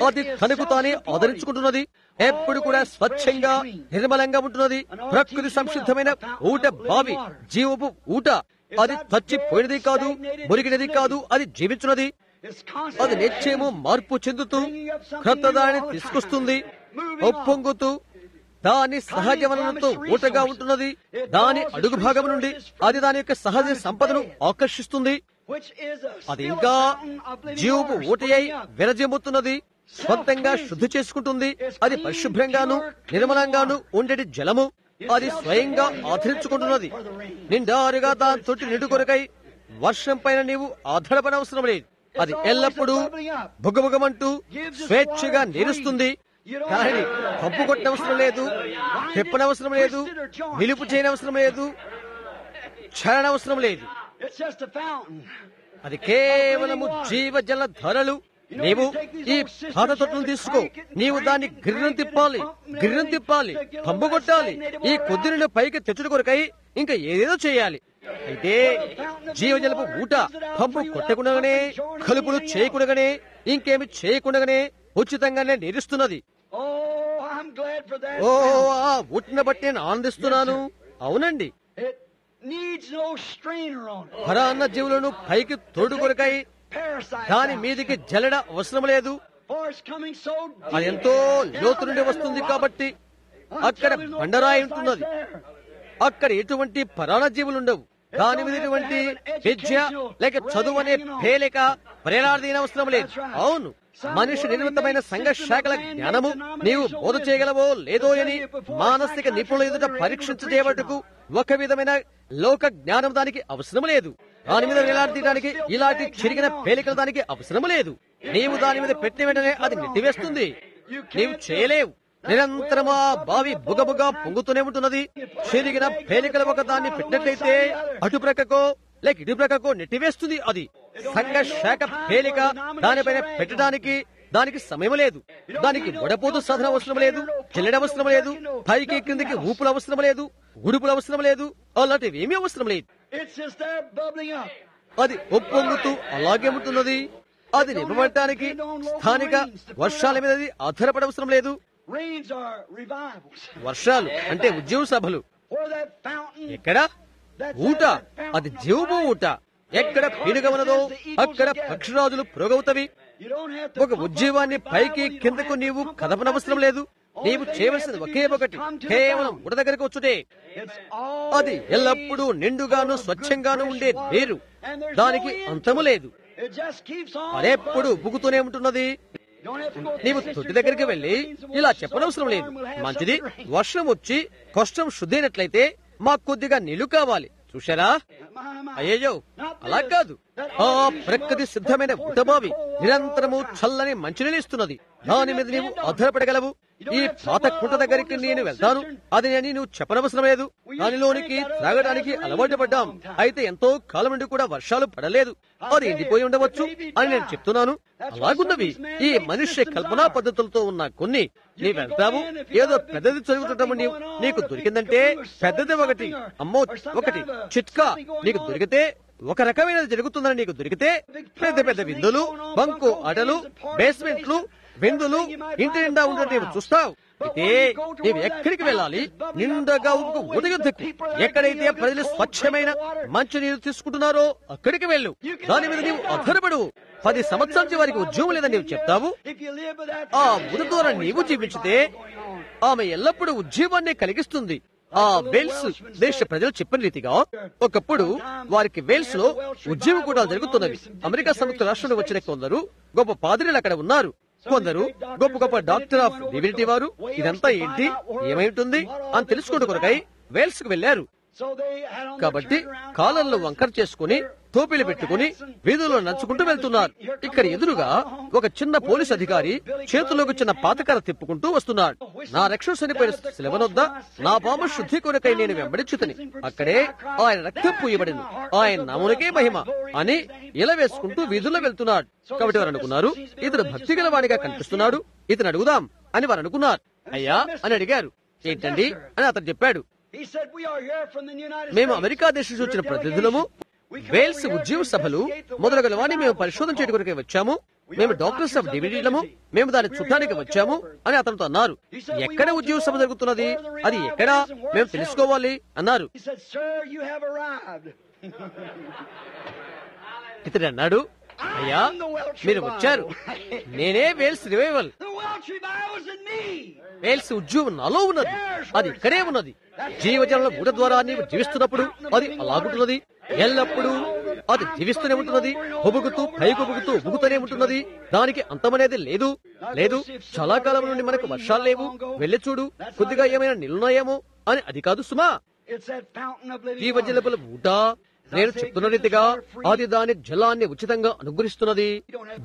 అది తనకు తానే ఆదరించుకుంటున్నది. ఎప్పుడు కూడా స్వచ్ఛంగా నిర్మలంగా ఉంటున్నది. ప్రకృతి సంసిద్ధమైన ఊట బావి, జీవపు ఊట. అది చచ్చిపోయినది కాదు, మురిగినది కాదు, అది జీవించున్నది. అది నిత్యము మార్పు చెందుతూ క్రొత్తదాన్ని తీసుకొస్తుంది. ఒప్పొంగుతూ దాని సహజవనంతో ఊటగా ఉంటున్నది. దాని అడుగు భాగం నుండి అది దాని యొక్క సహజ సంపదను ఆకర్షిస్తుంది. అది ఇంకా జీవపు ఊటయై విరజిమ్ముతున్నది. స్వంతంగా శుద్ధి చేసుకుంటుంది. అది పరిశుభ్రంగాను నిర్మలంగాను ఉండేటి జలము. అది స్వయంగా ఆదరించుకుంటున్నది. నిండారుగా దాని తొట్టి నిండు కొరకై వర్షం పైన నీవు ఆధారపడవసరం లేదు. అది ఎల్లప్పుడూ బుగబుగమంటూ స్వేచ్ఛగా నీరుస్తుంది. కానీ కప్పు కొట్టనవసరం లేదు, తిప్పనవసరం లేదు, నిలుపు చేయనవసరం లేదు, చరణవసరం లేదు. అది కేవలము జీవజల ధారలు. నీవు ఈ పాత తొట్టును తీసుకో. నీవు దాన్ని గిర్రం తిప్పాలి, పంపు కొట్టాలి. ఈ కొద్దిని పైకి తెచ్చుడు కొరకై ఇంకా ఏదేదో చేయాలి. అయితే జీవజలపు ఊట పంపు కొట్టకుండానే, కలుపులు చేయకుండానే, ఇంకేమి చేయకుండానే ఉచితంగానే నీరుస్తున్నది. ఓ ఆ ఊటిని బట్టి నేను ఆనందిస్తున్నాను. అవునండి, పరాన్న జీవులను పైకి తోడు కొరకై దాని మీదికి జల్లడ అవసరం లేదు. అది ఎంతో లోతు నుండి వస్తుంది కాబట్టి అక్కడ బండరాయి ఉంటున్నది. అక్కడ ఎటువంటి పరాణ జీవులు ఉండవు. దాని మీద ఎటువంటి విద్య లేక చదువు అనే పేలిక ప్రేరార్థీన అవసరం లేదు. అవును, మనిషి నిర్మితమైన సంఘ శాఖల జ్ఞానము నీవు బోధ చేయగలవో లేదో అని మానసిక నిపుణుల ఎదుట పరీక్షించబట్టుకు ఒక విధమైన లోక జ్ఞానం దానికి అవసరం లేదు. దాని మీద వేలాడదీయడానికి ఇలాంటి చిరిగిన పేలికలు దానికి అవసరం లేదు. నీవు దాని మీద పెట్టిన వెంటనే అది నెట్టివేస్తుంది. నీవు చేయలేవు. నిరంతరమా బావి బుగబుగా పొంగుతూనే ఉంటున్నది. చిరిగిన పేలికల ఒక దాన్ని పెట్టినట్లయితే అటు ప్రక్కకో లేక ఇటు ప్రక్కకో నెట్టివేస్తుంది. అది సంఘ శాఖ పేలిక దానిపైన పెట్టడానికి దానికి సమయం లేదు. దానికి వడపోతు సాధన అవసరం లేదు, చెల్లెడ అవసరం లేదు, పైకి క్రిందికి ఊపులు అవసరం లేదు, ఉడుపులు అవసరం లేదు, అలాంటివి ఏమీ అవసరం లేదు. అది ఒప్పొంగుతూ అలాగే ఉంటున్నది. అది నింపబడటానికి స్థానిక వర్షాల మీద ఆధారపడవసరం లేదు. వర్షాలు అంటే ఉద్యోగ సభలు. ఎక్కడ ఊట, అది జీవము ఊట. ఎక్కడ పీనుగమనదో అక్కడ పక్షిరాజులు పురోగవుతవి. ఒక ఉజ్జీవాన్ని పైకి కిందకు నీవు కదపనవసరం లేదు. నీవు చేయవలసింది ఒకే ఒకటి, కేవలం ఊట దగ్గరకు వచ్చుటే. అది ఎల్లప్పుడూ నిండుగాను స్వచ్ఛంగాను ఉండే నీరు, దానికి అంతము లేదు. అదెప్పుడు ఉబ్బుకుతూనే ఉంటున్నది. నీవు తొట్టి దగ్గరికి వెళ్లి ఇలా చెప్పనవసరం లేదు, మంచిది, వర్షం వచ్చి కష్టం శుద్ధైనట్లయితే మాకు కొద్దిగా నీళ్లు కావాలి. చూశారా? అయ్యో, అలా కాదు. ఆ ప్రకృతి సిద్ధమైన ఉటబావి నిరంతరము చల్లని మంచినీళ్ళు ఇస్తున్నది. దాని మీద నీవు ఆధారపడగలవు. ఈ పాత కుంట దగ్గరికి నేను వెళ్తాను అది అని నువ్వు చెప్పనవసరం లేదు. దానిలోనికి త్రాగడానికి అలవాటు పడ్డాం. అయితే ఎంతో కాలం నుండి కూడా వర్షాలు పడలేదు, అది ఎండిపోయి ఉండవచ్చు అని నేను చెప్తున్నాను. అలాగున్నవి ఈ మనుష్య కల్పనా పద్ధతులతో ఉన్న కొన్ని. నీ వెళ్తావు, ఏదో పెద్దది చదువుతుంటాము, నీకు దొరికిందంటే పెద్దది ఒకటి, అమ్మో ఒకటి చిట్కా నీకు దొరికితే, ఒక రకమైనది జరుగుతుందని నీకు దొరికితే, పెద్ద పెద్ద విందులు, బంకు ఆటలు, బేస్మెంట్లు, విందులు ఇంటి నిండా ఉండడం నీవు చూస్తావు. అయితే నీవు ఎక్కడికి వెళ్ళాలి? నిండగా ఉదయుద్ధకు. ఎక్కడైతే ప్రజలు స్వచ్ఛమైన మంచి నీరు తీసుకుంటున్నారో అక్కడికి వెళ్ళు. దాని మీద నీవు ఆధారపడు. 10 సంవత్సరాల నుంచి వారికి ఉద్యోగం లేదని నీవు చెప్తావు. ఆ ఉద ద్వారా నీవు జీవించితే ఆమె ఎల్లప్పుడూ ఉద్యోగాన్ని కలిగిస్తుంది. ఆ వేల్స్ దేశ ప్రజలు చెప్పిన రీతిగా ఒకప్పుడు వారికి వేల్స్ లో ఉద్యోగం కూడా జరుగుతున్నది. అమెరికా సంయుక్త రాష్ట్రంలో వచ్చిన కొందరు గొప్ప పాద్రీలు అక్కడ ఉన్నారు. కొందరు గొప్ప గొప్ప డాక్టర్ ఆఫ్ డివినిటీ వారు ఇదంతా ఏంటి, ఏమై ఉంటుంది అని తెలుసుకోవడం కొరకై వేల్స్ కు వెళ్లారు. కాబట్టి కాలంలో వంకర చేసుకుని టోపీలు పెట్టుకుని వీధుల్లో నడుచుకుంటూ వెళ్తున్నారు. ఇక్కడ ఎదురుగా ఒక చిన్న పోలీస్ అధికారి చేతుల్లోకి చిన్న పాతకర తిప్పుకుంటూ వస్తున్నాడు. నా రక్షణ చనిపోయిన శిలవనొద్ద నా పాప శుద్ధి కొరకై నేను వెంబడించుతని, అక్కడే ఆయన రక్తం పూయబడింది, ఆయన నామునికే మహిమ అని ఇలా వేసుకుంటూ వీధుల్లో వెళ్తున్నాడు. కాబట్టి వారు అనుకున్నారు, ఇతడు భక్తి గల వాడిగా కనిపిస్తున్నాడు, ఇతను అడుగుదాం అని వారు అనుకున్నారు. అయ్యా అని అడిగారు. ఏంటండి అని అతను చెప్పాడు, మేము అమెరికా దేశం నుంచి వచ్చిన ప్రతినిధులము. వేల్స్ ఉద్యోగ సభలు మొదలగలవాన్ని మేము పరిశోధన చేయడానికి వచ్చాము. మేము డాక్టర్స్ ఆఫ్ డివినిటీలము, మేము దాన్ని చుట్టానికి వచ్చాము అని అతనితో అన్నారు. ఎక్కడ ఉద్యోగ సభ జరుగుతున్నది, అది ఎక్కడా మేము తెలుసుకోవాలి అన్నారు. ఇతడు అన్నాడు, అయ్యా మీరు వచ్చారు, నేనే వేల్స్ రివైవల్. వేల్స్ ఉద్యోగం నాలో ఉన్నది, అది ఇక్కడే ఉన్నది. జీవజనుల ఊట ద్వారా నీవు జీవిస్తున్నప్పుడు అది అలాగుంటున్నది. ఎల్లప్పుడూ అది జీవిస్తూనే ఉంటున్నది. ఉబుకుతూ పైకొబుకుతూ ఉబుకుతూనే ఉంటున్నది. దానికి అంతమనేది లేదు. లేదు, చాలా కాలం నుండి మనకు వర్షాలు లేవు, వెళ్ళి చూడు కొద్దిగా ఏమైనా నిలున్నాయేమో అని. అది కాదు సుమా, జీవజలపుల ఊట నేను చెప్తున్న రీతిగా అది దాని జలాన్ని ఉచితంగా అనుగ్రహిస్తున్నది.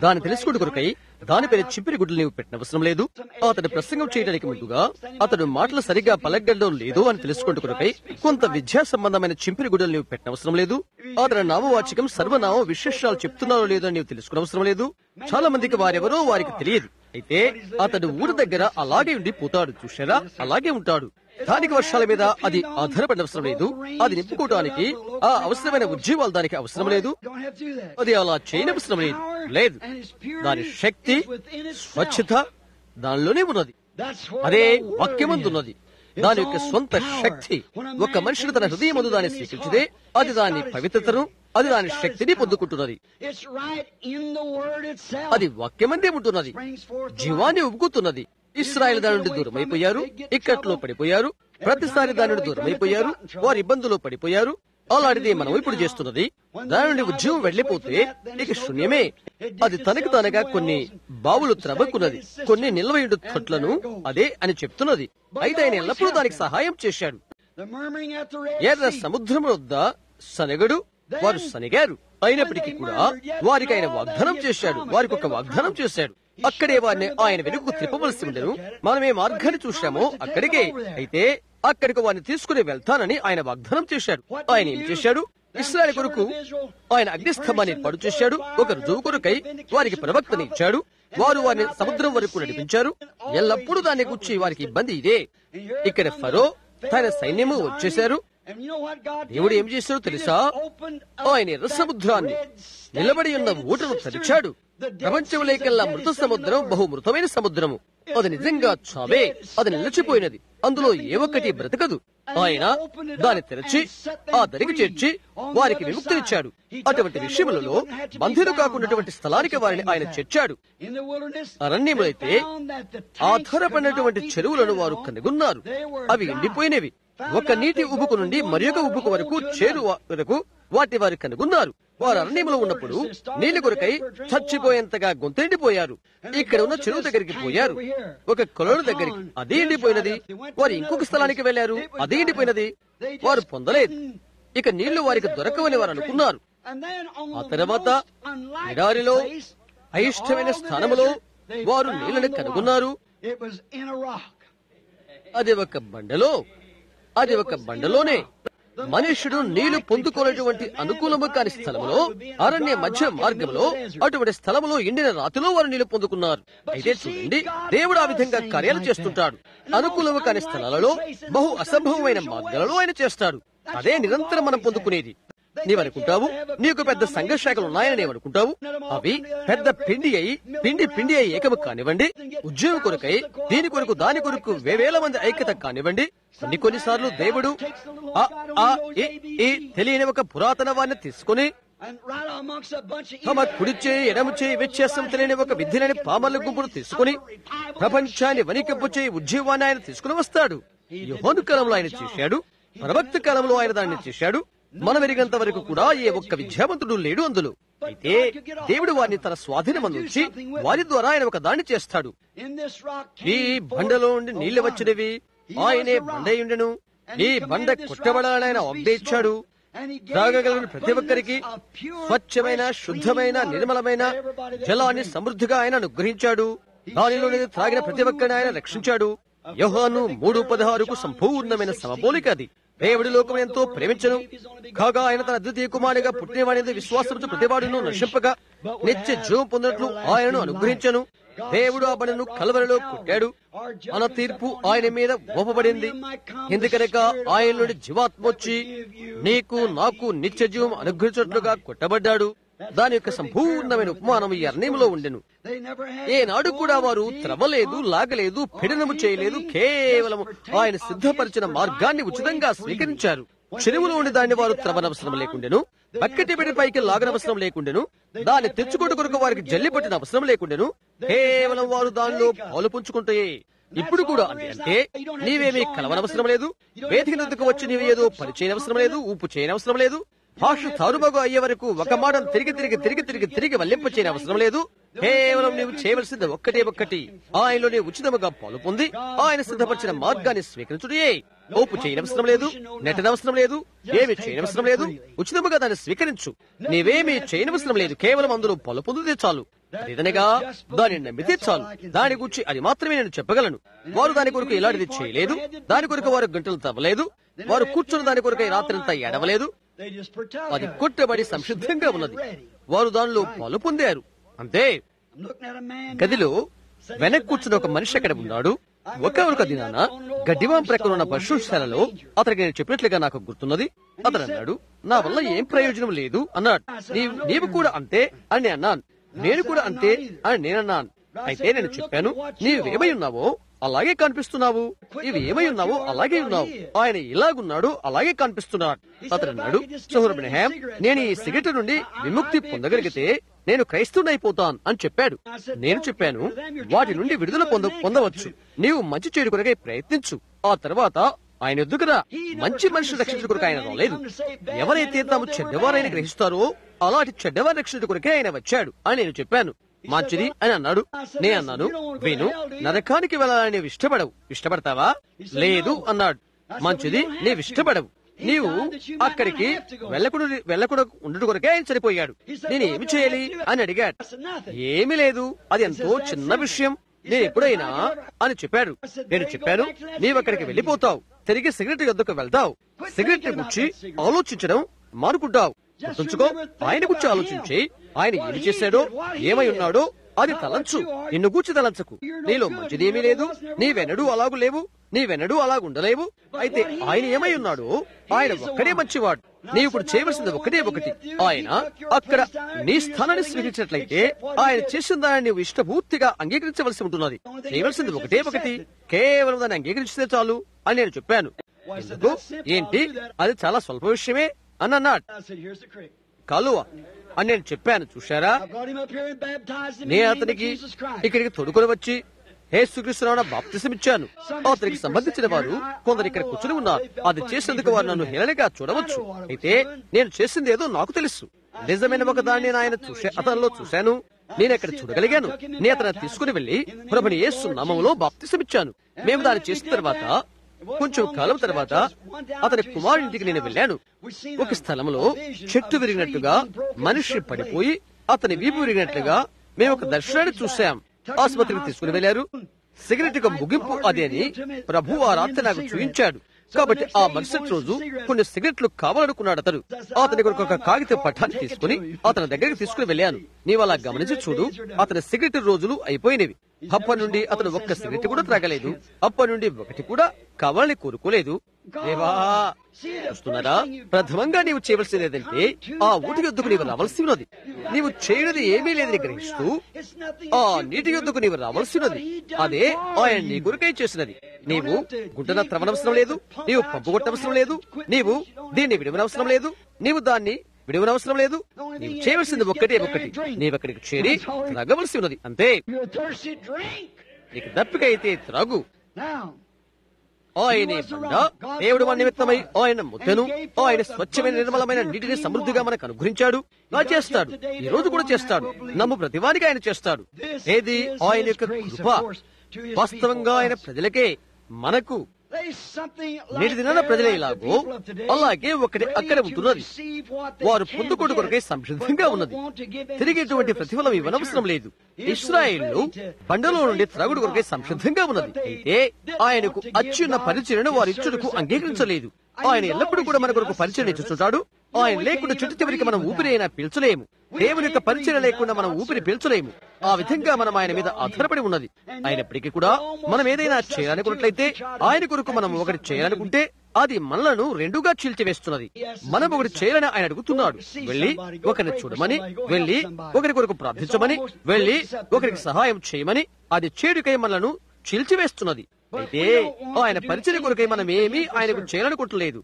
దాన్ని తెలుసుకుంటూ కొరకై దానిపైన చింపిరి గుడ్లు నీవు పెట్టనవసరం లేదు. అతడు ప్రసంగం చేయడానికి ముందుగా అతడు మాటలు సరిగ్గా పలకగలడం లేదు అని తెలుసుకుంటూ కొరకై కొంత విద్యా సంబంధమైన చింపిరి గుడ్డలు నీవు పెట్టనవసరం లేదు. అతని నామవాచకం సర్వనామం విశేషాలు చెప్తున్నారో లేదో అని నీవు తెలుసుకోనవసరం లేదు. చాలా మందికి వారెవరో వారికి తెలియదు. అయితే అతడు ఊరి దగ్గర అలాగే ఉండి పోతాడు. చూశారా, అలాగే ఉంటాడు. దానికి వర్షాల మీద అది ఆధారపడిన అవసరం లేదు. అది నింపుకోవడానికి ఆ అవసరమైన ఉద్యోగాలు దానికి అవసరం లేదు. అది అలా చేయనవసరం లేదు. లేదు, దాని శక్తి స్వచ్ఛత దానిలోనే ఉన్నది. అదే వాక్యమంతున్నది, దాని యొక్క సొంత శక్తి. ఒక మనుషుడు తన హృదయమందు దాన్ని స్వీకరించితే అది దాని పవిత్రతను, అది దాని శక్తిని పొందుకుంటున్నది. అది వాక్యమందే ఉంటున్నది, జీవాన్ని ఉబ్బుకుతున్నది. ఇశ్రాయేలు దాని నుండి దూరమైపోయారు, ఇక్కట్లో పడిపోయారు. ప్రతిసారి దాని నుండి దూరమైపోయారు, వారి ఇబ్బందులు పడిపోయారు. అలాంటిది మనం ఇప్పుడు చేస్తున్నది. దాని నుండి ఉద్యోగం వెళ్లిపోతే ఇక శూన్యమే. అది తనకు తానుగా కొన్ని బావులు త్రవ్వుకున్నది, కొన్ని నిల్వయుడు తొట్లను అదే అని చెప్తున్నది. అయితే ఆయన ఎల్లప్పుడూ దానికి సహాయం చేశాడు. ఎర్ర సముద్రం వద్ద సనగడు, వారు సనిగారు. అయినప్పటికీ కూడా వారికి ఆయన వాగ్దానం చేశాడు, వారికి ఒక వాగ్దానం చేశాడు. అక్కడే వారిని ఆయన వెనుకకు తిప్పవలసి ఉండను. మనం ఏ మార్గాన్ని చూశామో అక్కడికే. అయితే అక్కడికి వారిని తీసుకుని వెళ్తానని ఆయన వాగ్దానం చేశాడు. ఆయన ఏం చేశాడు? ఇశ్రాయేలు కొరకు ఆయన అగ్నిస్తంభాన్ని ఏర్పాటు చేశాడు. ఒక రుజువు కొరకై వారికి ప్రవక్తని ఇచ్చాడు. వారు వారిని సముద్రం వరకు నడిపించారు. ఎల్లప్పుడూ దాన్ని గురించి వారికి ఇబ్బంది ఇదే. ఇక్కడ ఫరో తన సైన్యము వచ్చేశారు. దేవుడు ఏం చేశాడో తెలుసా? ఆయన ఎర్ర సముద్రాన్ని, నిలబడి ఉన్న ఊటను తెరిచాడు. ప్రపంచంలోకెల్లా మృత సముద్రం బహు మృతమైన సముద్రము. అది నిజంగా చావే. అది నిలిచిపోయినది. అందులో ఏ ఒక్కటి బ్రతకదు. ఆయన దాన్ని తెరచి ఆ దరికి చేర్చి వారికి విముక్తినిచ్చాడు. అటువంటి విషయములలో బంధులు కాకున్నటువంటి స్థలానికి వారిని ఆయన చేర్చాడు. అరణ్యములైతే ఆధారపడినటువంటి చెరువులను వారు కనుగొన్నారు. అవి ఎండిపోయినవి. ఒక నీటి ఉబుకు నుండి మరొక ఉబుకు వరకు చేరు వరకు వాటి వారు కనుగొన్నారు. వారు అరణ్యంలో ఉన్నప్పుడు నీళ్ల కొరకై చచ్చిపోయేంతగా గొంతెండిపోయారు. ఇక్కడ ఉన్న చెరువు దగ్గరికి పోయారు. ఒక కొలను దగ్గరికి, అది ఎండిపోయినది. వారు ఇంకొక స్థలానికి వెళ్లారు, అది ఎండిపోయినది. వారు పొందలేదు. ఇక నీళ్లు వారికి దొరకవని వారు అనుకున్నారు. ఆ తర్వాత ఎడారిలో అయిష్టమైన స్థానములో వారు నీళ్లను కనుగొన్నారు. అది ఒక బండలో, అది ఒక బండలోనే. మనుష్యుడు నీళ్లు పొందుకోలేటువంటి అనుకూలము కాని స్థలములో, అరణ్య మధ్య మార్గంలో, అటువంటి స్థలములో ఎండిన రాతిలో వారు నీళ్లు పొందుకున్నారు. అయితే చూడండి, దేవుడు ఆ విధంగా కార్యాలు చేస్తుంటాడు. అనుకూలము కాని స్థలాలలో, బహు అసంభవమైన మార్గాలలో ఆయన చేస్తాడు. అదే నిరంతరం మనం పొందుకునేది. నీవనుకుంటావు నీకు పెద్ద సంఘశాఖలు ఉన్నాయని నీవనుకుంటావు. అవి పెద్ద పిండి అయి ఏకము కానివ్వండి, ఉద్యోగం కొరకై దీని కొరకు దాని కొరకు వేవేల మంది ఐక్యత కానివ్వండి. కొన్నిసార్లు దేవుడు తెలియని ఒక పురాతన వారిని తీసుకుని తమ కుడి చేయి ఎడమ చేయి వ్యత్యాసం తెలియని ఒక విద్యలేని పామర్ల గుంపును తీసుకుని ప్రపంచాన్ని వణికింపు చేయి ఉద్యోగాన్ని ఆయన తీసుకుని వస్తాడు. యోహాను కాలంలో ఆయన చేశాడు. ప్రవక్త కాలంలో ఆయన దాన్ని చేశాడు. మనం ఎరిగినంత వరకు కూడా ఏ ఒక్క విద్యావంతుడు లేడు అందులో. అయితే దేవుడు వారిని తన స్వాధీనమందుంచి వారి ద్వారా ఆయన ఒక దాన్ని చేస్తాడు. ఈ బండలో నుండి నీళ్లు వచ్చినవి ఆయనే బండయుండెను. ఈ బండ కొట్టబడాలని ఆయన ఆజ్ఞ ఇచ్చాడు. త్రాగగలిగిన ప్రతి ఒక్కరికి స్వచ్ఛమైన, శుద్ధమైన, నిర్మలమైన జలాన్ని సమృద్ధిగా ఆయన అనుగ్రహించాడు. దానిలోని త్రాగిన ప్రతి ఒక్కరిని ఆయన రక్షించాడు. యోహాను 3:16కు సంపూర్ణమైన సమపోలిక అది. దేవుడి లోకం ఎంతో ప్రేమించను కాగా ఆయన తన అద్వితీయ కుమారుడిగా పుట్టినవాడి విశ్వాసంతో ప్రతివాడును నశింపగా నిత్య జీవం పొందినట్లు ఆయనను అనుగ్రహించను. దేవుడు ఆ బండను కల్వరిలో కొట్టాడు. మన తీర్పు ఆయన మీద మోపబడింది. ఎందుకనగా ఆయన నుండి జీవాత్మ వచ్చి నీకు నాకు నిత్య జీవం అనుగ్రహించినట్లుగా కొట్టబడ్డాడు. దాని యొక్క సంపూర్ణమైన ఉపమానం ఈ అరణ్యంలో ఉండెను. ఏనాడు కూడా వారు త్రవ్వలేదు, లాగలేదు, పీడనము చేయలేదు. కేవలం ఆయన సిద్ధపరిచిన మార్గాన్ని ఉచితంగా స్వీకరించారు. చెరువులో ఉండి దాన్ని వారు త్రవ్వనవసరం లేకుండెను. బకెట్ పెట్టి పైకి లాగనవసరం లేకుండెను. దాన్ని తెచ్చుకోట కొరకు వారికి జల్లి పట్టిన అవసరం లేకుండెను. కేవలం వారు దానిలో పాలు పుంజుకుంటే ఇప్పుడు కూడా అంటే నీవేమీ కలవనవసరం లేదు. వేదిక నద్దకు వచ్చి నీవేదో పని చేయనవసరం లేదు, ఊపు చేయనవసరం లేదు. భాష తారుబాగు అయ్యే వరకు ఒక మాటను తిరిగి వల్లింపు చేయని అవసరం లేదు. కేవలం నీవు చేయవలసింది ఒక్కటి ఆయనలో నీ ఉచితముగా పాలు పొంది ఆయన సిద్ధపరిచిన మార్గాన్ని స్వీకరించుడే. ఓపు చేయనవసరం లేదు, నెట్టనవసరం లేదు, ఏమి చేయనవసరం లేదు. ఉచితముగా దాన్ని స్వీకరించు. నీవేమీ చేయనవసరం లేదు. కేవలం అందులో పాలు పొందితే చాలు. అదేదనగా దాన్ని నమ్మితే చాలు. దాని గురించి అది మాత్రమే నేను చెప్పగలను. వారు దాని కొరకు ఎలాంటిది చేయలేదు. దాని కొరకు వారు గంటలు తవ్వలేదు. వారు కూర్చున్న దాని కొరకు రాత్రంతా ఎడవలేదు. అది కొట్టబడి సంసిద్ధంగా ఉన్నది. వారు దానిలో పాలు పొందారు. అంతే. గదిలో వెనక్కి కూర్చున్న ఒక మనిషి అక్కడ ఉన్నాడు. ఒక దినాన గడ్డివాం ప్రక్కన ఉన్న పశుశాలలో అతనికి నేను చెప్పినట్లుగా నాకు గుర్తున్నది. అతను అన్నాడు, నా వల్ల ఏం ప్రయోజనం లేదు అన్నాడు. నీవు కూడా అంతే అని నేను అన్నాను. నేను కూడా అంతే అని నేనన్నాను. అయితే నేను చెప్పాను, నీవేమై ఉన్నావో అలాగే కనిపిస్తున్నావు. నీవు ఏమై ఉన్నావో అలాగే ఉన్నావు. ఆయన ఇలాగున్నాడు, అలాగే కనిపిస్తున్నాడు. అతను అన్నాడు, సోదరుబ్రహాం, నేను ఈ సిగరెట్ నుండి విముక్తి పొందగలిగితే నేను క్రైస్తవునైపోతాను అని చెప్పాడు. నేను చెప్పాను, వాటి నుండి విడుదల పొందవచ్చు. నీవు మంచి చేయడం కొరకై ప్రయత్నించు. ఆ తర్వాత ఆయన ఎదుగురా. మంచి మనిషి రక్షించడం కొరకు ఆయన రాలేదు. ఎవరైతే తాము చెడ్డవారైన గ్రహిస్తారో అలాంటి చెడ్డవారి రక్షించడం కొరకే ఆయన వచ్చాడు అని నేను చెప్పాను. మంచిది అని అన్నాడు. నే అన్నాను, వేణు, నరకానికి వెళ్ళాలని నీవు ఇష్టపడతావా? లేదు అన్నాడు. మంచిది, నీవు ఇష్టపడవు. నీవు అక్కడికి వెళ్ళకుండా ఉండడం కొరకే ఆయన చనిపోయాడు. నేను ఏమి చేయాలి అని అడిగాడు. ఏమీ లేదు, అది ఎంతో చిన్న విషయం. నేను ఎప్పుడైనా అని చెప్పాడు. నేను చెప్పాను, నీవు అక్కడికి వెళ్ళిపోతావు, తిరిగి సిగరెట్ వద్దకు వెళ్తావు. సిగరెట్ గురించి ఆలోచించడం మానుకుంటావు. గుర్తుంచుకో, ఆయన గురించి ఆలోచించి ఆయన ఏమి చేశాడో, ఏమై ఉన్నాడో అది తలంచు. నిన్ను గూర్చి తలంచకు. నీలో మంచిదేమీ లేదు. నీవెన్నడూ అలాగూ లేవు. నీవెన్నడూ అలాగుండలేవు. అయితే ఆయన ఏమై ఉన్నాడు? ఆయన ఒక్కడే మంచివాడు. నీవు ఇప్పుడు చేయవలసింది ఒకటే ఒకటి. ఆయన అక్కడ నీ స్థానాన్ని స్వీకరించినట్లయితే ఆయన చేసిన దాన్ని నీవు ఇష్టపూర్తిగా అంగీకరించవలసి ఉంటున్నది. చేయవలసింది ఒకటే ఒకటి, కేవలం దాన్ని అంగీకరిస్తే చాలు అని నేను చెప్పాను. ఎందుకు? ఏంటి? అది చాలా స్వల్ప విషయమే అని అన్నాడు. కలువ అని నేను చెప్పాను. చూశారా, నేను అతనికి ఇక్కడికి తొడుకొని వచ్చి యేసుక్రీస్తునామమున బాప్తిసం ఇచ్చాను. అతనికి సంబంధించిన వారు కొందరు ఇక్కడ కూర్చుని ఉన్నారు. అది చేసేందుకు వారు నన్ను హేళనగా చూడవచ్చు. అయితే నేను చేసింది ఏదో నాకు తెలుసు. నిజమైన ఒక దాన్ని ఆయన అతనిలో చూశాను. నేను అక్కడ చూడగలిగాను. నేను అతను తీసుకుని వెళ్లి ప్రభుని యేసు నామములో బాప్తిసం ఇచ్చాను. మేము దాన్ని చేసిన తర్వాత కొంచెం కాలం తర్వాత అతని కుమారునింటికి నేను వెళ్ళాను. ఒక స్థలంలో చెట్టు విరిగినట్టుగా మనిషి పడిపోయి అతని వీపు విరిగినట్లుగా మేము ఒక దర్శనాన్ని చూశాం. ఆసుపత్రికి తీసుకుని వెళ్లారు. సిగరెట్ ముగింపు అదే అని ప్రభు ఆ రాత్రి నాకు చూపించాడు. కాబట్టి ఆ మరుసటి రోజు కొన్ని సిగరెట్లు కావాలనుకున్నాడు అతడు. అతని కొరకు ఒక కాగిత పట్టాన్ని తీసుకుని అతని దగ్గరికి తీసుకుని వెళ్ళాను. నీవు అలా గమనించి చూడు, అతని సిగరెట్ రోజులు అయిపోయినవి. అప్పటి నుండి అతను ఒక్క సిగరెట్ కూడా త్రాగలేదు. అప్పటి నుండి ఒకటి కూడా కావాలని కోరుకోలేదు. దేవా, చూస్తున్నారా, ప్రథమంగా నీవు చేయవలసింది ఏదంటే ఆ ఊటి యొద్దకు నీవు రావాల్సి ఉన్నది. నీవు చేయనిది ఏమీ లేదని గ్రహిస్తూ ఆ నీటి యొద్దకు నీవు రావాల్సి ఉన్నది. అదే ఆయన నీ కొరకై చేసినది. నీవు గుంటన త్రవనవసరం లేదు, నీవు పంపు కొట్టవసరం లేదు, నీవు దీన్ని విడవనవసరం లేదు, నీవు దాన్ని విడవనవసరం లేదు. నీవు చేయవలసింది ఒక్కటే ఒకటి, నీవక్కడికి చేరి త్రాగవలసి ఉన్నది. అంతే. నీకు దప్పిక అయితే త్రాగు. ఆయనే బండ, దేవుడు మన నిమిత్తమై ఆయన ముద్దను, ఆయన స్వచ్ఛమైన నిర్మలమైన నీటిని సమృద్ధిగా మనకు అనుగ్రహించాడు. ఇలా చేస్తాడు, ఈ రోజు కూడా చేస్తాడు. నమ్ము ప్రతివానికి ఆయన చేస్తాడు. ఏది? ఆయన యొక్క కృప. వాస్తవంగా ఆయన ప్రజలకే, మనకు నేటి దినాన ప్రజలే ఇలాగో అలాగే ఒకటి అక్కడ ఉంటున్నది. వారు పొందుకోడు కొరకై సంసిద్ధంగా ఉన్నది. తిరిగి ఎటువంటి ప్రతిఫలం ఇవ్వనవసరం లేదు. ఇశ్రాయేలు బండలో నుండి త్రాగుడు కొరకై సంసిద్ధంగా ఉన్నది. అయితే ఆయనకు అచ్యున్న పరిచయను వారి ఇచ్చుటకు అంగీకరించలేదు. ఆయన ఎల్లప్పుడూ కూడా మన కొరకు పరిచయం ఇచ్చుచుంటాడు. ఆయన లేకుండా చుట్టు చివరికి మనం ఊపిరి అయినా పీల్చలేము. దేవుని యొక్క పరిచయం లేకుండా మనం ఊపిరి పీల్చలేము. ఆ విధంగా మనం ఆయన మీద ఆధారపడి ఉన్నది. అయినప్పటికీ కూడా మనం ఏదైనా చేయాలనుకున్నట్లయితే, ఆయన కొరకు మనం ఒకటి చేయాలనుకుంటే అది మనలను రెండుగా చీల్చివేస్తున్నది. మనం ఒకటి చేయాలని ఆయన అడుగుతున్నాడు. వెళ్లి ఒకరిని చూడమని, వెళ్లి ఒకరి కొరకు ప్రార్థించమని, వెళ్లి ఒకరికి సహాయం చేయమని. అది చేడుకై మనలను చీల్చివేస్తున్నది. అయితే ఆయన పరిచయం కొరకై మనం ఏమీ ఆయనకు చేయాలనుకుంటలేదు.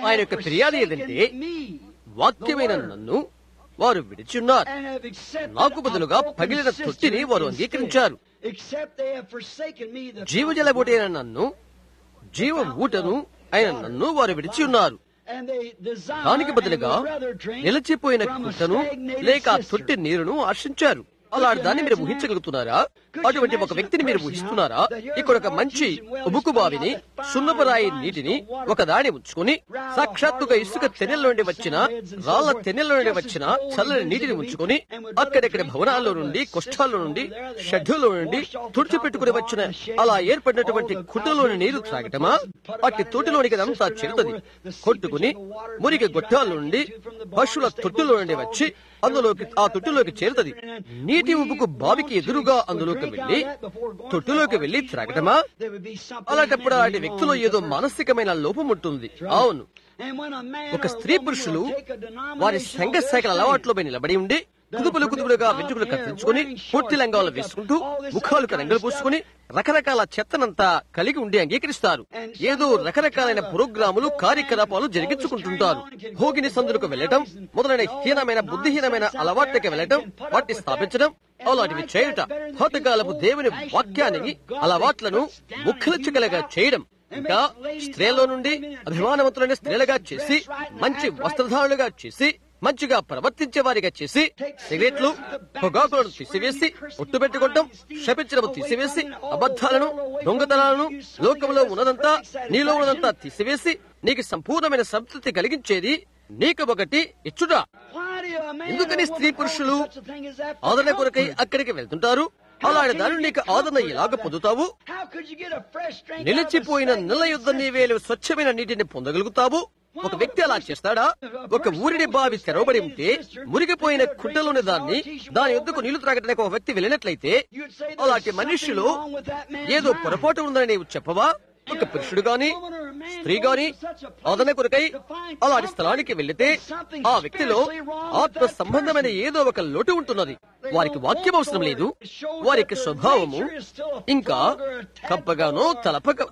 ఆయన యొక్క ఫిర్యాదు ఏదంటే, వాక్యమైన నన్ను వారు విడిచిన్నారు, నాకు బదులుగా పగిలిన తొట్టిని వారు అంగీకరించారు. జీవజల ఊటైన నన్ను, జీవ ఊటను అయిన నన్ను వారు విడిచి ఉన్నారు. దానికి బదులుగా నిలిచిపోయిన కుట్టను లేక తొట్టి నీరును ఆశించారు. అలాంటి దాన్ని మీరు ఊహించగలుగుతున్నారా? అటువంటి ఒక వ్యక్తిని మీరు ఊహిస్తున్నారా? ఇక్కడ ఒక మంచి ఉబుకు బావిని, సున్నపరాయి నీటిని ఒక దాడి ఉంచుకుని, సాక్షాత్తుగా ఇసుక తెన్నెల నుండి వచ్చిన, రాళ్ల తెన్నెల నుండి వచ్చిన చల్లని నీటిని ఉంచుకుని, అక్కడెక్కడ భవనాల్లో నుండి, కుష్ఠాల్లో నుండి, షెడ్యూల్లో నుండి తుడిచిపెట్టుకుని వచ్చిన అలా ఏర్పడినటువంటి కుట్టలోని నీరు త్రాగటమా? అట్టి తోటిలోనికి అదంతా చేరుతుంది. కొట్టుకుని మురికి గొట్టాల నుండి, పశువుల తొట్టులో నుండి వచ్చి అందులోకి, ఆ తొట్టులోకి చేరుతుంది. నీటి ఉబుకు బావికి ఎదురుగా అందులోకి వెళ్లి, తొట్టులోకి వెళ్లి త్రాగటమా? అలాంటప్పుడు అలాంటి వ్యక్తిలో ఏదో మానసికమైన లోపం ఉంటుంది. అవును, ఒక స్త్రీ పురుషులు వారి సంఘ శాఖల అలవాట్లోపై నిలబడి ఉండి, కుదుపులుగా వెంట్రుకలు కత్తిరించుకుని, పూర్తి లంగాలు వేసుకుంటూ, ముఖాలకు రంగులు పూసుకుని, రకరకాల చెత్తనంతా కలిగి ఉండి అంగీకరిస్తారు. ఏదో రకరకాలైన ప్రోగ్రాములు, కార్యకలాపాలు జరిగించుకుంటుంటారు. భోగిని సందులకు వెళ్లటం మొదలైన హీనమైన, బుద్ధిహీనమైన అలవాట్లకి వెళ్లటం, వాటిని స్థాపించడం, అలాంటివి చేయుట, పాతకాలపు దేవుని వాక్యానికి అలవాట్లను ముఖ్యలచ్చికలుగా చేయడం, ఇంకా స్త్రీలో నుండి అభిమానవంతులైన స్త్రీలుగా చేసి, మంచి వస్త్రధారులుగా చేసి, మంచిగా ప్రవర్తించే వారిగా చేసి, సిగరెట్లు, పొగాకులను తీసివేసి, ఒట్టు పెట్టుకోవటం, శపించడం తీసివేసి, అబద్ధాలను, దొంగతనాలను, లోకంలో ఉన్నదంతా, నీలో ఉన్నదంతా తీసివేసి, నీకు సంపూర్ణమైన సంతృప్తి కలిగించేది నీకు ఒకటి ఇచ్చుట. ఎందుకని స్త్రీ పురుషులు ఆదరణ కొరకై అక్కడికి వెళ్తుంటారు? అలాంటి దాని నీకు ఆదరణ ఎలాగ పొందుతావు? నిలిచిపోయిన నీళ్ల యొద్ద నీవేలు స్వచ్ఛమైన నీటిని పొందగలుగుతావు? ఒక వ్యక్తి అలా చేస్తాడా? ఒక ఊరిని బావి తెరవబడి ఉంటే మురిగిపోయిన కుంటలోని దాని యొద్దకు నీళ్లు త్రాగడానికి ఒక వ్యక్తి వెళ్ళినట్లయితే అలాంటి మనుష్యులు ఏదో పొరపాటు ఉందని నీవు చెప్పవా? ఒక పురుషుడు గాని స్త్రీ గాని ఆదరణ కొరకై అలాంటి స్థలానికి వెళ్లితే ఆ వ్యక్తిలో ఆత్మ సంబంధమైన ఏదో ఒక లోటు ఉంటున్నది. వారికి వాక్యం అవసరం లేదు. వారికి స్వభావము ఇంకా కప్పగానో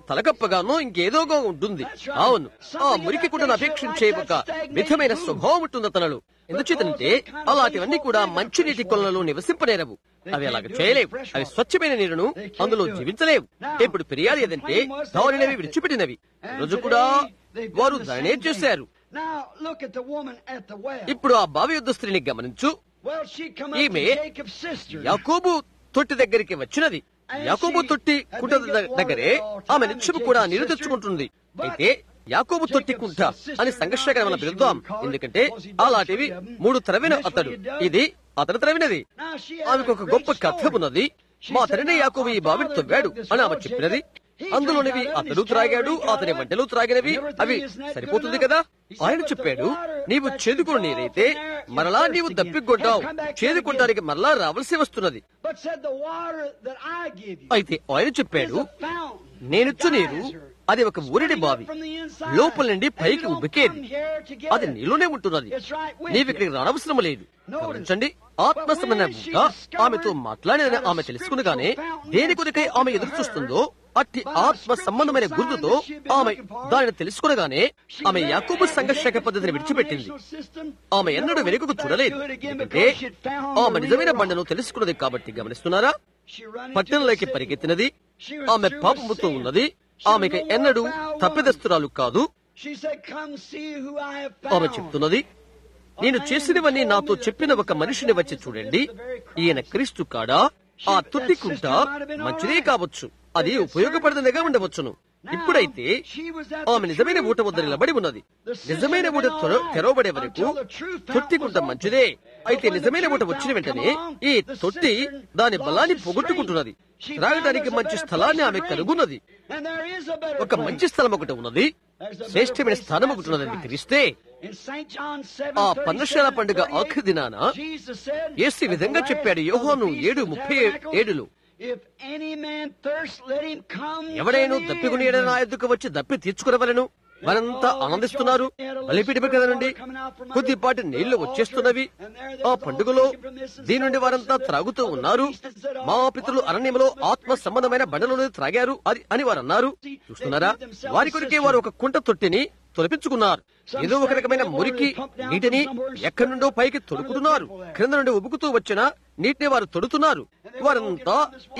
తలకప్పగానో ఇంకేదోగా ఉంటుంది. అవును, ఆ మురికి కూడా అపేక్షించే ఒక విధమైన స్వభావం ఉంటుంది తనలో. ఎందుచేతంటే అలాంటివన్నీ కూడా మంచినీటి కొలలలో నివసింపనేరవు. అవి అలాగ చేయలేవు. అవి స్వచ్ఛమైన నీరును అందులో జీవించలేవు. ఇప్పుడు ఫిర్యాదు ఏదంటే దానినవి విడిచిపెట్టినవి. రోజు కూడా వారు దానినే చేశారు. ఇప్పుడు ఆ బావి యొద్ద స్త్రీని గమనించు. ఈమె యాకోబు తొట్టి దగ్గరికి వచ్చినది. యాకోబు తొట్టి కుంట దగ్గరే ఆమె నిత్యము కూడా నీరు తెచ్చుకుంటుంది. అయితే యాకోబు తొట్టి కుంట అని సంఘర్షణగా మనం పిలుద్దాం. ఎందుకంటే అలాంటివి 3 త్రవిన అతడు, ఇది అతను త్రవినది. ఆమెకు ఒక గొప్ప కథ ఉన్నది. మా తండ్రి యాకోబు ఈ బావిని తవ్వాడు అని ఆమె చెప్పినది. అందులోనివి అతడు త్రాగాడు, అతని వంటలు త్రాగినవి. అవి సరిపోతుంది కదా? ఆయన చెప్పాడు, నీవు చేదుకుని నీరైతే మరలా నీవు దప్పికొంటావు, చేదుకుంటానికి మరలా రావాల్సి వస్తున్నది. అయితే ఆయన చెప్పాడు, నేనిచ్చు నీరు అది ఒక ఊరిడి బావి, లోపల నుండి పైకి ఉబ్బికేది. అది నీలోనే ఉంటున్నది. నీవిక్కడికి రానవసరం లేదు. గమనించండి, ఆత్మ సంబంధంగా ఆమెతో మాట్లాడిన ఆమె తెలుసుకునగానే దేని కొరకై ఆమె ఎదురు చూస్తుందో అట్టి ఆత్మ సంబంధమైన గుర్తుతో ఆమె దానిని తెలుసుకునగానే ఆమె యాకోబు సంఘర్షక పద్ధతిని విడిచిపెట్టింది. ఆమె ఎన్నడూ వెనుకకు చూడలేదు. ఎందుకంటే ఆమె నిజమైన బండను తెలుసుకున్నది కాబట్టి. గమనిస్తున్నారా? పట్టణంలోకి పరిగెత్తినది. ఆమె పాపముతో ఉన్నది. ఆమెకి ఎన్నడూ తప్పిదస్తురాలు కాదు. ఆమె చెప్తున్నది, నేను చేసినవన్నీ నాతో చెప్పిన ఒక మనిషిని వచ్చి చూడండి. ఈయన క్రీస్తు కాడా? ఆ తొట్టి కుంట మంచిదే కావచ్చు, అది ఉపయోగపడదనగా ఉండవచ్చును. ఇప్పుడైతే ఆమె నిజమైన ఊట వద్ద నిలబడి ఉన్నది. నిజమైన ఊట తెరవబడే వరకు తొట్టి కుంట మంచిదే. అయితే నిజమైన ఊట వచ్చిన వెంటనే ఈ తొట్టి దాని బలాన్ని పోగొట్టుకుంటున్నది. త్రాగడానికి మంచి స్థలాన్ని ఆమె కనుగొన్నది. ఒక మంచి స్థలం ఒకటి ఉన్నది, శ్రేష్టమైన స్థానం ఒకటి ఉన్నదని గ్రహిస్తే ఆ పన్నశాల పండుగ ఆఖరి దినాన యేసు ఈ విధంగా చెప్పాడు. యోహాను 7:37 ఎవడైనా దప్పికుని నా ఎద్దుకు వచ్చి దప్పి తీర్చుకునవలను. వారంతా ఆనందిస్తున్నారు. బలిపీఠం కదా నుండి కొద్దిపాటి నీళ్లు వచ్చేస్తున్నవి. ఆ పండుగలో దీని నుండి వారంతా త్రాగుతూ ఉన్నారు. మా పితరులు అరణ్యంలో ఆత్మ సంబంధమైన బండలను త్రాగారు అని వారు అన్నారు. చూస్తున్నారా? వారి కొరికే వారు ఒక కుంట తొట్టిని తొలపించుకున్నారు. ఏదో ఒక రకమైన మురికి నీటిని ఎక్కడి నుండో పైకి తొడుకుతున్నారు. క్రింద నుండి ఉబుకుతూ వచ్చిన నీటిని వారు తొడుతున్నారు. వారంతా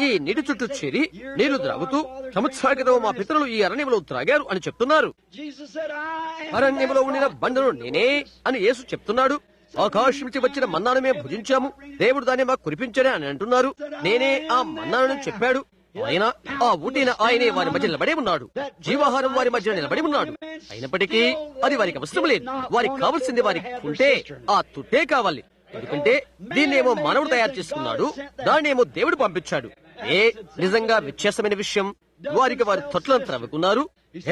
ఈ నీటి చుట్టూ చేరి నీళ్లు త్రాగుతూ సంవత్సరాల క్రితం మా పితరులు ఈ అరణ్యంలో త్రాగారు అని చెప్తున్నారు. అరణ్యంలో ఉండిన బండను నేనే అని యేసు చెప్తున్నాడు. ఆకాశం నుంచి వచ్చిన మన్నాను మేము భుజించాము, దేవుడు దాన్ని మాకు కురిపించని అని అంటున్నారు. నేనే ఆ మన్నాను చెప్పాడు. ఆయన ఆ ఊటిన ఆయనే వారి మధ్య నిలబడి ఉన్నాడు. జీవాహారం వారి మధ్య నిలబడి ఉన్నాడు. అయినప్పటికీ అది వారికి అవసరం లేదు. వారికి కావాల్సింది వారికి ఉంటే ఆ తుట్టే కావాలి. ఎందుకంటే దీన్నేమో మానవుడు తయారు చేసుకున్నాడు, దాన్నేమో దేవుడు పంపించాడు. నిజంగా వ్యత్యాసమైన విషయం. వారికి వారి తొట్లను త్రవ్వుకున్నారు.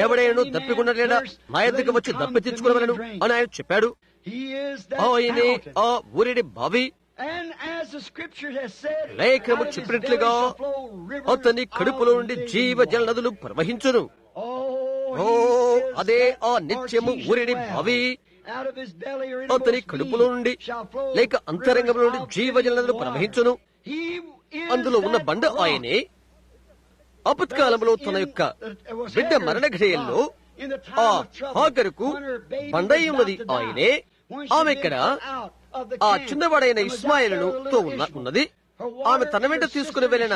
ఎవడైనా దప్పికున్నట్లేడా నా ఎద్దుకు వచ్చి దప్పి తెచ్చుకోవాలను అని ఆయన చెప్పాడు. ఆయనే ఆ ఊరిడి బావి. లేఖనము చెప్పినట్లుగా అతని కడుపులో నుండి జీవజల నదులు ప్రవహించును. అదే ఆ నిత్యము ఊరిడి బావి. అతని కడుపులో నుండి లేక అంతరంగంలో నుండి జీవజల నదులు ప్రవహించును. అందులో ఉన్న బండ ఆయనే. ఆపత్కాలంలో తన యొక్క బిడ్డ మరణ ఘడియల్లో ఆ హాగరుకు బండై ఉన్నది ఆయనే. ఆమె ఇక్కడ ఆ చిన్నవాడైన ఇస్మాయిలును తో ఉన్నది. ఆమె తన వెంట తీసుకుని వెళ్లిన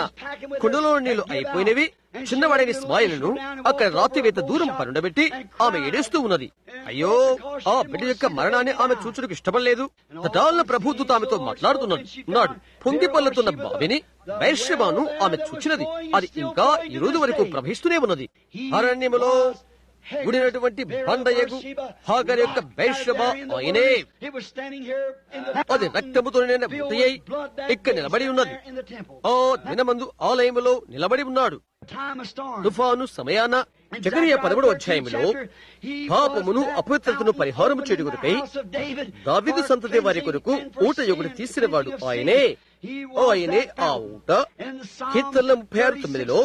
కుండలో నీళ్లు అయిపోయినవి. చిన్నవాడైన ఇస్మాయిలును అక్కడ రాత్రివేత దూరం పరుండబెట్టి ఆమె ఏడుస్తూ ఉన్నది. అయ్యో, ఆ బిడ్డ యొక్క మరణాన్ని ఆమె చూచుటకు ఇష్టపడలేదు. తటాలన ప్రభుత్వ ఆమెతో మాట్లాడుతున్నాడు. పొంగి పల్లుతున్న బావిని బెర్షెబాను ఆమె చూచినది. అది ఇంకా ఈ రోజు వరకు ప్రవహిస్తూనే ఉన్నది. అరణ్యములో గుడినటువంటి బండయగు హాగర్ యొక్క బెర్షెబ ఆయనే. అది రక్తముతో నిండిన బుట్ట అయి ఇక్కడ నిలబడి ఉన్నది. ఆ దినమందు ఆలయములో నిలబడి ఉన్నాడు. తుఫాను సమయాన జకరియా 13వ అధ్యాయములో పాపమును అపవిత్రతను పరిహారం చేయడం కొరకై దావీదు సంతతి వారి కొరకు ఊట ఒకటి తీసినవాడు ఆయనే. ఆయనే ఆ ఊట. కీర్తనల 36:9లో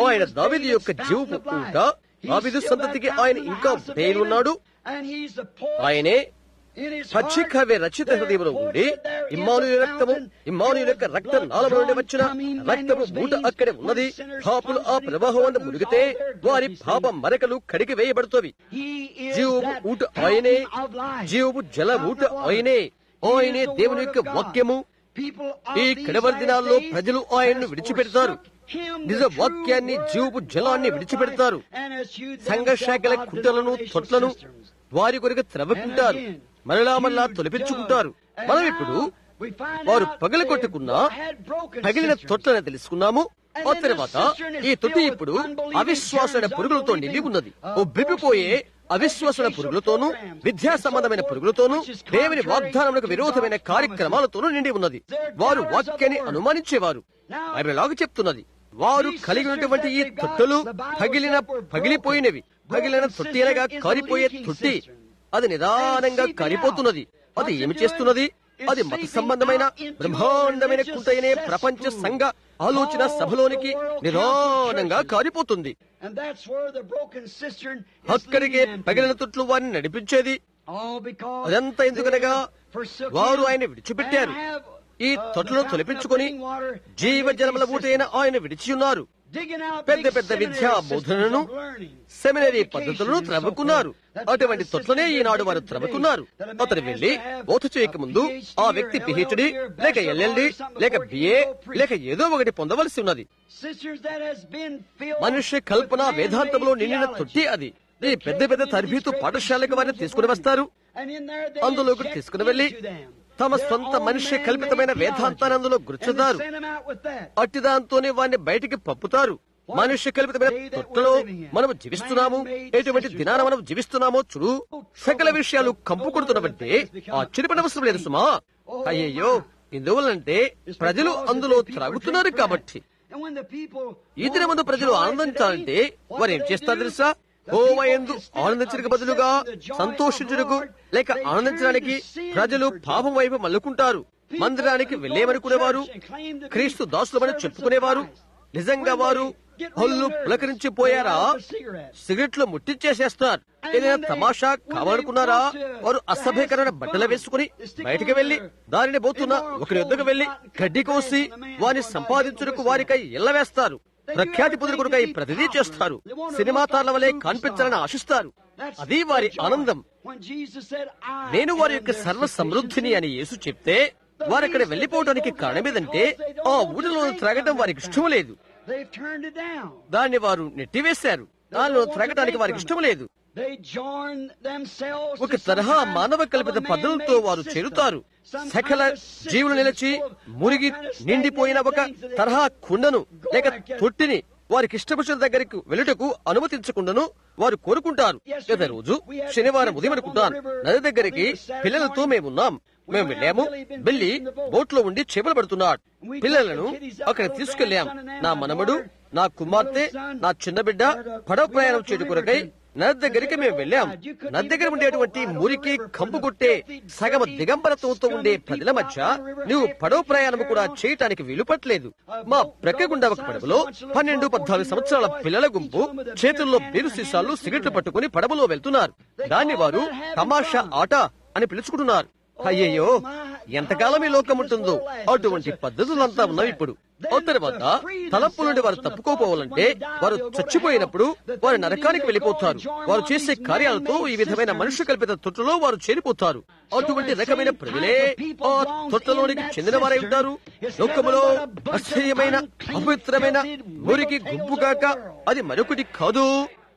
ఆయన దావీదు యొక్క జీవపు ఊట. దావీదు సంతతికి ఆయన ఇంకా ఉన్నాడు. ఆయనే పచ్చికవే రచిత హృదయంలో ఉండి ఇమ్మానుయేలు యొక్క రక్త నాళముల నుండి వచ్చిన రక్తపు మూట అక్కడే ఉన్నది. పాపులు ఆ ప్రవాహం వల్ల మునిగితే వారి పాప మరకలు కడిగి వేయబడుతవి. జీవపు ఊట ఆయనే, జీవపు జల ఊట ఆయనే. ఆయనే దేవుని యొక్క వాక్యము. ఈ కడవరి దినాల్లో ప్రజలు ఆయన్ను విడిచిపెడతారు. నిజ వాక్యాన్ని, జీవపు జలాన్ని విడిచిపెడతారు. సంఘ శాఖల కుంటలను, తొట్లను వారి కొరకు త్రవ్వుకుంటారు, మరలా తొలిపించుకుంటారు. మనం ఇప్పుడు వారు పగలగొట్టుకున్న పగిలిన తొట్లని తెలుసుకున్నాము. ఆ తర్వాత ఈ తొట్టి ఇప్పుడు అవిశ్వాసన పురుగులతో నిండి ఉన్నది. ఉబ్బిపోయే అవిశ్వాసన పురుగులతోనూ, విద్యా సంబంధమైన పురుగులతోనూ, దేవుని వాగ్దానములకు విరోధమైన కార్యక్రమాలతోనూ నిండి ఉన్నది. వారు వాక్యాన్ని అనుమానించేవారు. బైబిల్ చెప్తున్నది, వారు కలిగి ఉన్నటువంటి ఈ తొట్టెలు పగిలిపోయినవి. పగిలిన తొట్టి అనగా కారిపోయే తొట్టి. అది నిదానంగా కారిపోతున్నది. అది ఏమి చేస్తున్నది? అది మత సంబంధమైన బ్రహ్మాండమైన కుంటయనే ప్రపంచ సంఘ ఆలోచన సభలోనికి నిదానంగా కారిపోతుంది. అక్కడికే పగిలిన తొట్లు వారిని నడిపించేది. అదంతా ఎందుకనగా వారు ఆయన విడిచిపెట్టారు. ఈ తొట్లను తొలపించుకొని జీవజలముల ఊటైన ఆయన విడిచి ఉన్నారు. పెద్ద పెద్ద విద్యా బోధనను, సెమినరీ పద్ధతులను త్రవ్వుకున్నారు. అటువంటి తొట్లనే ఈనాడు వారు త్రవ్వుకున్నారు. అతను వెళ్లి బోధ చేయక ముందు ఆ వ్యక్తి PhD లేక LLD లేక BA లేక ఏదో ఒకటి పొందవలసి ఉన్నది. మనుష్య కల్పన వేదాంతంలో నిండిన తొట్టి అది. ఈ పెద్ద పెద్ద తరబీతు పాఠశాలకు వారిని తీసుకుని వస్తారు. అందులోకి తీసుకుని వెళ్లి తమ సొంత మనుష్య కల్పితమైన వేదాంతాన్ని అందులో గుర్చుతారు. అట్టి దాంతోనే వారిని బయటికి పంపుతారు. మనుష్య కల్పితమైన తొట్టలో మనము జీవిస్తున్నాము. ఎటువంటి దినాన మనం జీవిస్తున్నామో చూడు. సకల విషయాలు కంపు కొడుతున్నవంటే ఆశ్చర్యపడవసరం లేదు సుమా. అయ్యయ్యో, ఎందువల్లంటే ప్రజలు అందులో త్రాగుతున్నారు కాబట్టి. ఈ దినమందు ప్రజలు ఆనందించాలంటే వారు ఏం చేస్తారు తెలుసా? హోమయందు ఆనందించడానికి బదులుగా సంతోషించుటకు లేక ఆనందించడానికి ప్రజలు పాపం వైపు మల్లుకుంటారు. మందిరానికి వెళ్లేమనుకునేవారు, క్రీస్తు దాసులమని చెప్పుకునేవారు, నిజంగా వారు హొల్లు పులకరించిపోయారా? సిగరెట్లు ముట్టించేసేస్తున్నారు. ఏదైనా తమాషా కావాలనుకున్నారా? వారు అసభ్యకరమైన బట్టలు వేసుకుని బయటికి వెళ్లి దారిని పోతున్న ఒకరి యొద్దకు వెళ్లి గడ్డి కోసి వారిని సంపాదించుటకు వారికై ఇళ్ల వేస్తారు. ప్రఖ్యాతి పొందుల కొరకై ప్రతిదీ చేస్తారు. సినిమా తారల వలె కనిపించాలని ఆశిస్తారు. అది వారి ఆనందం. నేను వారి యొక్క సర్వ సమృద్ధిని అని యేసు చెప్తే వారు అక్కడ వెళ్లిపోవడానికి కారణమేదంటే ఆ ఊరిలో త్రాగటం వారికి ఇష్టం లేదు. దాన్ని వారు నెట్టివేశారు. దానిలో త్రాగటానికి వారికి ఇష్టం లేదు. ఒక తరహా మానవ కల్పిత పద్ధతులతో వారు చేరుతారు. సకల జీవులు నిలిచి మురిగి నిండిపోయిన ఒక తరహా కుండను లేక తొట్టిని వారికి ఇష్టపడిన దగ్గరికి వెళ్ళుటకు అనుమతించకుండాను వారు కోరుకుంటారు. గత రోజు శనివారం ఉదయం అనుకుంటాను, నది దగ్గరికి పిల్లలతో మేమున్నాం. మేము వెళ్ళాము. బిల్లి బోట్లో ఉండి చేపలు పడుతున్నాడు. పిల్లలను అక్కడ తీసుకెళ్లాం. నా మనమడు, నా కుమార్తె, నా చిన్న బిడ్డ పడవ ప్రయాణం చేయడం కొరకై నది దగ్గరికి మేము వెళ్ళాం. నది దగ్గర ఉండేటువంటి మురికి కంపు కొట్టే సగమ దిగంబరత్వంతో ఉండే ప్రజల మధ్య నువ్వు పడవ ప్రయాణం కూడా చేయటానికి వీలు పట్టలేదు. మా ప్రక్కగుండా ఒక పడవలో 12-14 సంవత్సరాల పిల్లల గుంపు చేతుల్లో బీరు సీసాలు, సిగరెట్లు పట్టుకుని పడవలో వెళ్తున్నారు. దాన్ని వారు తమాషా ఆట అని పిలుచుకుంటున్నారు. అయ్యయ్యో, ఎంతకాలం ఈ లోకం ఉంటుందో అటువంటి పద్ధతులంతా ఉన్నవి ఇప్పుడు. ఆ తర్వాత తలంపు నుండి వారు తప్పుకోపోవాలంటే వారు చచ్చిపోయినప్పుడు వారు నరకానికి వెళ్లిపోతారు. వారు చేసే కార్యాలతో ఈ విధమైన మనుష్య కల్పిత తొట్టులో వారు చేరిపోతారు. అటువంటి రకమైన ప్రజలే ఆ తొట్టలోనికి చెందిన వారై ఉంటారు. లోకములో అసహ్యమైన అపవిత్రమైన మురికి గుంపు కాక అది మరొకటి కాదు.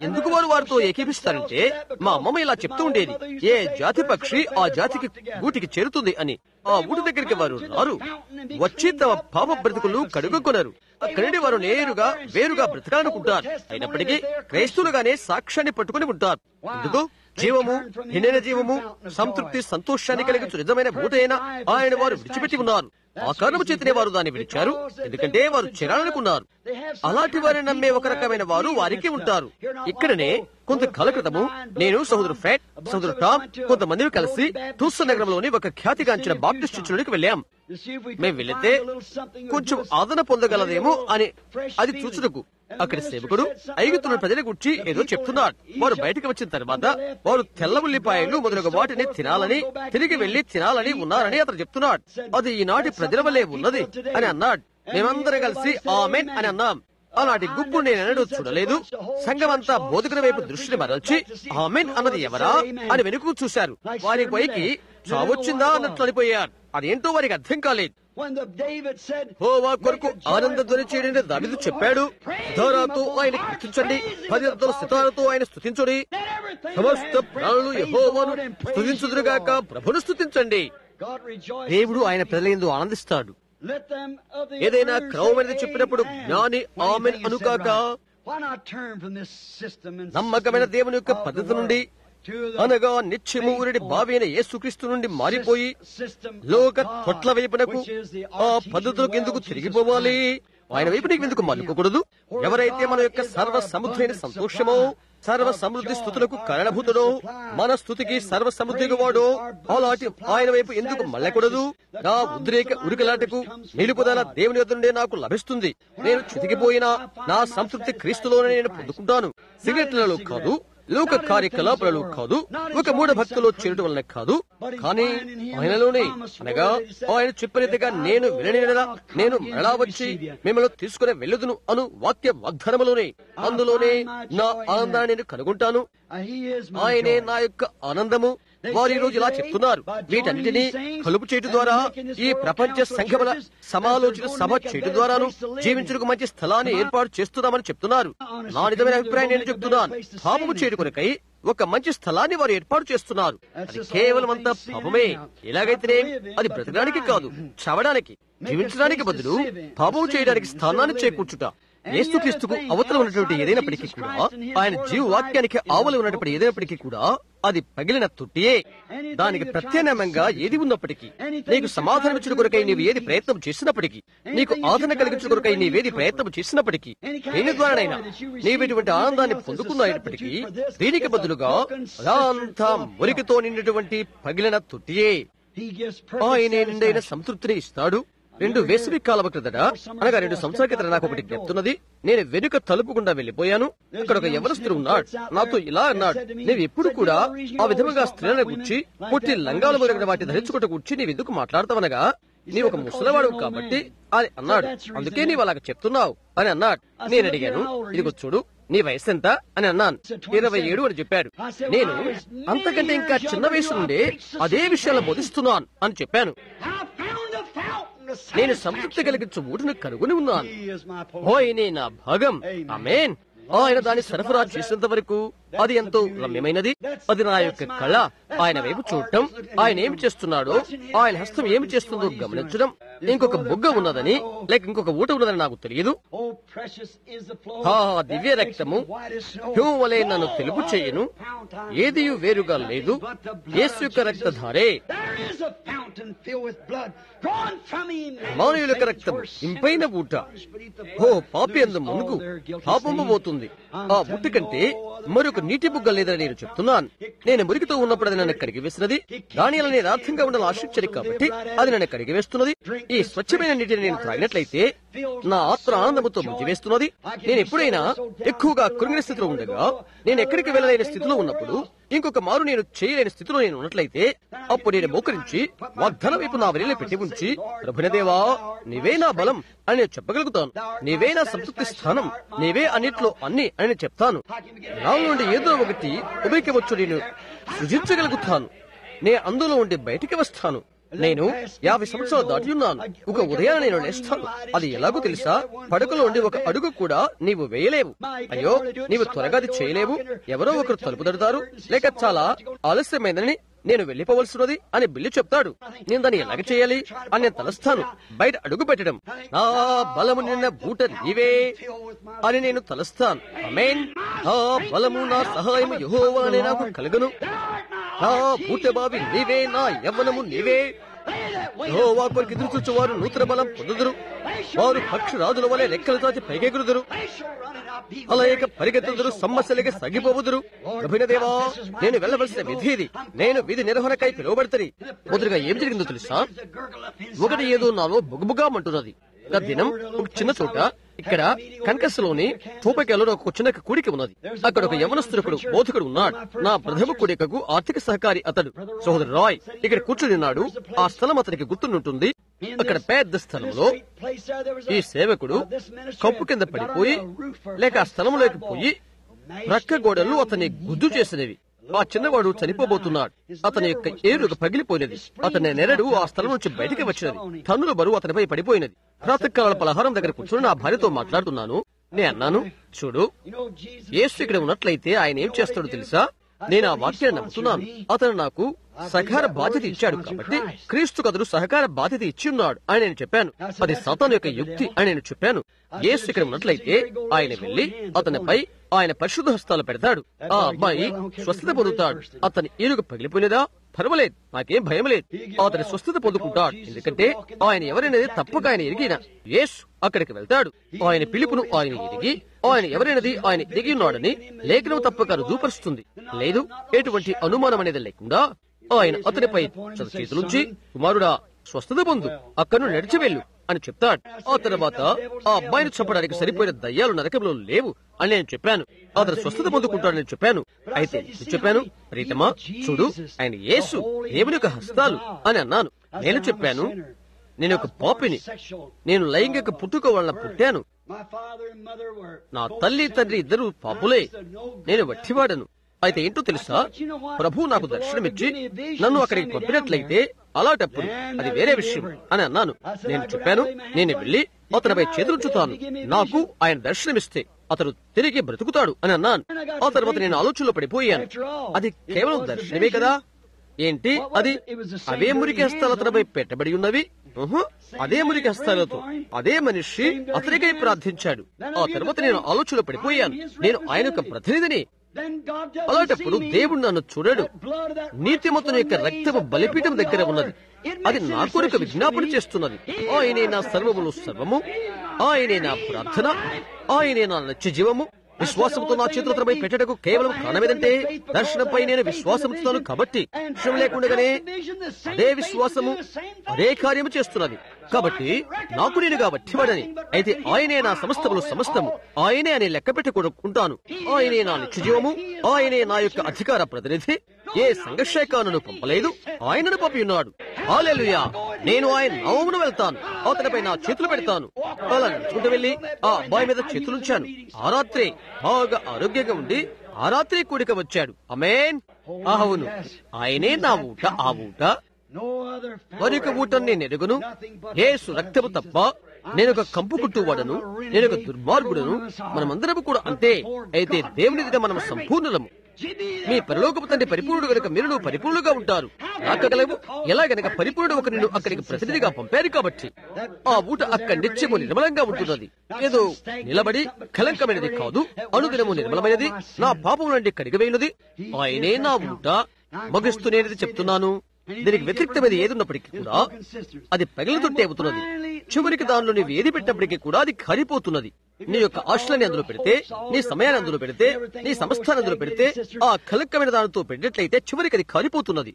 ఎందుకు వారు వారితో ఏకీపిస్తారంటే మా అమ్మమ్మ ఇలా చెప్తూ ఉండేది, ఏ జాతి పక్షి ఆ జాతికి గూటికి చేరుతుంది అని. ఆ ఊటి దగ్గరికి వారు రారు, వచ్చి తమ పాప బ్రతుకులు కడుగుకొనరు. అక్కడి నుండి వారు వేరుగా బ్రతకాలనుకుంటారు. అయినప్పటికీ క్రైస్తవులుగానే సాక్ష్యాన్ని పట్టుకుని ఉంటారు. ఎందుకు? జీవము, నిండిన జీవము, సంతృప్తి, సంతోషాన్ని కలిగించు నిజమైన ఊటైన ఆయన వారు విడిచిపెట్టి ఉన్నారు. ఆ కారణము చేతనే వారు దాన్ని విడిచారు, ఎందుకంటే వారు చేరాలనుకున్నారు. అలాంటి వారిని నమ్మే ఒక రకమైన వారు వారికి ఉంటారు. ఇక్కడనే కొంతకాల క్రితము నేను సహోదరు ఫ్రెడ్, సహోదరు టామ్ కొంతమంది కలిసి టూసన్ నగరంలోని ఒక ఖ్యాతిగాంచిన బాప్టిస్ట్ చర్చిలోకి వెళ్ళాం. మేము వెళితే కొంచెం ఆదరణ పొందగలదేమో అని అది చూచుటకు. అక్కడి సేవకుడు ఐగుప్తుల ప్రజల గురించి ఏదో చెప్తున్నాడు. వారు బయటకు వచ్చిన తర్వాత వారు తెల్ల ఉల్లిపాయలు మొదలగు వాటిని తినాలని, తిరిగి వెళ్లి తినాలని ఉన్నారని అతను చెప్తున్నాడు. అది ఈనాటి ప్రజల వల్లే ఉన్నది అని అన్నాడు. మేమందరం కలిసి ఆమెన్ అని అన్నాం. అలాంటి గుంపు నేనెన్నడూ చూడలేదు. సంఘమంతా బోధకుల వైపు దృష్టిని మరల్చి ఆమెన్ అన్నది ఎవరా అని వెనుక చూశారు. వారి పైకి చావొచ్చిందా అన్నట్లు అనిపోయారు. అదేంటో వారికి అర్థం కాలేదు. యెహోవా కొరకు ఆనంద ధ్వని చేయడని దావీదు చెప్పాడు. ధారాతో ఆయన కీర్తించండి, 10 సితారాతో ఆయన స్తుతించుడి. సమస్త ప్రాణులు యెహోవాను స్తుతించుదురుగాక, ప్రభును స్తుతించండి. దేవుడు ఆయన ప్రజలందు ఆనందిస్తాడు. ఏదైనా క్రమమైనది చెప్పినప్పుడు జ్ఞాని ఆమెన్ అనుకాక, నమ్మకమైన దేవుని యొక్క పద్ధతి నుండి అనగా నిత్యము ఊరిడి బావి అయిన యేసుక్రీస్తు నుండి మారిపోయి లోక తొట్ల వైపునకు ఆ పద్ధతులకు ఎందుకు తిరిగిపోవాలి? ఆయన వైపు నీకు ఎందుకు మలుకోకూడదు? ఎవరైతే మన యొక్క సర్వ సముద్రైన సంతోషమో, సర్వ సమృద్ధి స్థుతులకు కారణభూతుడో, మన స్థుతికి సర్వ సమృద్ధిగా వాడో, అలాంటి ఆయన వైపు ఎందుకు మళ్ళకూడదు? నా ఉద్రేక ఉరికలాటకు నిలుపుదల దేవుని యొద్ద నుండే నాకు లభిస్తుంది. నేను చితికిపోయినా నా సంతృప్తి క్రీస్తులోనే నేను పొందుకుంటాను. సిగరెట్లలో కాదు, లోక కార్యకలాపాలలో కాదు, ఒక మూఢ భక్తులో చేరడం వలన కాదు, కానీ ఆయనలోనే, అనగా ఆయన చెప్పినట్టుగా నేను విననేలా నేను మరలా వచ్చి మిమ్మల్ని తీసుకుని వెళ్ళదును అను వాక్య వాగ్దానములోనే, అందులోనే నా ఆనందాన్ని నేను కనుగొంటాను. ఆయనే నా యొక్క ఆనందము. వారు ఈ రోజు ఇలా చెప్తున్నారు. వీటన్నిటినీ కలుపు చేయడం ద్వారా, ఈ ప్రపంచ సంఘముల సమాలోచన సభ చేయడం ద్వారాను జీవించుటకు మంచి స్థలాన్ని ఏర్పాటు చేస్తున్నామని చెప్తున్నారు. నా నిజమైన అభిప్రాయం నేను చెప్తున్నాను. పాపము చేయడం కొరకై ఒక మంచి స్థలాన్ని వారు ఏర్పాటు చేస్తున్నారు. అది కేవలం అంతా పాపమే. ఎలాగైతేనే అది బ్రతకడానికి కాదు, చవడానికి, జీవించడానికి బదులు పాపము చేయడానికి స్థానాన్ని చేకూర్చుట. యేసుక్రీస్తుకు అవతల ఉన్నటువంటి ఏదైనప్పటికీ కూడా, ఆయన జీవ వాక్యానికి ఆవల ఉన్నటువంటి ఏదైనప్పటికీ కూడా అది పగిలిన తొట్టియే. దానికి ప్రత్యామ్నాయంగా ఏది ఉన్నప్పటికీ, నీకు సమాధానం ఇచ్చిన కొరకై నీవు ఏది ప్రయత్నం చేసినప్పటికీ, నీకు ఆదరణ కలిగించిన కొరకై నీవేది ప్రయత్నం చేసినప్పటికీ, దేని ద్వారానైనా నీవు ఇటువంటి ఆనందాన్ని పొందుకున్నప్పటికీ, దీనికి బదులుగా అదంతా మురికితో నిండినటువంటి పగిలిన తొట్టియే. ఆయనే నిండైన సంతృప్తిని ఇస్తాడు. 2 వేసవి కాలం క్రిందట, అనగా 2 సంవత్సరాల క్రితం నాకు ఒకటి జ్ఞప్తున్నది. నేను వెనుక తలుపు గుండా వెళ్లిపోయాను. అక్కడ ఒక యవనస్తుడు ఉన్నాడు. నాతో ఇలా అన్నాడు, నీవు ఎప్పుడు కూడా ఆ విధముగా స్త్రీలను గురించి, పుట్టి లంగాలు మొదలైన వాటి ధరించుకుంటూ గురించి నీవెందుకు మాట్లాడతావనగా, నీవు ఒక ముసలివాడు కాబట్టి అని అన్నాడు. అందుకే నీవు అలాగ చెప్తున్నావు అని అన్నాడు. నేను అడిగాను, ఇదిగో చూడు, నీ వయసు ఎంత అని అన్నాను. 27 అని చెప్పాడు. నేను అంతకంటే ఇంకా చిన్న వయసు నుండే అదే విషయాలు బోధిస్తున్నాను అని చెప్పాను. నేను సంతృప్తి కలిగించు ఊటను కనుగొని ఉన్నాను. ఆయనే నా భాగం. ఆమేన్. ఆయన దాన్ని సరఫరా చేసినంత వరకు అది ఎంతో రమ్యమైనది. అది నా యొక్క కళ. ఆయన వైపు చూడటం, ఆయన ఏమి చేస్తున్నాడో, ఆయన హస్తం ఏమి చేస్తుందో గమనించడం. ఇంకొక బుగ్గ ఉన్నదని, లేక ఇంకొక ఊట ఉన్నదని నాకు తెలియదు. ఆ దివ్య రక్తము హిమం వలె నన్ను తెలుపు చేయను. ఏది వేరుగా లేదు. యేసు యొక్క రక్తధారే. మానవుల యొక్క రక్తం ఇంపైన ఊట. ఓ పాపి అందు మునుగు పాపము పోతుంది. ఆ ఊట కంటే మరొక నీటి బుగ్గ లేదని నేను చెప్తున్నాను. నేను మురికితో ఉన్నప్పుడు అది నన్ను కడిగి వేసినది. దానిలో నేను అర్థంగా ఉండాలని ఆశించని కాబట్టి అది నన్ను కడిగి వేస్తున్నది. ఈ స్వచ్ఛమైన నీటిని నేను త్రాగినట్లయితే నా ఆత్మ ఆనందముతో ముంచివేస్తున్నది. నేను ఎప్పుడైనా ఎక్కువగా కృంగిన స్థితిలో ఉండగా, నేను ఎక్కడికి వెళ్ళలేని స్థితిలో ఉన్నప్పుడు, ఇంకొక మారు నేను చేయలేని స్థితిలో నేను ఉన్నట్లయితే, అప్పుడు నేను మోకరించి వాగ్దానం వైపు నా వెలుగులో పెట్టి ఉంచి, ప్రభుదేవా నీవే నా బలం అని నేను చెప్పగలుగుతాను. నీవే నా సంతృప్తి స్థానం, నీవే అన్నిట్లో అన్ని అని నేను చెప్తాను. నా నుండి ఏదో ఒకటి ఉబైకవచ్చు నేను సృజించగలుగుతాను. నేను అందులో ఉండి బయటికి వస్తాను. నేను 50 సంవత్సరాలు దాటి ఉన్నాను. ఒక ఉదయాన నేను లేస్తాను. అది ఎలాగో తెలుసా? పడకలో ఉండి ఒక అడుగు కూడా నీవు వేయలేవు. అయ్యో, నీవు త్వరగా అది చేయలేవు. ఎవరో ఒకరు తలుపు తడతారు, లేక చాలా ఆలస్యమైందని నేను వెళ్లిపోవలసినది అని బిల్లు చెప్తాడు. నేను దాన్ని ఎలాగ చేయాలి అని నేను తలస్తాను. బయట అడుగు పెట్టడం, నా బలము నిన్న బూట నీవే అని నేను తలస్తాను. ఆమేన్. నా బలము నా సహాయము యెహోవా అనే నాకు కలుగును. నా బూట బావి నీవే, నా యవ్వనము నీవే. యెహోవా కొరకు ఎదురు చూచువారు నూతన బలం పొందుదురు. వారు పక్షిరాజుల వలె రెక్కలు చాచి పైకెగురుదురు. అలాగే పరిగెత్తుదురు, సమస్యలకి సాగిపోవుదురు. ప్రభువైన దేవా, నేను వెళ్ళవలసిన విధి ఇది. నేను విధి నిర్వహణకై పిలువబడతని. మొదటిగా ఏం జరిగిందో తెలుసా? ఒకటి ఏదో నాలో బుగబుగా అంటున్నది. గత దినం ఒక చిన్న చోట ఇక్కడ కన్కస్లోని తూపకేలో ఒక చిన్న కూడిక ఉన్నది. అక్కడ ఒక యవనస్తుడు బోధకుడు ఉన్నాడు. నా ప్రథమ కూడికకు ఆర్థిక సహకారి అతడు, సహోదరు రాయ్, ఇక్కడ కూర్చుని ఉన్నాడు. ఆ స్థలం అతనికి గుర్తుంటుంది. అక్కడ పెద్ద స్థలంలో ఈ సేవకుడు కప్పు కింద పడిపోయి లేక ఆ స్థలంలోకి పోయి ప్రక్క గోడలు అతన్ని గుద్దు చేసినవి. ఆ చిన్నవాడు చనిపోబోతున్నాడు. అతని యొక్క ఏరుగా పగిలిపోయినది. అతని నెరడు ఆ స్థలం నుంచి బయటికి వచ్చినది. టన్నుల బరువు అతనిపై పడిపోయినది. ప్రాతకాల పలహారం దగ్గర కూర్చొని నా భార్యతో మాట్లాడుతున్నాను. నేను అన్నాను, చూడు, యేసు ఇక్కడ ఉన్నట్లయితే ఆయన ఏం చేస్తాడో తెలుసా? నేను ఆ వాక్యాన్ని నమ్ముతున్నాను. అతను నాకు సహకార బాధ్యత ఇచ్చాడు కాబట్టి క్రీస్తు కథలు సహకార బాధ్యత ఇచ్చి ఉన్నాడు అని నేను చెప్పాను. అది సాతాను యొక్క యుక్తి అని నేను చెప్పాను. యేసు ఇక్కడ ఉన్నట్లయితే ఆయన వెళ్లి అతనిపై ఆయన పరిశుద్ధ హస్తాలు పెడతాడు. ఆ అబ్బాయి స్వస్థత పొందుతాడు. అతని ఏనుగు పగిలిపోయినదా? పర్వాలేదు, నాకేం భయం లేదు. అతని స్వస్థత పొందుకుంటాడు. ఎందుకంటే ఆయన ఎవరైనది తప్పక ఆయన ఎరిగిన యేసు అక్కడికి వెళ్తాడు. ఆయన పిలుపును ఆయన ఎరిగి, ఆయన ఎవరైనది ఆయన ఎరిగి ఉన్నాడని లేఖనం తప్పక రుజువుపరుస్తుంది. లేదు, ఎటువంటి అనుమానం అనేది లేకుండా ఆయన అతనిపై చేతులుంచి, కుమారుడా స్వస్థత పొందు, అక్కను నడిచి వెళ్ళు అని చెప్తాడు. ఆ తర్వాత ఆ అబ్బాయిని చంపడానికి సరిపోయిన దయ్యాలు నరకంలో లేవు అని నేను చెప్పాను. అతను స్వస్థత పొందుకుంటాడని చెప్పాను. అయితే చెప్పాను, ప్రీతమా, చూడు, ఆయన యేసు దేవుని యొక్క హస్తాలు అని అన్నాను. నేను చెప్పాను, నేను ఒక పాపిని. నేను లైంగిక పుట్టుక వలన పుట్టాను. నా తల్లి తండ్రి ఇద్దరు పాపులే. నేను వట్టివాడను. అయితే ఏంటో తెలుసా? ప్రభు నాకు దర్శనమిచ్చి నన్ను అక్కడికి పంపినట్లయితే అలాంటప్పుడు అది వేరే విషయం అని అన్నాను. నేను చెప్పాను, నేను వెళ్లి అతనిపై చేతులుంచుతాను. నాకు ఆయన దర్శనమిస్తే అతడు తిరిగి బ్రతుకుతాడు అని అన్నాను. ఆ తర్వాత నేను ఆలోచనలో పడిపోయాను. అది కేవలం దర్శనమే కదా? ఏంటి అది? అవే మురికి హస్తాలు అతనిపై పెట్టబడి ఉన్నవి. అదే మురికి హస్తాలతో అదే మనిషి అతనికై ప్రార్థించాడు. ఆ తర్వాత నేను ఆలోచనలో పడిపోయాను. నేను ఆయన యొక్క ప్రతినిధిని. అలాంటప్పుడు దేవుడు నన్ను చూడడు. నీతిమంతుని యొక్క రక్తము బలిపీఠం దగ్గర ఉన్నది. అది నా కొరకు విజ్ఞాపన చేస్తున్నది. ఆయనే నా సర్వములు సర్వము, ఆయనే నా ప్రార్థన, ఆయనే నా నిత్య జీవము. విశ్వాసంతో నా చేతులపై పెట్టటకు కేవలం కారణమేదంటే దర్శనంపై నేను విశ్వాసముతాను కాబట్టి విషయం లేకుండానే అదే విశ్వాసము అదే కార్యము చేస్తున్నది. కాబట్టి నాకు నేనుగా వట్టివాడని, అయితే ఆయనే నా సమస్తము, ఆయనే అని లెక్క పెట్టుకుంటాను. ఆయనే నా నిత్య జీవము, ఆయనే నా యొక్క అధికార ప్రతినిధి. ఏ సంఘశాఖను పంపలేదు, ఆయనను పంపి ఉన్నాడు. హల్లెలూయా! నేను ఆయన నామమున వెళ్తాను, అతనిపై నా చేతులు పెడతాను. అలా నడుచుకుంటూ వెళ్లి ఆ అబ్బాయి మీద చేతులుంచాను. ఆ రాత్రి బాగా ఆరోగ్యంగా ఉండి ఆ రాత్రి కూడిక వచ్చాడు. ఆమేన్. అవును, ఆయనే నా ఊట. ఆ ఊట మరొక ఊటను నేను ఎరుగును. యేసు రక్తము తప్ప నేను ఒక కంపు కుట్టువాడను, నేను ఒక దుర్మార్గుడను. మనమందరము కూడా అంతే. అయితే దేవుని ఎదుట మనం సంపూర్ణులము. మీ పరలోకపు తండ్రి పరిపూర్ణుడు గనుక మీరు పరిపూర్ణులుగా ఉంటారు. రాకగలవు ఎలాగనక పరిపూర్ణుడు ఒక నిన్ను అక్కడికి ప్రతినిధిగా పంపారు కాబట్టి ఆ ఊట అక్కడ నిత్యము నిర్మలంగా ఉంటున్నది. ఏదో నిలబడి కలంకమైనది కాదు, అనుదినము నిర్మలమైనది, నా పాపము నుండి కడిగివేయునది. ఆయనే నా ఊట. ముగిస్తూ నేనది చెప్తున్నాను. దీనికి వ్యతిరేక్తమైన ఏదున్నప్పటికీ కూడా అది పగిలితొట్టే అవుతున్నది. చివరికి దానిలో నీవు ఏది పెట్టినప్పటికీ కూడా అది కారిపోతున్నది. నీ యొక్క ఆశలని అందులో పెడితే, నీ సమయాన్ని అందులో పెడితే, నీ సంస్థాన్ని అందులో పెడితే, ఆ కలక్కమైన దానితో పెట్టినట్లయితే చివరికి అది కారిపోతున్నది.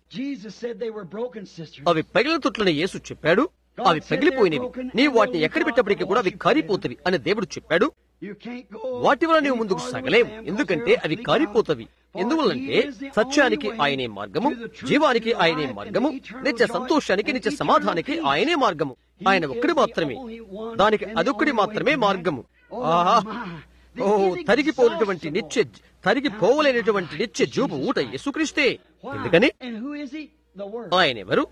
అవి పగిలిన తొట్లని యేసు చెప్పాడు. అవి పగిలిపోయినవి. నీవు వాటిని ఎక్కడ పెట్టినప్పటికీ కూడా అవి కారిపోతవి అని దేవుడు చెప్పాడు. వాటి వల్ల నీవు ముందుకు సాగలేవు, ఎందుకంటే అవి కారిపోతవి. ఎందువల్లంటే సత్యానికి ఆయనే మార్గము, జీవానికి ఆయనే మార్గము, నిత్య సంతోషానికి నిత్య సమాధానానికి ఆయనే మార్గము. ఆయన ఒక్కడి మాత్రమే, దానికి అదొక్కడి మాత్రమే మార్గము. తరిగిపోవలేనటువంటి నిత్య జీవపు ఊట యేసుక్రీస్తే. ఎందుకని ఆయనెవరు?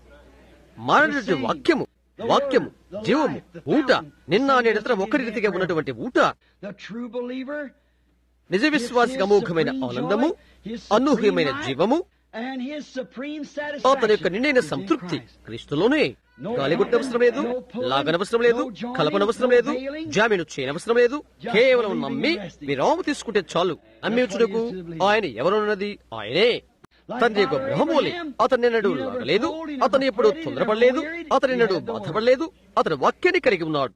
మానవుడి వాక్యము, వాక్యము జీవము, ఊట. నిన్న నేడంతా ఒకరి రీతిగా ఉన్నటువంటి ఊట. నిజ విశ్వాసికి అమోఘమైన ఆనందము, అనూహ్యమైన జీవము, అతని యొక్క నిండైన సంతృప్తి క్రీస్తులోనే. గాలిగుట్టనవసరం లేదు, లాగనవసరం లేదు, కలపనవసరం లేదు, జామీను చేయనవసరం లేదు. కేవలం నమ్మి విరామం తీసుకుంటే చాలు. నమ్మించుటకు ఆయన ఎవరున్నది? ఆయనే. తండ్రి యొక్క బ్రహ్మమూలి అతని ఎన్నడూ లాగలేదు, అతను ఎప్పుడు తొందరపడలేదు, అతని ఎన్నడూ బాధపడలేదు. అతను వాక్యాన్ని కలిగి ఉన్నాడు.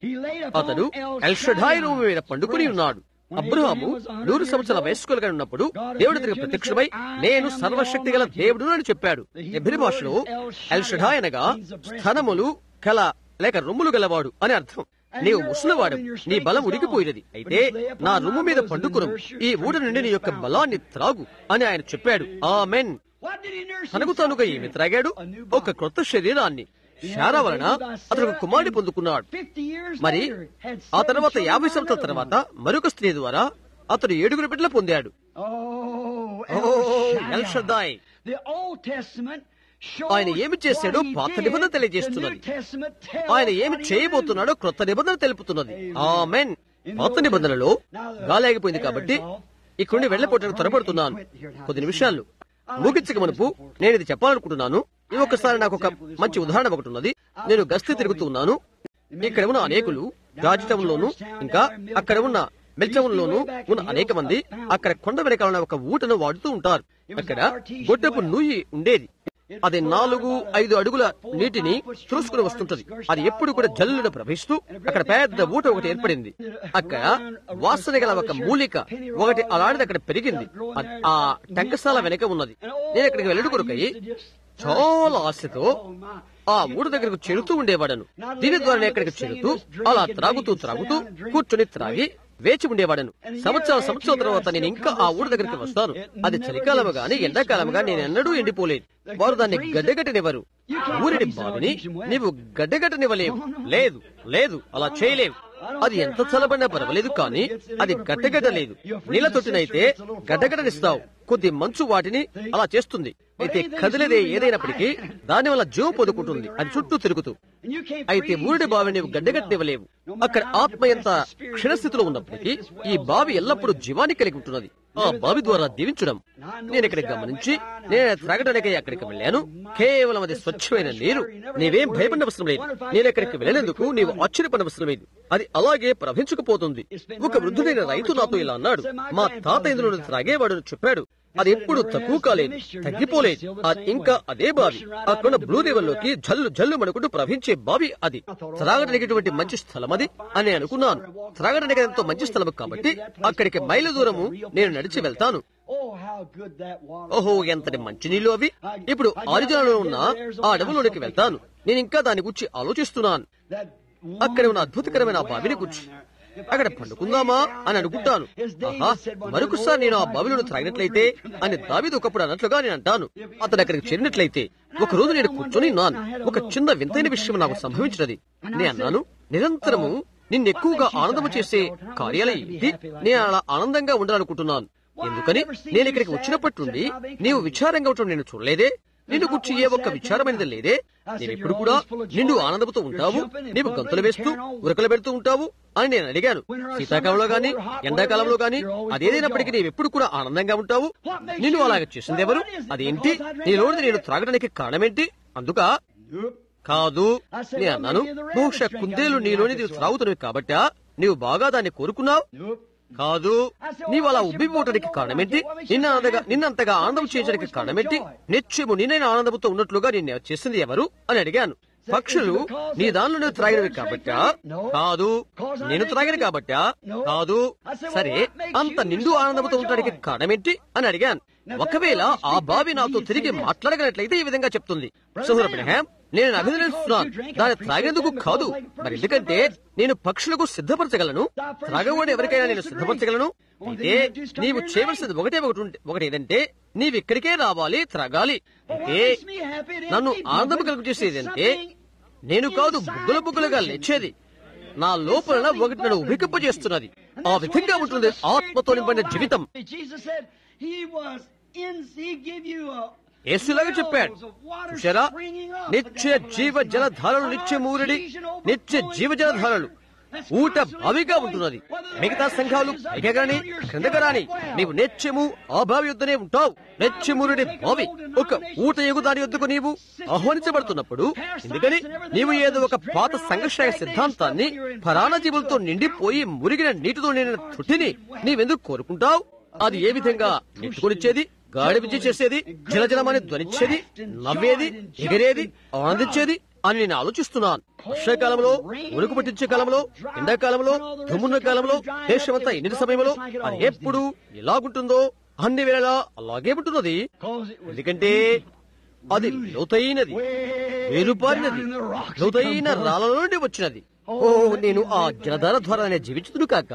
అతడు ఎల్ షడాయి రూము మీద పండుకుని ఉన్నాడు. అబ్రహాము 100 సంవత్సరాల వయస్కులుగా ఉన్నప్పుడు దేవుడి దగ్గర ప్రత్యక్షమై నేను సర్వశక్తి గల దేవుడు అని చెప్పాడు. హెబ్రీ భాషలో ఎల్ షడాయి అనగా స్థనములు కల లేక రొమ్ములు గలవాడు అని అర్థం. నీవు ముసలివాడు, నీ బలం ఉడికిపోయినది, అయితే నా రొమ్ము మీద పండుకును, ఈ ఊట నుండి నీ యొక్క బలాన్ని త్రాగు అని ఆయన చెప్పాడు. ఆమెన్. తనకు తానుగా ఏమి త్రాగాడు? ఒక క్రొత్త శరీరాన్ని. శారా వలన అతను కుమారుని పొందుకున్నాడు. మరి ఆ తర్వాత 50 సంవత్సరాల తర్వాత మరొక స్త్రీ ద్వారా అతను 7 బిడ్డలు పొందాడు. ఎల్ షడాయి. ఆయన ఏమి చేశాడో పాత నిబంధన తెలియజేస్తున్నది. ఆయన ఏమి చేయబోతున్నాడో క్రొత్త నిబంధన తెలుపుతున్నది. ఆమెన్. పాత నిబంధనలో గాలేగిపోయింది కాబట్టి ఇక్కడి వెళ్లిపోవడానికి త్వరపడుతున్నాను. కొద్ది నిమిషాలు ముగించక మునుపు నేను ఇది చెప్పాలనుకుంటున్నాను. ఈ ఒక్కసారి నాకు ఒక మంచి ఉదాహరణ ఒకటి ఉన్నది. నేను గస్తీ తిరుగుతూ ఉన్నాను. ఇక్కడ ఉన్న అనేకులు రాజటంలోను ఇంకా అక్కడ ఉన్న మెల్చంలోను ఉన్న అనేక మంది అక్కడ కొండ వెనకాల ఒక ఊటను వాడుతూ ఉంటారు. అక్కడ గొడ్డపు నూయి ఉండేది. అది 4-5 అడుగుల నీటిని చూసుకుని వస్తుంటది. అది ఎప్పుడు కూడా జల్లును ప్రవహిస్తూ అక్కడ పెద్ద ఊట ఒకటి ఏర్పడింది. అక్కడ వాసన గల ఒక మూలిక ఒకటి అలాంటిది అక్కడ పెరిగింది. ఆ టంకసాల వెనక ఉన్నది. నేను అక్కడికి వెళ్ళడు కొరకై చాలా ఆశతో ఆ ఊట దగ్గరకు చేరుతూ ఉండేవాడను. దీని ద్వారా ఎక్కడికి చేరుతూ అలా త్రాగుతూ కూర్చొని త్రాగి వేచి ఉండేవాడను. సంవత్సరాల తర్వాత నేను ఇంకా ఆ ఊరి దగ్గరికి వస్తాను. అది చలికాలము గాని ఎండాకాలముగా నేను ఎన్నడూ ఎండిపోలేదు. వారు దాన్ని గడ్డగట్టనివ్వరు. ఊరిని బావిని నీవు గడ్డగట్టనివ్వలేవు. లేదు లేదు, అలా చేయలేవు. అది ఎంత చల్లబడినా పర్వాలేదు, కానీ అది గడ్డగట్టలేదు. నీళ్ళ తొట్టినైతే గడ్డగట్టనిస్తావు. కొద్ది మంచు వాటిని అలా చేస్తుంది. అయితే కదిలేదే ఏదైనప్పటికీ దానివల్ల జీవం పొందుకుంటుంది, అది చుట్టూ తిరుగుతూ. అయితే ఊరిడి బావిని నీవు గడ్డగట్టనివ్వలేవు. అక్కడ ఆత్మ ఎంత క్షణస్థితిలో ఉన్నప్పటికీ ఈ బావి ఎల్లప్పుడూ జీవాన్ని కలిగి ఉంటున్నది. ఆ బావి ద్వారా దీవించడం. నేను ఇక్కడ గమనించి నేను త్రాగడానికై అక్కడికి వెళ్ళాను. కేవలం అది స్వచ్ఛమైన నీరు. నీవేం భయపడనవసరం లేదు. నేను ఎక్కడికి వెళ్ళేందుకు నీవు ఆశ్చర్యపడనవసరం లేదు. అది అలాగే ప్రవహించుకుపోతుంది. ఒక వృద్ధుడైన రైతు నాతో ఇలా అన్నాడు. మా తాత ఇందులో త్రాగేవాడు చెప్పాడు. అది ఎప్పుడు తక్కువ కాలేదు, తగ్గిపోలేదు. ఇంకా అదే బావి అక్కడ బ్లూ రివర్లోకి జల్లు జల్లు మనుకుంటూ ప్రవహించే బావి. అది త్రాగడానికి మంచి స్థలం అది అని అనుకున్నాను. త్రాగడానికి ఎంతో మంచి స్థలం కాబట్టి అక్కడికి మైళ్ళ దూరము నేను నడిచి వెళ్తాను. ఓహో, ఎంతటి మంచి నీళ్లు అవి. ఇప్పుడు ఆరిజాలో ఉన్న ఆ అడవులోనికి వెళ్తాను. నేను ఇంకా దాని గురించి ఆలోచిస్తున్నాను. అక్కడ ఉన్న అద్భుతకరమైన బావిని గురించి అక్కడ పండుకుందామా అని అనుకుంటాను. ఆహా, మరొకసారి నేను ఆ బావిలో త్రాగినట్లయితే అని దావీదు ఒకప్పుడు అన్నట్లుగా నేను అంటాను. అతను అక్కడికి చేరినట్లయితే ఒక రోజు నేను కూర్చొని ఉన్నాను. ఒక చిన్న వింతైన విషయం నాకు సంభవించినది. నేను అన్నాను, నిరంతరము నిన్నెక్కువగా ఆనందము చేసే కార్యాలు ఏంటి? నేను అలా ఆనందంగా ఉండాలనుకుంటున్నాను. ఎందుకని నేను ఇక్కడికి వచ్చినప్పటి నుండి నీవు విచారంగా ఉండటం నేను చూడలేదే. నిన్ను గుర్చి ఏ ఒక్క విచారమైనది లేదే. నీవెప్పుడు కూడా నిండు ఆనందంతో ఉంటావు, నీవు గంతులు వేస్తూ ఉరకలు పెడుతూ ఉంటావు అని నేను అడిగాను. శీతాకాలంలో గాని ఎండాకాలంలో గాని అదేదైనప్పటికీ నీవెప్పుడు కూడా ఆనందంగా ఉంటావు. నిన్ను అలాగ చేసిందెవరు? అదేంటి? నీలోని నేను త్రాగడానికి కారణమేంటి? అందుక కాదు నేను అన్నాను. బహుశా కుందేలు నీలోని నీవు త్రాగుతున్నవి కాబట్టా నీవు బాగా దాన్ని కోరుకున్నావు. కాదు, నీవు అలా ఉబ్బిపోవటానికి కారణమేంటి? నిన్నంతగా ఆనందం చేయడానికి కారణమేంటి? నిత్యము నిన్నైన ఆనందంతో ఉన్నట్లుగా నిన్ను చేసింది ఎవరు అని అడిగాను. పక్షులు నీ దానిలో త్రాగినవి కాబట్టా? కాదు. నేను త్రాగిన కాబట్టా? కాదు. సరే, అంత నిండు ఆనందంతో ఉండడానికి కారణమేంటి అని అడిగాను. ఒకవేళ ఆ బావి నాతో తిరిగి మాట్లాడగలట్లయితే ఈ విధంగా చెప్తుంది, సహోదరు అబ్రహాం, నేను అభినందిస్తున్నాను, దాన్ని త్రాగేందుకు కాదు. మరి ఎందుకంటే నేను పక్షులకు సిద్ధపరచగలను, త్రాగవాడు ఎవరికైనా నేను సిద్ధపరచగలను. అయితే నీవు చేయవలసింది ఒకటి ఏదంటే నీవు ఇక్కడికే రావాలి, త్రాగాలి. అయితే నన్ను ఆనందం కలుగు చేసేదంటే నేను కాదు, బుగ్గలుగా లేచేది నా లోపల ఒకటి నన్ను ఉబికింపజేస్తున్నది. ఆ విధంగా ఉంటుంది ఆత్మతో నిండిన జీవితం. యేసులాగా చెప్పాడు, చూశారా, నిత్య జీవ జలధారలు, నిత్య మూరిడి నిత్య జీవ జలధారలు ఊట బావిగా ఉంటున్నది. మిగతా సంఘాలు పైగా గాని క్రిందగా రాని నీవు నిత్యము ఆ బావి యొద్దనే ఉంటావు. నిత్యము నుండి బావి ఒక ఊట ఎగు దాని యొద్దకు నీవు ఆహ్వానించబడుతున్నప్పుడు, ఎందుకని నీవు ఏదో ఒక పాత సంఘర్షణ సిద్ధాంతాన్ని పరాణజీవులతో నిండిపోయి మురిగిన నీటితో నిండిన తొట్టిని నీవెందుకు కోరుకుంటావు? అది ఏ విధంగా నెట్టుకొనిచ్చేది, గాడి విద్య చేసేది, జలజలమని ధ్వనించేది, నవ్వేది, ఎగిరేది, ఆనందించేది అని నేను ఆలోచిస్తున్నాను. వర్షాకాలంలో, ఉరుకు పట్టించే కాలంలో, ఎండాకాలంలో, దుమ్మున్న కాలంలో, దేశమంతా ఎండిన సమయంలో అది ఎప్పుడు ఎలాగుంటుందో అన్ని వేళలా అలాగే ఉంటున్నది. ఎందుకంటే అది లోతైనది, వేరుపారినది, లోతైన రాళ్ళ నుండి వచ్చినది. ఓ, నేను ఆ జలధార ద్వారానే జీవించుదును కాక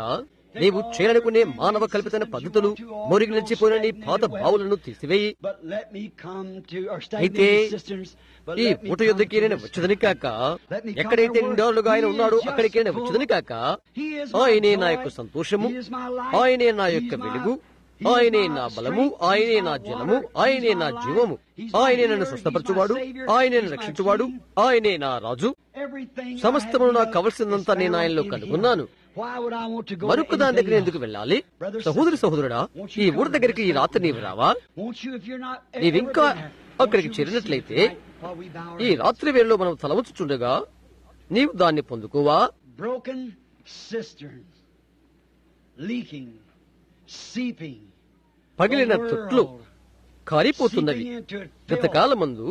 నీవు చేయాలనుకునే మానవ కల్పితమైన పద్ధతులు, మురిగి నిలిచిపోయిన నీ పాత బావులను తీసివేయి. అయితే ఈ ఊట యుద్ధకి నేను వచ్చదని కాక, ఎక్కడైతే నిండారులుగా ఆయన ఉన్నాడో అక్కడికి నేను వచ్చదని కాక, ఆయనే నా యొక్క సంతోషము, ఆయనే నా యొక్క వెలుగు, ఆయనే నా బలము, ఆయనే నా జలము, ఆయనే నా జీవము, ఆయనే నన్ను స్వస్థపరచువాడు, ఆయనే నన్ను రక్షించువాడు, ఆయనే నా రాజు. సమస్తమును నాకు కావలసిందంతా నేను ఆయనలో కనుగొన్నాను. మరొక దాని దగ్గర ఎందుకు వెళ్ళాలి? సహోదరి సహోదరుడా, ఈ ఊరి దగ్గరికి ఈ రాత్రి నీవు రావా? నీవింకా అక్కడికి చేరినట్లయితే ఈ రాత్రి వేళలో మనం తలవంచుచుండగా నీవు దాన్ని పొందుకోవా? పగిలిన తొట్లు కారిపోతున్నవి. గతకాలమందు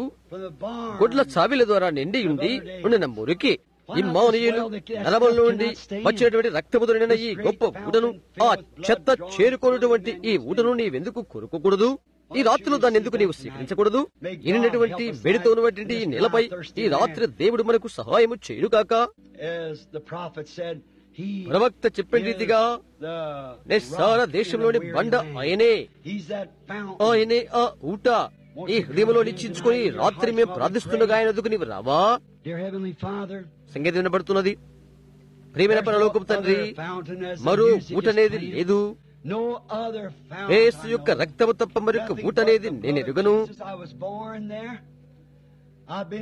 గొడ్ల చావిల ద్వారా నిండి ఉండిన మురికి ఇమ్మానుయేలు నరమంలో నుండి వచ్చినటువంటి రక్తముతో నిండిన ఈ గొప్ప ఊటను, ఆ చెత్త చేరుకున్నటువంటి ఈ ఊటను నీవెందుకు కొనుక్కోకూడదు? ఈ రాత్రిలో దాన్ని ఎందుకు నీవు స్వీకరించకూడదు? ఎన్నినటువంటి వేడితో ఉన్నటువంటి ఈ నేలపై ఈ రాత్రి దేవుడు మనకు సహాయము చేయుగాక. ప్రవక్త చెప్పిన రీతిగా నిస్సార దేశంలోని బండ ఆయనే, ఆయనే ఆ ఊట. ఈ హృదయంలో నిశ్చించుకుని రాత్రి మేము ప్రార్థిస్తుండగా ఆయన ఎదుగు నీవు రావా? సంగీతం వినబడుతున్నది. ప్రియమైన పరలోకపు తండ్రి, మరో ఊట అనేది లేదు. యేసు యొక్క రక్తము తప్ప మరొక ఊట అనేది నేను ఎరుగను.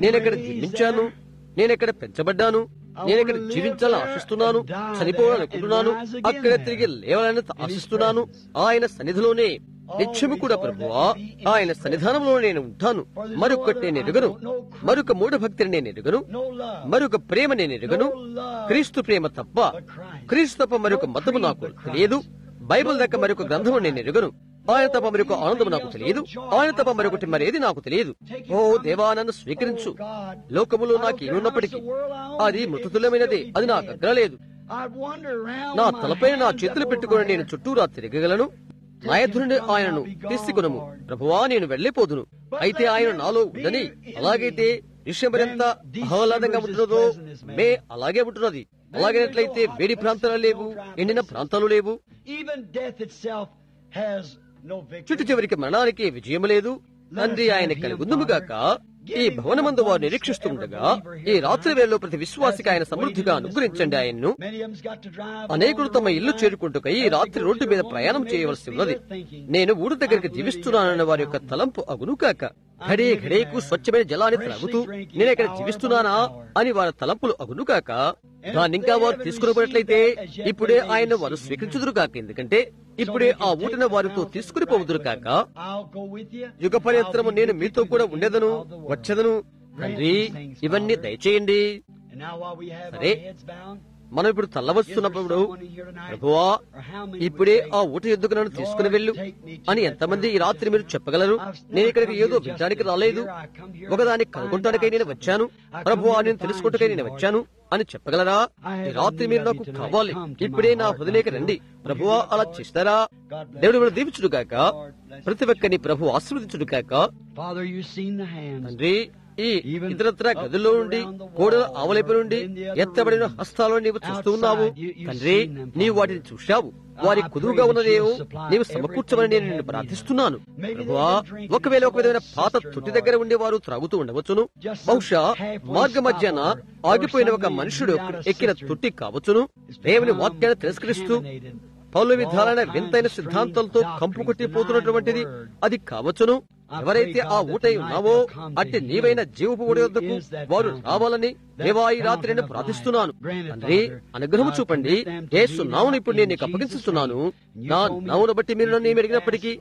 నేనెక్కడ జన్మించాను, నేనెక్కడ పెంచబడ్డాను, నేనెక్కడ జీవించాలని ఆశిస్తున్నాను, చనిపోవాలనుకుంటున్నాను, అక్కడ తిరిగి లేవాలని ఆశిస్తున్నాను. ఆయన సన్నిధిలోనే నిత్యము కూడా ప్రభువా, ఆయన సన్నిధానంలో నేను ఉంటాను. మరొకటి నేను ఎరుగను, మరొక మూఢభక్తిని నేను ఎరుగను, మరొక ప్రేమ నేను ఎరుగను. క్రీస్తు ప్రేమ తప్ప, క్రీస్తు తప్ప మరొక మతము నాకు తెలియదు. బైబిల్ దాకా మరొక గ్రంథము నేను ఎరుగను. ఆయన తప్ప మరొక ఆనందము నాకు తెలియదు. ఆయన తప్ప మరొకటి మరేది నాకు తెలియదు. ఓ దేవా, నన్ను స్వీకరించు. లోకములో నాకు ఏమున్నప్పటికీ అది మృతతుల్యమైనదే, అది నాకు అగ్రలేదు. నా తలపై నా చేతులు పెట్టుకుని నేను చుట్టూరా తిరగగలను. నాయధుని ఆయనను తీసుకునము ప్రభువా, నేను వెళ్లిపోదును. అయితే ఆయన నాలో ఉందని, అలాగైతే విషయం ఎంత ఆహ్లాదంగా ఉంటున్నదో మే అలాగే ఉంటున్నది. అలాగైనట్లయితే వేడి ప్రాంతాలు లేవు, ఎండిన ప్రాంతాలు లేవు. చుట్టు చివరికి మరణానికి విజయం లేదు. తండ్రి ఆయన కలుగుందుముగాక. ఈ భవనమందు వారు నిరీక్షిస్తుండగా ఈ రాత్రి వేళలో ప్రతి విశ్వాసికి ఆయన సమృద్ధిగా అనుగ్రహించండి. ఆయన్ను అనేకులు తమ ఇల్లు చేరుకుంటూ ఈ రాత్రి రోడ్డు మీద ప్రయాణం చేయవలసి ఉన్నది. నేను ఊరు దగ్గరికి జీవిస్తున్నానన్న వారి యొక్క తలంపు అగునుకాక. ఘడే ఘడేకు స్వచ్ఛమైన జలాన్ని త్రాగుతూ నేనెక్కడ జీవిస్తున్నానా అని వారి తలంపులు అగునుకాక. దాన్ని ఇంకా వారు తీసుకున్నట్లయితే ఇప్పుడే ఆయన వారు స్వీకరించుదురు కాక. ఎందుకంటే ఇప్పుడే ఆ ఊటిన వారితో తీసుకుని పోవుదురు కాక. యుగ పర్యంతరము నేను మీతో కూడా ఉండేదను, వచ్చేదను. తండ్రి, ఇవన్నీ దయచేయండి. సరే, మనం ఇప్పుడు తల్లవస్తున్నప్పుడు ప్రభువా, ఇప్పుడే ఆ ఊట ఎద్దుకు నన్ను తీసుకుని వెళ్ళు అని ఎంతమంది ఈ రాత్రి మీరు చెప్పగలరు? నేను ఇక్కడికి ఏదో వినడానికి రాలేదు, ఒకదాన్ని కనుగొనడానికై నేను వచ్చాను, ప్రభువా నేను తెలుసుకుంటకై నేను వచ్చాను అని చెప్పగలరా? ఈ రాత్రి మీరు నాకు కావాలి, ఇప్పుడే నా హృదయకి రండి. ప్రభువా అలా చేస్తారా? దేవుడు మీరు దీవించుడు కాక, ప్రతి ఒక్కరిని ప్రభు ఆశీర్వదించుడు కాక. తండ్రి, ఈ ఇతరత్ర గదుల్లో నుండి, గోడల ఆవలిపై నుండి ఎత్తబడిన హస్తాలను నీవు చూస్తూ ఉన్నావు. తండ్రి, నీవు వాటిని చూశావు. వారి కుదురుగా ఉన్నదేవో నీవు సమకూర్చమని నేను నిన్ను ప్రార్థిస్తున్నాను. ప్రభువా, ఒకవేళ ఒక విధమైన పాత తొట్టి దగ్గర ఉండేవారు త్రాగుతూ ఉండవచ్చును. బహుశా మార్గ మధ్యాన ఆగిపోయిన ఒక మనుషుడు ఎక్కిన తొట్టి కావచ్చును. దేవుని వాక్యాన్ని తిరస్కరిస్తూ పౌల విధాలైన వింతైన సిద్ధాంతాలతో కంపు కొట్టిపోతున్నటువంటిది అది కావచ్చును. ఎవరైతే ఆ ఊటై ఉన్నావో అట్టి నీవైన జీవపు ఊట యొద్దకు వారు రావాలని దేవా ఈ రాత్రి నేను ప్రార్థిస్తున్నాను. తండ్రి అనుగ్రహము చూపండి. యేసు నామమున ఇప్పుడు నేను నీకు అప్పగిస్తున్నాను. నా నామమును బట్టి మీరు నన్ను ఏమి అడిగినప్పటికీ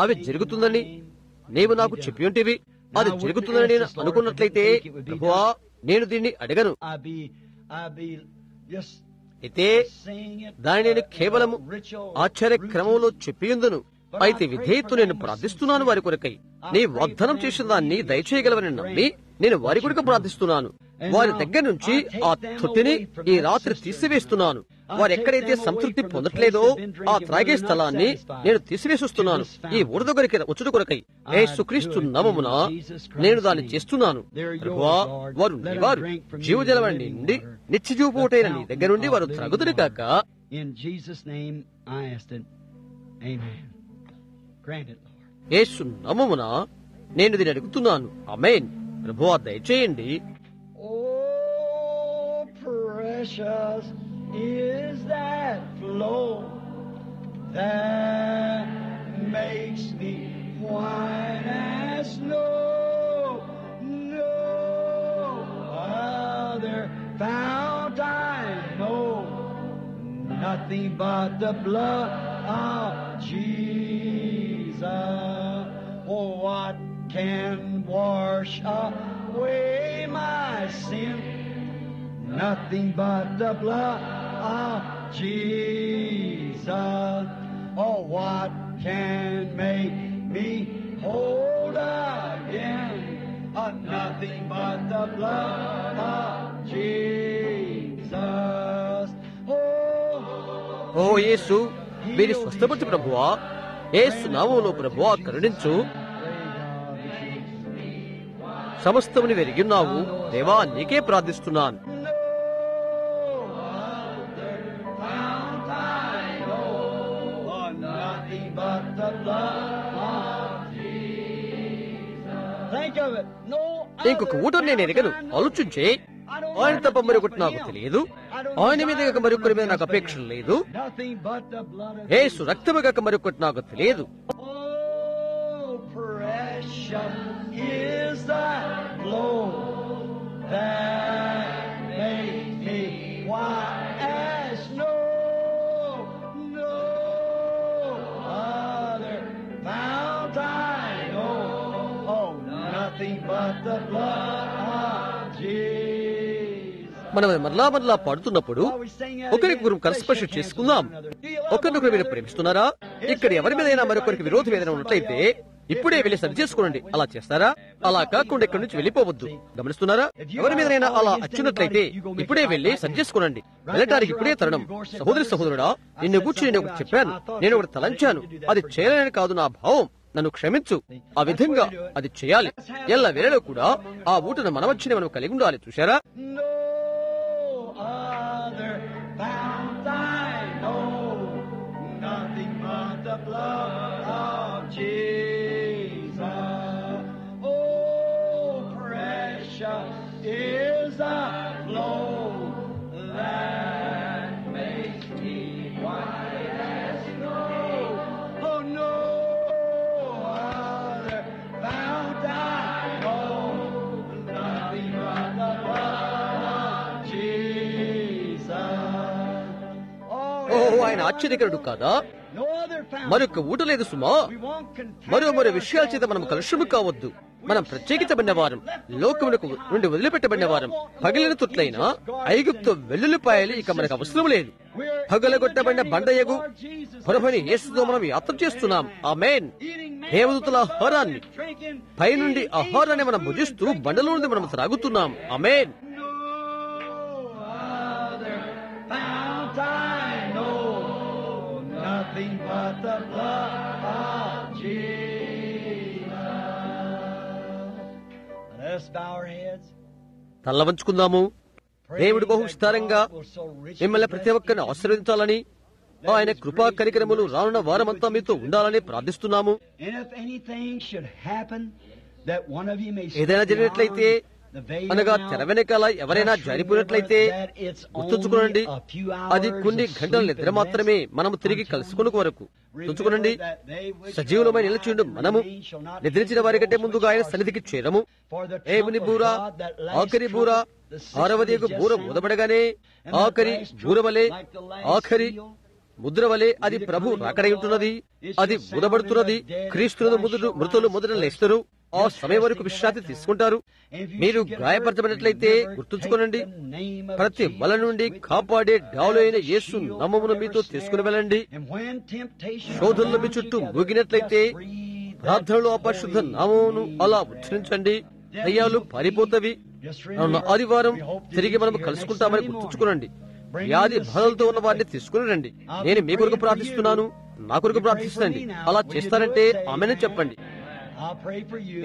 అవి జరుగుతుందని నీవు నాకు చెప్పి ఉంటివి. అది జరుగుతుందని నేను అనుకున్నట్లయితే ప్రభువా నేను దీన్ని అడగను. అయితే దాన్ని నేను కేవలం ఆశ్చర్య క్రమంలో చెప్పియుందును. అయితే విధేయతతో నేను ప్రార్థిస్తున్నాను వారి కొరకై. నీ వాగ్దానం చేసిన దాన్ని దయచేయగలవని నమ్మి నేను వారి కొరకు ప్రార్థిస్తున్నాను. వారి దగ్గర నుంచి ఆ తొట్టిని ఈ రాత్రి తీసివేస్తున్నాను. వారు ఎక్కడైతే సంతృప్తి పొందట్లేదో ఆ త్రాగే స్థలాన్ని నేను తీసివేస్తున్నాను. ఈ ఊర దగ్గరికి వచ్చుట కొరకై యేసుక్రీస్తు నామమున నేను దాన్ని చేస్తున్నాను. ప్రభువా వారు నీవారు జీవజలం నుండి నిత్యజీవపోటైన నీ దగ్గర నుండి వారు త్రాగుదురు కాక. యేసు నామమున నేను దీన్ని అడుగుతున్నాను. ఆమేన్. ప్రభువా దయచేయండి. Precious is that flow that makes me white as snow. No other fount I know, nothing but the blood of Jesus. Oh, what can wash away my sin? Nothing but the blood of Jesus. Oh, what can make me whole again? Nothing but the blood of Jesus. ఓ యేసు మీరు స్వస్థపరచు ప్రభువా. యేసు నామములో ప్రభువా కరుణించు. సమస్తముని వెరిగిన్నావు దేవా, నీకే ప్రార్థిస్తున్నాను. ఇంకొక ఊటను నేను ఎరగను. ఆలోచించే ఆయన తప్ప మరొకటి నాకు తెలియదు. ఆయన మీద మరొకరి మీద నాకు అపేక్ష లేదు. యేసు రక్తము కాక మరొకటి నాకు తెలియదు. మనం మరలా పాడుతున్నప్పుడు ఒకరికొకరు కరస్పర్శ చేసుకుందాం. ఒకరినొకరు మీరు ప్రేమిస్తున్నారా? ఇక్కడ ఎవరి మీదైనా మరొకరికి విరోధం ఏదైనా ఉన్నట్లయితే ఇప్పుడే వెళ్లి సరి చేసుకోండి. అలా చేస్తారా? అలా కాకుండా ఇక్కడి నుంచి వెళ్లిపోవద్దు. గమనిస్తున్నారా? ఎవరి మీదైనా అలా అచ్చున్నట్లయితే ఇప్పుడే వెళ్లి సరి చేసుకోనండి. వెళ్ళటానికి ఇప్పుడే తరుణం. సహోదరుడా, నిన్ను కూర్చి నేను ఒకటి చెప్పాను, నేను ఒకటి తలంచాను. అది చేయాలని కాదు నా భావం. నన్ను క్షమించు. ఆ విధంగా అది చేయాలి. ఎల్ల వేళలో కూడా ఆ ఊటను మన మధ్యనే మనం కలిగి ఉండాలి. చూశారా? ఆయన ఆశ్చర్యకరుడు కాదా? మరొక ఊట లేదు సుమా. మరో విషయాల చేత మనం కలుషము కావద్దు. మనం ప్రత్యేకించబడిన వారం, లోకమునకు నుండి వదిలిపెట్టబడిన వారం. పగిలిన తొట్లైన ఐగుప్తు వెల్లుల్లిపాయలు ఇక మనకు అవసరం లేదు. పగలగొట్టబడిన బండయగు ప్రభుని యేసుతో మనం యాత్ర చేస్తున్నాం. ఆమేన్. దేవదూతల ఆహారాన్ని, పైనుండి ఆహారాన్ని మనం భుజిస్తూ బండలో నుండి మనం త్రాగుతున్నాం. ఆమేన్. Nothing but the blood of Jesus. Let's bow our heads. తల్ల వంచుకుందాము. దేవుడు బహు విస్తారంగా మిమ్మల్ని ప్రతి ఒక్కరిని ఆశీర్వదించాలని, ఆయన కృపా కనికరములు రానున్న వారమంతా మీతో ఉండాలని ప్రార్థిస్తున్నాము. ఏదైనా జరిగినట్లయితే అనగా తెర వెనకాల ఎవరైనా జారిపోయినట్లయితే గుర్తుంచుకోనండి, అది కొన్ని గంటల నిద్ర మాత్రమే. మనము తిరిగి కలుసుకునే వరకు గుర్తుంచుకోనండి, సజీవులమై నిలిచిండు మనము నిద్రించిన వారి కంటే ముందుగా ఆయన సన్నిధికి చేరము. దేవుని బూర, ఆఖరి బూర, 6వ బూర ఊదబడగానే ఆఖరి బూర వలె, ఆఖరి ముద్ర వలె అది ప్రభు రాకడై ఉంటున్నది. అది ఊదబడుతున్నది. క్రీస్తులను మృతులు మొదట లేస్తారు. ఆ సమయం వరకు విశ్రాంతి తీసుకుంటారు. మీరు గాయపరచబడినట్లయితే గుర్తుంచుకోనండి, ప్రతి వల నుండి కాపాడే డాలు అయిన యేసు నామమును మీతో తీసుకుని వెళ్ళండి. శోధనలు మీ చుట్టూ మూగినట్లయితే ప్రార్థనలో అపరిశుద్ధ నామమును అలా ఉచ్చరించండి. దయ్యాలు పారిపోతవి. ఆదివారం తిరిగి మనం కలుసుకుంటామని గుర్తుంచుకోనండి. వ్యాధి బాధలతో ఉన్న వారిని తీసుకుని రండి. నేను మీ కొరకు ప్రార్థిస్తున్నాను, నా కొరకు ప్రార్థిస్తానండి. అలా చేస్తారంటే ఆమెనే చెప్పండి.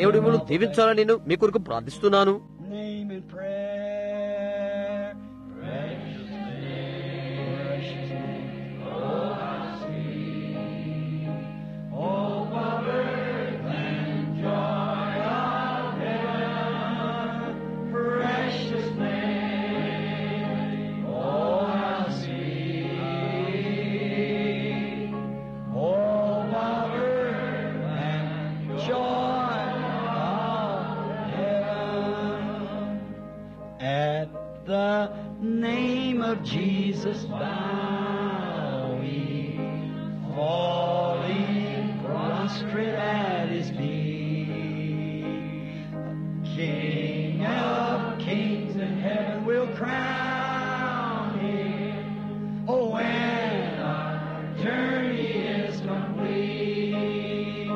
దేవుడు మిమ్మల్ని దీవించాలని నేను మీ కొరకు ప్రార్థిస్తున్నాను. Jesus bowing, falling prostrate at his feet. King of kings in heaven will crown him. Oh, when our journey is complete,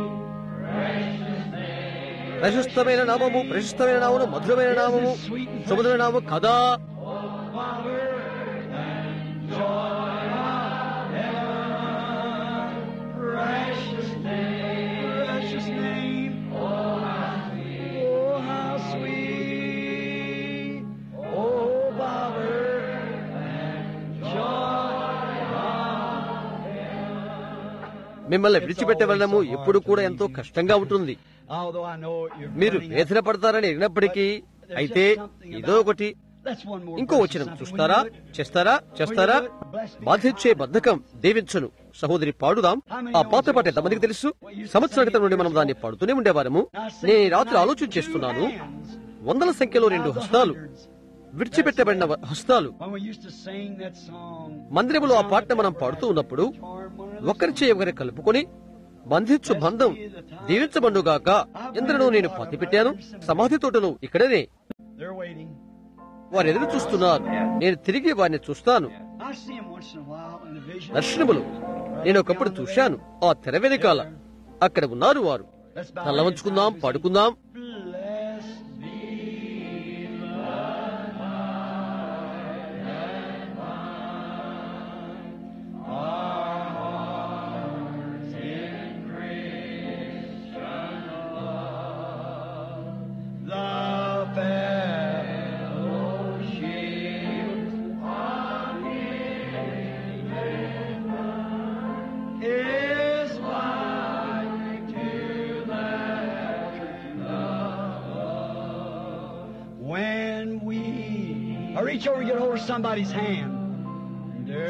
precious name. ప్రశస్తమైన నామము, ప్రశస్తమైన నామము, మధురమైన నామము, శుభమైన నామము కదా. మిమ్మల్ని విడిచిపెట్టే వెళ్ళడము ఎప్పుడు కూడా ఎంతో కష్టంగా ఉంటుంది. మీరు వేదన పడతారని ఎరిగినప్పటికీ, అయితే ఇదో ఒకటి. ఇంకో వచనం చూస్తారా, చేస్తారా. బాధించే బద్ధకం దీవించను. సహోదరి పాడుదాం. ఆ పాత పాట ఎంతమందికి తెలుసు? సంవత్సరాల క్రితం నుండి మనం దాన్ని పాడుతూనే ఉండేవారము. నేను రాత్రి ఆలోచన చేస్తున్నాను. 100ల సంఖ్యలో 2 హస్తాలు, విడిచిపెట్టబడిన హస్తాలు. మందిరములో ఆ పాటను మనం పాడుతూ ఉన్నప్పుడు ఒకరి చేయి ఒకరి కలుపుకొని బంధించు బంధం దీవించబండుగాక. ఎందరనో నేను పాతి పెట్టాను, సమాధి తోటలో ఇక్కడనే. వారు ఎదురు చూస్తున్నారు. నేను తిరిగి వారిని చూస్తాను. దర్శనములు నేను ఒకప్పుడు చూశాను. ఆ తెర వెనకాల అక్కడ ఉన్నారు వారు. తల వంచుకుందాం, పాడుకుందాం.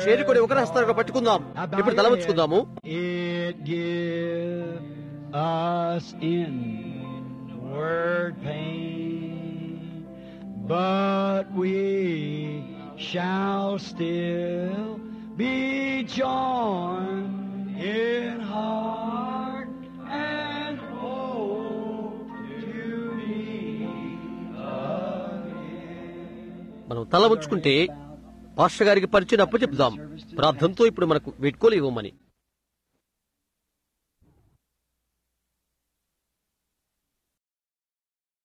చేరుకొని ఒకరి హస్తాలుగా పట్టుకుందాం. ఇప్పుడు తల వంచుకుందాము. But we shall still be joined in heart and hope to meet again. మనం తల వంచుకుంటే పాస్టర్ గారికి పరిచయం అప్పచెప్దాం. ప్రార్థనతో ఇప్పుడు మనకు వీడ్కోలు ఇవ్వమని.